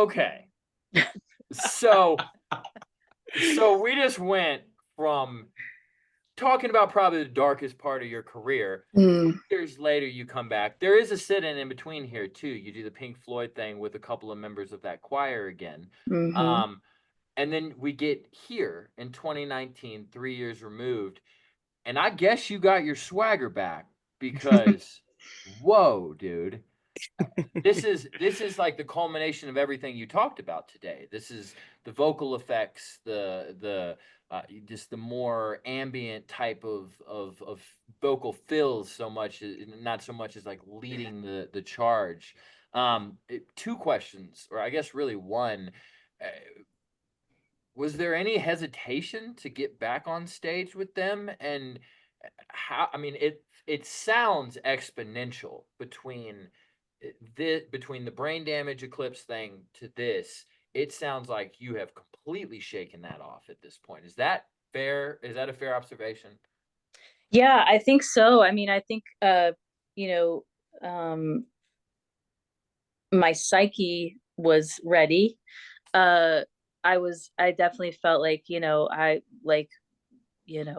Okay. So we just went from talking about probably the darkest part of your career. Years later, you come back. There is a sit-in in between here too. You do the Pink Floyd thing with a couple of members of that choir again. Mm-hmm. And then we get here in 2019, 3 years removed, and I guess you got your swagger back because, whoa, dude. This is like the culmination of everything you talked about today. This is the vocal effects, the just the more ambient type of vocal fills, so much not so much as like leading the charge. Two questions, or I guess really one. Uh, was there any hesitation to get back on stage with them? And how, I mean, it sounds exponential between between the brain damage eclipse thing to this. It sounds like you have completely shaken that off at this point. Is that fair? Is that a fair observation? Yeah, I think so. I mean, I think you know, my psyche was ready. uh I definitely felt like,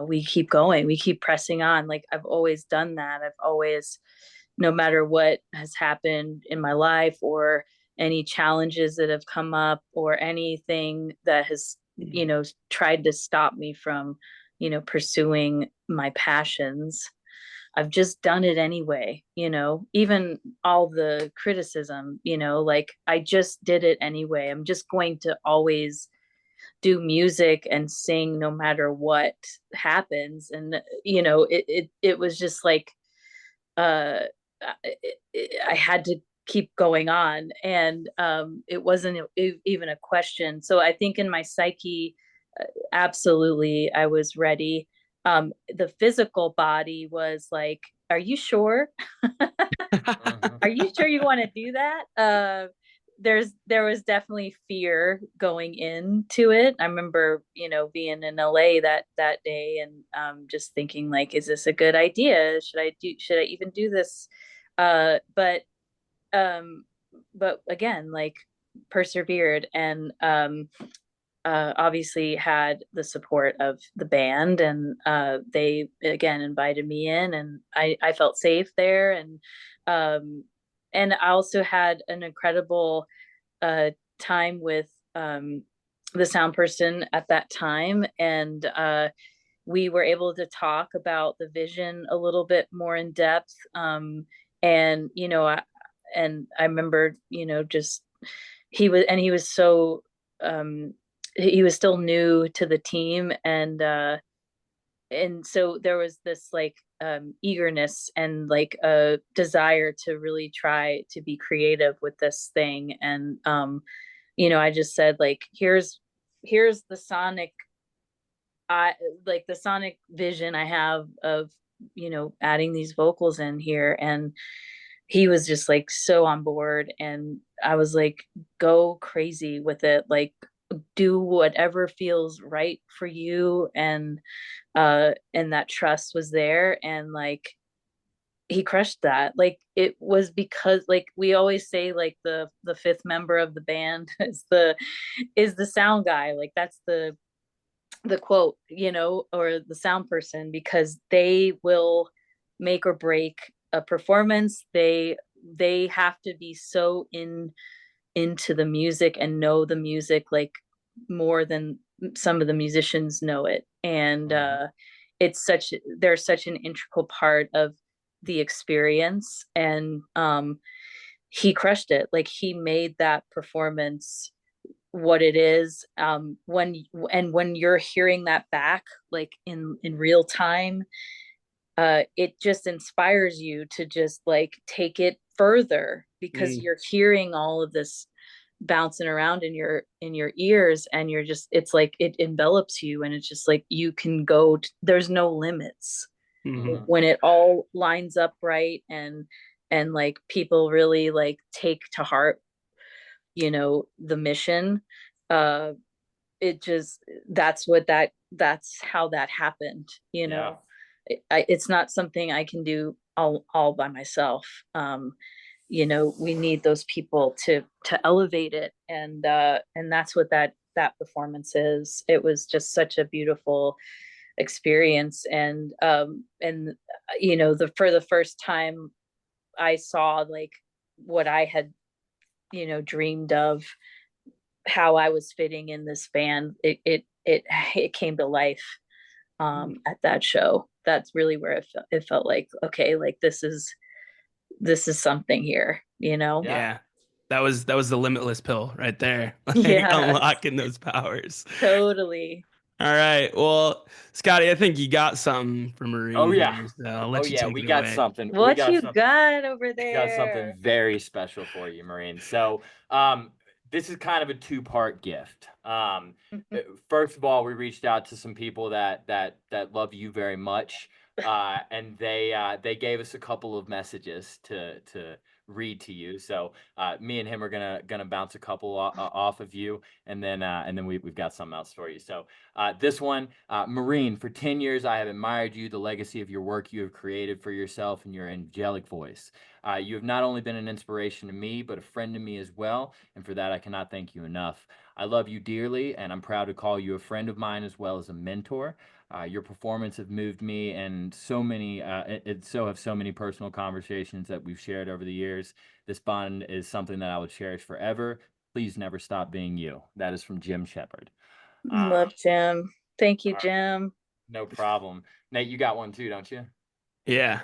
we keep going, we keep pressing on. Like, I've always done that. I've always, no matter what has happened in my life, or any challenges that have come up, or anything that has, tried to stop me from, pursuing my passions, I've just done it anyway. Even all the criticism, like, I just did it anyway. I'm just going to always do music and sing no matter what happens. And it was just like, uh I had to keep going on. And it wasn't even a question. So I think in my psyche, absolutely, I was ready. The physical body was like, are you sure? Are you sure you want to do that? There was definitely fear going into it. I remember, being in LA that day, and just thinking, like, is this a good idea? Should I even do this? But um but again, like, persevered. And obviously had the support of the band, and they again invited me in, and I felt safe there. Um, and I also had an incredible time with the sound person at that time. And we were able to talk about the vision a little bit more in depth. And I remember, just he was so he was still new to the team. And so there was this, like, eagerness and, like, a desire to really try to be creative with this thing. And I just said, like, here's the sonic, I like the sonic vision I have of, adding these vocals in here. And he was just, like, so on board. And I was like, go crazy with it, like, do whatever feels right for you. And that trust was there. And, like, he crushed that. Like, it was because, like, we always say, like, the fifth member of the band is the sound guy. Like, that's the quote, or the sound person, because they will make or break a performance. They have to be so into the music and know the music, like, more than some of the musicians know it. And they're such an integral part of the experience. And he crushed it. Like, he made that performance what it is. When you're hearing that back, like, in real time, it just inspires you to just, like, take it further, because you're hearing all of this bouncing around in your ears. And you're just, it's like it envelops you. And it's just like, you can there's no limits when it all lines up right. And like, people really, like, take to heart, the mission. uh it just, that's how that happened. Yeah. It's not something I can do all by myself. you know, we need those people to elevate it. And that's what that performance is. It was just such a beautiful experience. And you know, for the first time I saw like what I had, you know, dreamed of, how I was fitting in this band. It came to life at that show. That's really where it felt like, okay, like this is something here, you know? Yeah. Yeah. That was the limitless pill right there. Like Yeah, unlocking those powers. totally. All right. Well, Scotty, I think you got something for Oh Marine yeah. here, so I'll Oh let you yeah. take We it got away. something. We What got you something. got over Got something there? very special for you, Maureen. So, this is kind of a two-part gift. First of all, we reached out to some people that love you very much, and they gave us a couple of messages to read to you. So, me and him are gonna bounce a couple off of you, and then we've got something else for you. So, this one, Maureen, for 10 years I have admired you, the legacy of your work you have created for yourself, and your angelic voice. You have not only been an inspiration to me, but a friend to me as well, and for that I cannot thank you enough. I love you dearly, and I'm proud to call you a friend of mine as well as a mentor. Your performance have moved me, and so have so many personal conversations that we've shared over the years. This bond is something that I will cherish forever. Please never stop being you. That is from Jim Shepard. Love Jim. Thank you, All right, Jim. no problem. Nate, you got one too, don't you? Yeah.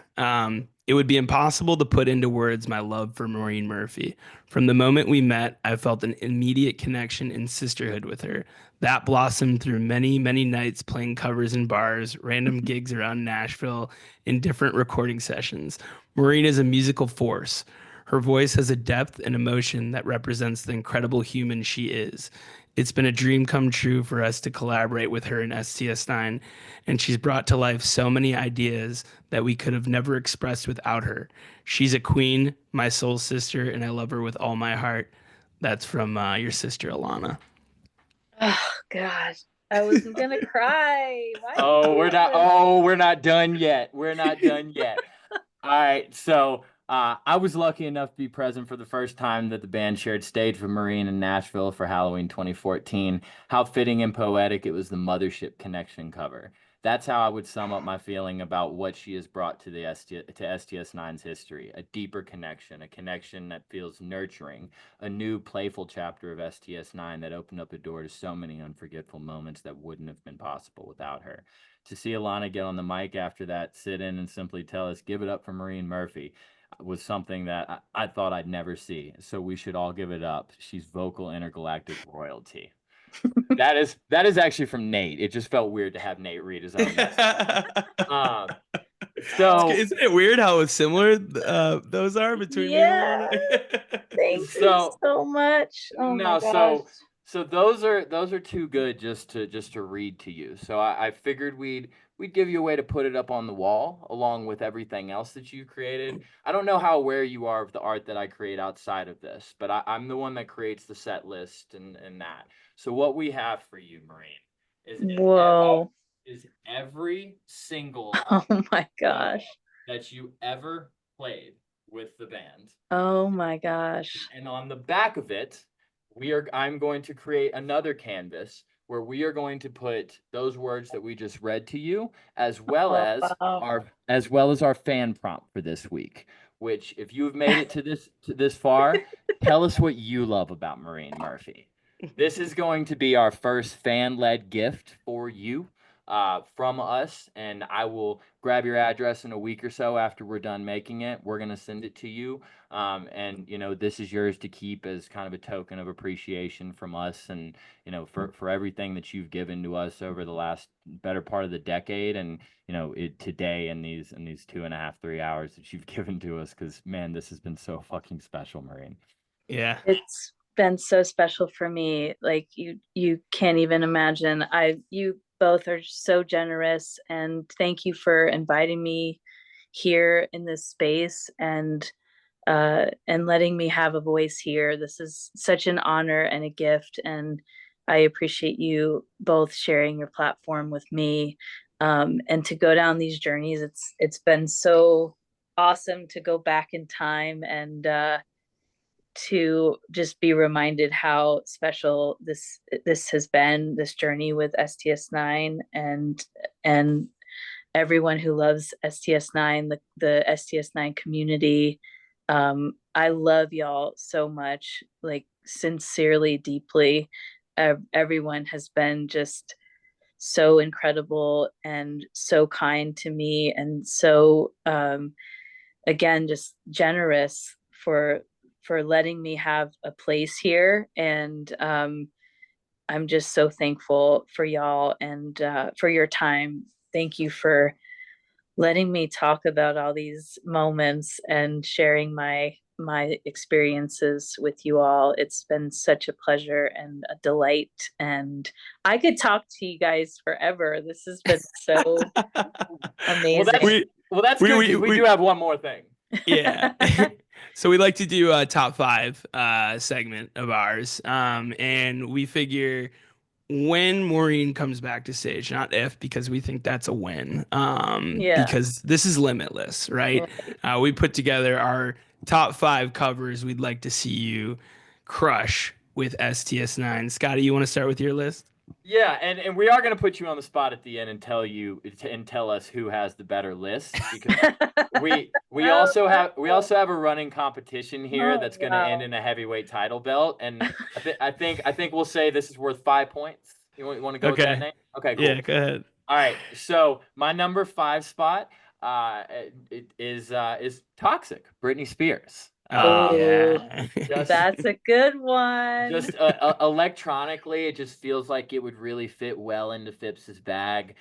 It would be impossible to put into words my love for Maureen Murphy. From the moment we met, I felt an immediate connection and sisterhood with her. That blossomed through many, many nights playing covers in bars, random gigs around Nashville, and different recording sessions. Maureen is a musical force. Her voice has a depth and emotion that represents the incredible human she is. It's been a dream come true for us to collaborate with her in STS9, and she's brought to life so many ideas that we could have never expressed without her. She's a queen, my soul sister, and I love her with all my heart. That's from your sister, Alana. Oh God, I was gonna cry. Why you Oh, do we're not. this? Oh, we're not done yet. We're not done yet. All right. So, I was lucky enough to be present for the first time that the band shared stage with Maureen in Nashville for Halloween 2014. How fitting and poetic it was, the Mothership Connection cover. That's how I would sum up my feeling about what she has brought to to STS9's history. A deeper connection, a connection that feels nurturing, a new playful chapter of STS9 that opened up a door to so many unforgettable moments that wouldn't have been possible without her. To see Alana get on the mic after that sit in and simply tell us, give it up for Maureen Murphy, was something that I thought I'd never see. So we should all give it up. She's vocal intergalactic royalty. That is actually from Nate. It just felt weird to have Nate read his own message. Um, so Isn't it weird how similar those are between me and Yeah, Alana? thank you so so much. Oh my no, gosh. so those are too good just to read to you. So I figured we'd give you a way to put it up on the wall along with everything else that you created. I don't know how aware you are of the art that I create outside of this, but I'm the one that creates the set list and that. So what we have for you, Maureen, Whoa. is every single Oh my show gosh. that you ever played with the band. Oh my gosh. And on the back of it, I'm going to create another canvas where we are going to put those words that we just read to you, Oh, wow. as well as our fan prompt for this week. Which, if you've made it to this far, tell us what you love about Maureen Murphy. This is going to be our first fan-led gift for you, from us, and I will grab your address in a week or so after we're done making it. We're gonna send it to you, and this is yours to keep as kind of a token of appreciation from us, and for everything that you've given to us over the last better part of the decade, and today in these 2.5 3 hours that you've given to us, because man, this has been so fucking special, Maureen. Yeah. It's been so special for me. Like you can't even imagine. You both are so generous, and thank you for inviting me here in this space, and letting me have a voice here. This is such an honor and a gift, and I appreciate you both sharing your platform with me. And to go down these journeys, it's been so awesome to go back in time and to just be reminded how special this has been, this journey with STS9, and everyone who loves STS9, the STS9 community. I love y'all so much, like sincerely, deeply. Everyone has been just so incredible and so kind to me, and so again, just generous for letting me have a place here. And I'm just so thankful for y'all and for your time. Thank you for letting me talk about all these moments and sharing my experiences with you all. It's been such a pleasure and a delight, and I could talk to you guys forever. This has been so amazing. Well, that's good, 'cause we do have one more thing. Yeah. So we like to do a top five segment of ours. And we figure when Maureen comes back to stage, not if, because we think that's a win. Yeah. Because this is limitless, right? We put together our top five covers we'd like to see you crush with STS9. Scotty, you want to start with your list? Yeah, and we are going to put you on the spot at the end and tell us who has the better list, because we also have a running competition here that's going to end in a heavyweight title belt, and I think we'll say this is worth 5 points. You want to go with that, Nate? Okay, cool. Yeah, go ahead. All right, so my number 5 spot is Toxic, Britney Spears. Oh, yeah. That's a good one. Just electronically, it just feels like it would really fit well into Phipps's bag.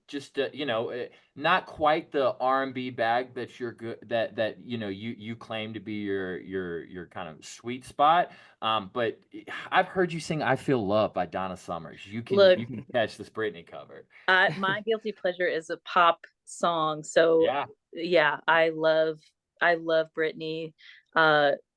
Just not quite the R&B bag that you're good that you claim to be your kind of sweet spot. But I've heard you sing "I Feel Love" by Donna Summers. You can catch this Britney cover. My guilty pleasure is a pop song, so yeah, I love Britney.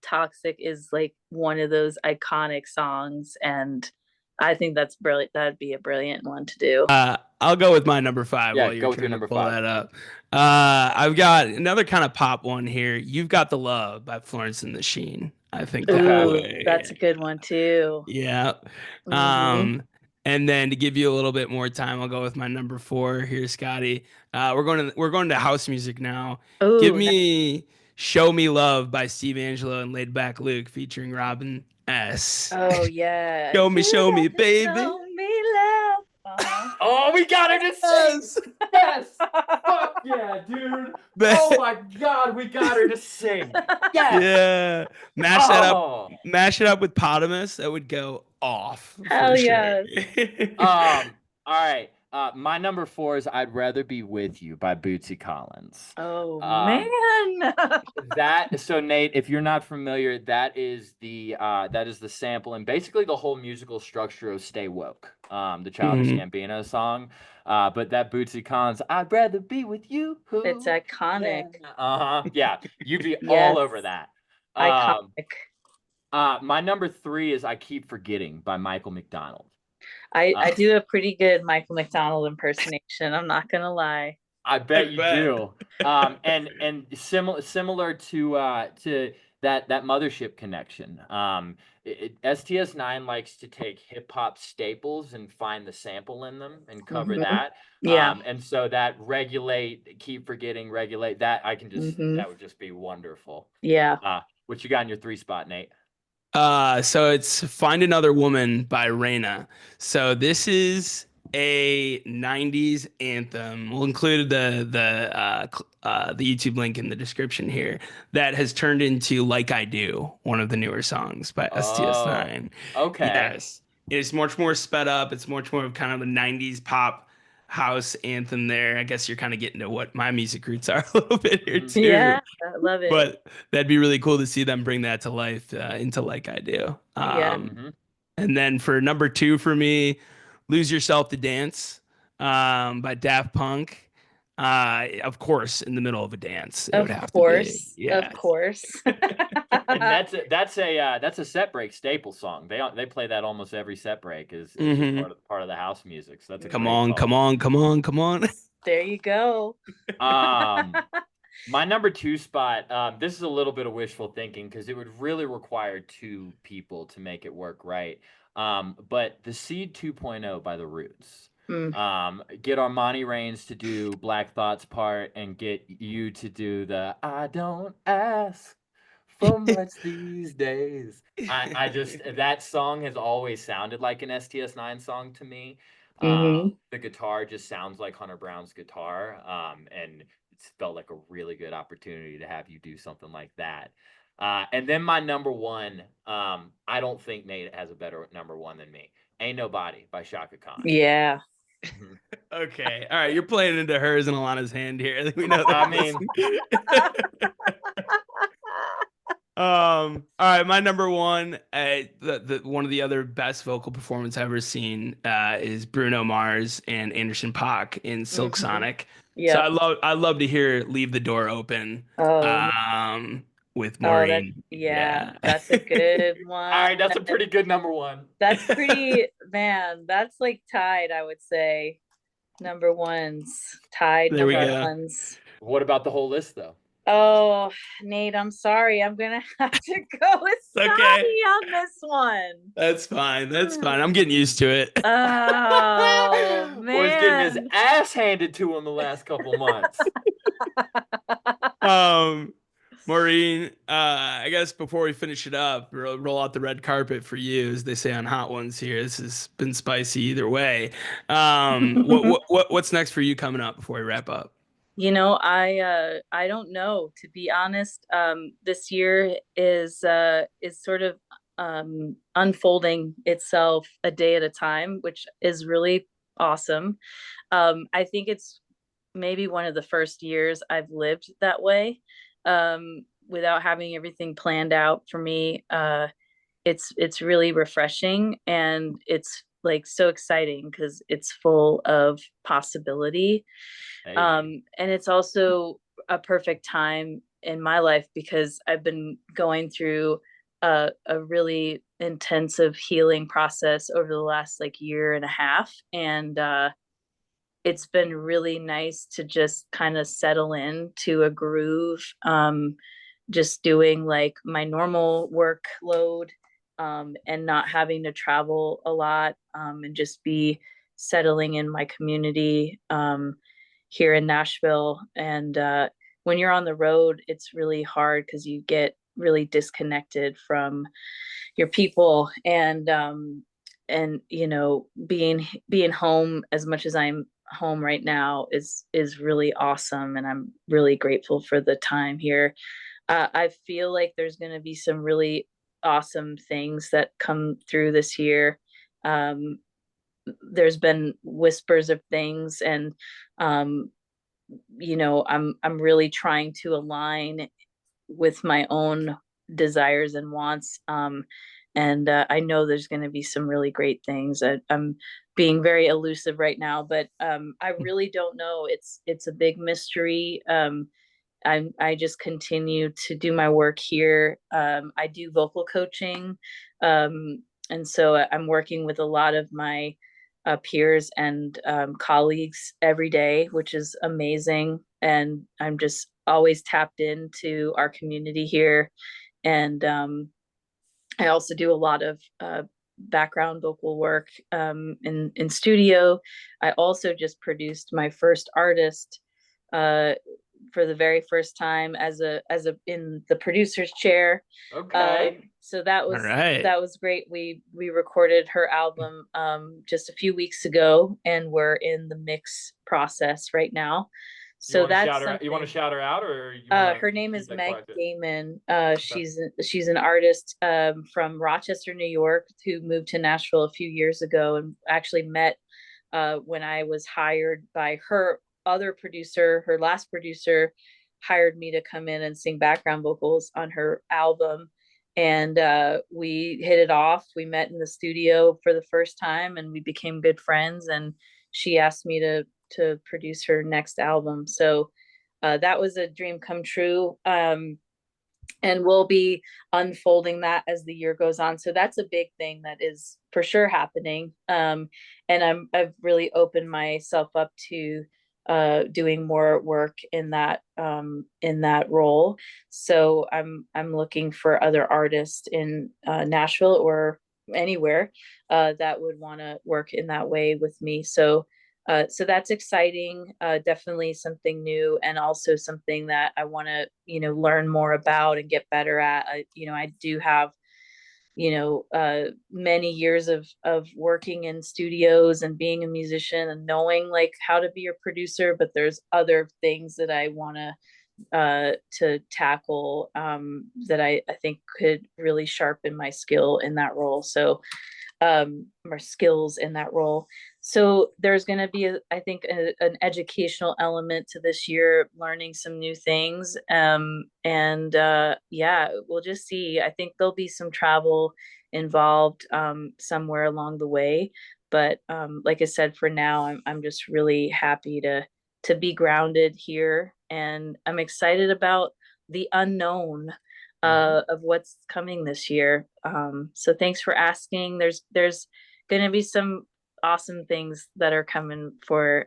Toxic is like one of those iconic songs, and I think that's brilliant. That'd be a brilliant one to do. I'll go with my number 5 while you're trying to pull that up. I've got another kind of pop one here. You've Got the Love by Florence and the Machine. I think that's a good one too. Yeah. And then to give you a little bit more time, I'll go with my number 4 here, Scotty. We're going to house music now. Give me "Show Me Love" by Steve Angelo and Laid Back Luke featuring Robin S. Oh yeah. Show me, baby. Show me love. Oh, we got her to sing. Yes. Fuck yeah, dude. Oh my God, we got her to sing. Yes. Yeah. Mash it up with Potamus. That would go off. Hell yeah. All right. My number 4 is "I'd Rather Be With You" by Bootsy Collins. Oh man. So Nate, if you're not familiar, that is the sample and basically the whole musical structure of "Stay Woke," the Childish Gambino song. But that Bootsy Collins, "I'd rather be with you." It's iconic. Yeah, you'd be all over that. Iconic. My number 3 is "I Keep Forgetting" by Michael McDonald. I do a pretty good Michael McDonald impersonation. I'm not gonna lie. I bet you do. And similar to that Mothership connection. STS9 likes to take hip hop staples and find the sample in them and cover that. Yeah. And so that "Regulate," "Keep Forgetting," "Regulate," that I can just that would just be wonderful. Yeah. What you got in your 3 spot, Nate? So it's "Find Another Woman" by Raina. So this is a 90s anthem. We'll include the YouTube link in the description here, that has turned into "Like I Do," one of the newer songs by STS9. Okay. Yes. It's much more sped up. It's much more of kind of a 90s pop house anthem there. I guess you're kind of getting to what my music roots are a little bit here too. Yeah, I love it. But that'd be really cool to see them bring that to life into "Like I Do." And then for number 2 for me, "Lose Yourself to Dance" by Daft Punk. Of course, in the middle of a dance. It would have to be. Yeah. Of course. And that's a set break staple song. They play that almost every set break is part of the house music. So that's come on. There you go. My number 2 spot, this is a little bit of wishful thinking because it would really require 2 people to make it work right. But the Seed 2.0 by The Roots. Mm. Get Armani Reigns to do Black Thought's part and get you to do the I don't ask for much these days. I just that song has always sounded like an STS9 song to me. The guitar just sounds like Hunter Brown's guitar, and it's felt like a really good opportunity to have you do something like that. And then my number 1, I don't think Nate has a better number 1 than me. Ain't Nobody by Shaka Khan. Yeah. Okay. All right. You're playing into hers and Alana's hand here. I think we know that. I mean, all right. My number 1, the one of the other best vocal performances I've ever seen is Bruno Mars and Anderson .Paak in Silk Sonic. Yeah. So I love to hear Leave the Door Open. With Maureen. Yeah, that's a good one. All right, that's a pretty good number 1. That's pretty, man, that's like tied, I would say. Number 1s, tied There we number go. 1s. What about the whole list, though? Oh, Nate, I'm sorry. I'm gonna have to go with Saudi on this one. That's fine. That's fine. I'm getting used to it. Oh, man. Boy's getting his ass handed to him the last couple months. Maureen, I guess before we finish it up, roll out the red carpet for you, as they say on Hot Ones here. This has been spicy either way. What's next for you coming up before we wrap up? You know, I don't know, to be honest. This year is sort of unfolding itself a day at a time, which is really awesome. I think it's maybe one of the first years I've lived that way, without having everything planned out for me. It's really refreshing, and it's like so exciting because it's full of possibility. Hey. And it's also a perfect time in my life because I've been going through a really intensive healing process over the last like year and a half, and it's been really nice to just kind of settle into a groove, just doing like my normal workload, and not having to travel a lot, and just be settling in my community, here in Nashville. And when you're on the road, it's really hard because you get really disconnected from your people. And you know, being home as much as I'm home right now is really awesome, and I'm really grateful for the time here. I feel like there's going to be some really awesome things that come through this year. There's been whispers of things, and you know, I'm really trying to align with my own desires and wants. And I know there's going to be some really great things. I'm being very elusive right now, but I really don't know. It's a big mystery. I just continue to do my work here. I do vocal coaching, and so I'm working with a lot of my peers and colleagues every day, which is amazing. And I'm just always tapped into our community here. And I also do a lot of background vocal work in studio. I also just produced my first artist for the very first time as a in the producer's chair. Okay. So that was great. We recorded her album just a few weeks ago, and we're in the mix process right now. So you want to shout her out, or her name is Meg Gaiman. She's an artist from Rochester, New York, who moved to Nashville a few years ago, and actually met when I was hired by her other producer. Her last producer hired me to come in and sing background vocals on her album, and we hit it off. We met in the studio for the first time, and we became good friends, and she asked me to produce her next album. So that was a dream come true. And we'll be unfolding that as the year goes on. So that's a big thing that is for sure happening. And I've really opened myself up to doing more work in that role. So I'm looking for other artists in Nashville or anywhere that would want to work in that way with me. So so that's exciting. Definitely something new, and also something that I want to, learn more about and get better at. I do have, many years of working in studios and being a musician and knowing like how to be a producer, but there's other things that I want to tackle, that I think could really sharpen my skill in that role. So or skills in that role. So there's going to be, I think, an educational element to this year, learning some new things. And yeah, we'll just see. I think there'll be some travel involved somewhere along the way. But like I said, for now, I'm just really happy to be grounded here, and I'm excited about the unknown of what's coming this year. So thanks for asking. There's going to be some awesome things that are coming for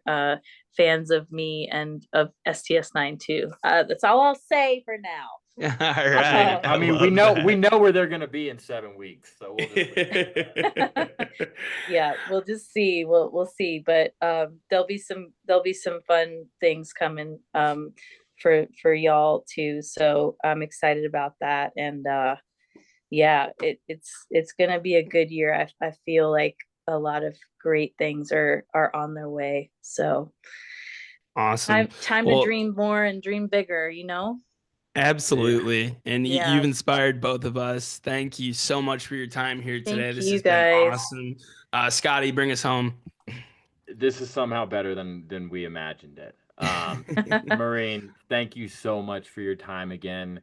fans of me and of STS9 too. That's all I'll say for now. All right. I mean, we know where they're gonna be in 7 weeks, so we'll just Yeah, we'll just see. We'll see. But there'll be some fun things coming for y'all too. So I'm excited about that. And yeah, it's gonna be a good year. I feel like a lot of great things are on their way. So Awesome. time to Well, dream more and dream bigger, absolutely. And Yeah. you've inspired both of us. Thank you so much for your time here today. Thank This you has been guys. awesome. Scotty, bring us home. this is somehow better than we imagined it. Maureen, thank you so much for your time again.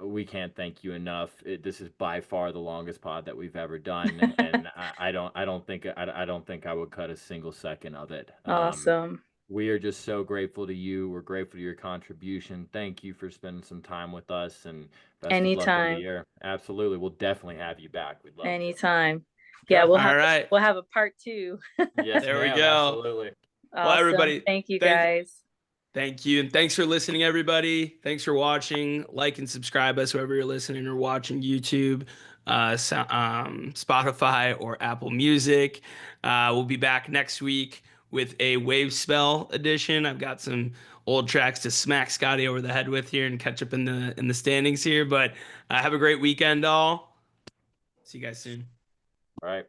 We can't thank you enough. This is by far the longest pod that we've ever done, and I don't think I would cut a single second of it. Awesome. We are just so grateful to you. We're grateful to your contribution. Thank you for spending some time with us, and best of luck in the Anytime. year. Absolutely, we'll definitely have you back. We'd love to. Anytime. Yeah, Okay. we'll All have right. we'll have a part 2. Yes, There we ma'am. go. Absolutely. Well, Awesome. everybody, Thank you thank guys. thank you. And thanks for listening, everybody. Thanks for watching. Like and subscribe us wherever you're listening or watching YouTube, Spotify, or Apple Music. We'll be back next week with a Wave Spell edition. I've got some old tracks to smack Scotty over the head with here and catch up in the standings here. But have a great weekend, all. See you guys soon. All right.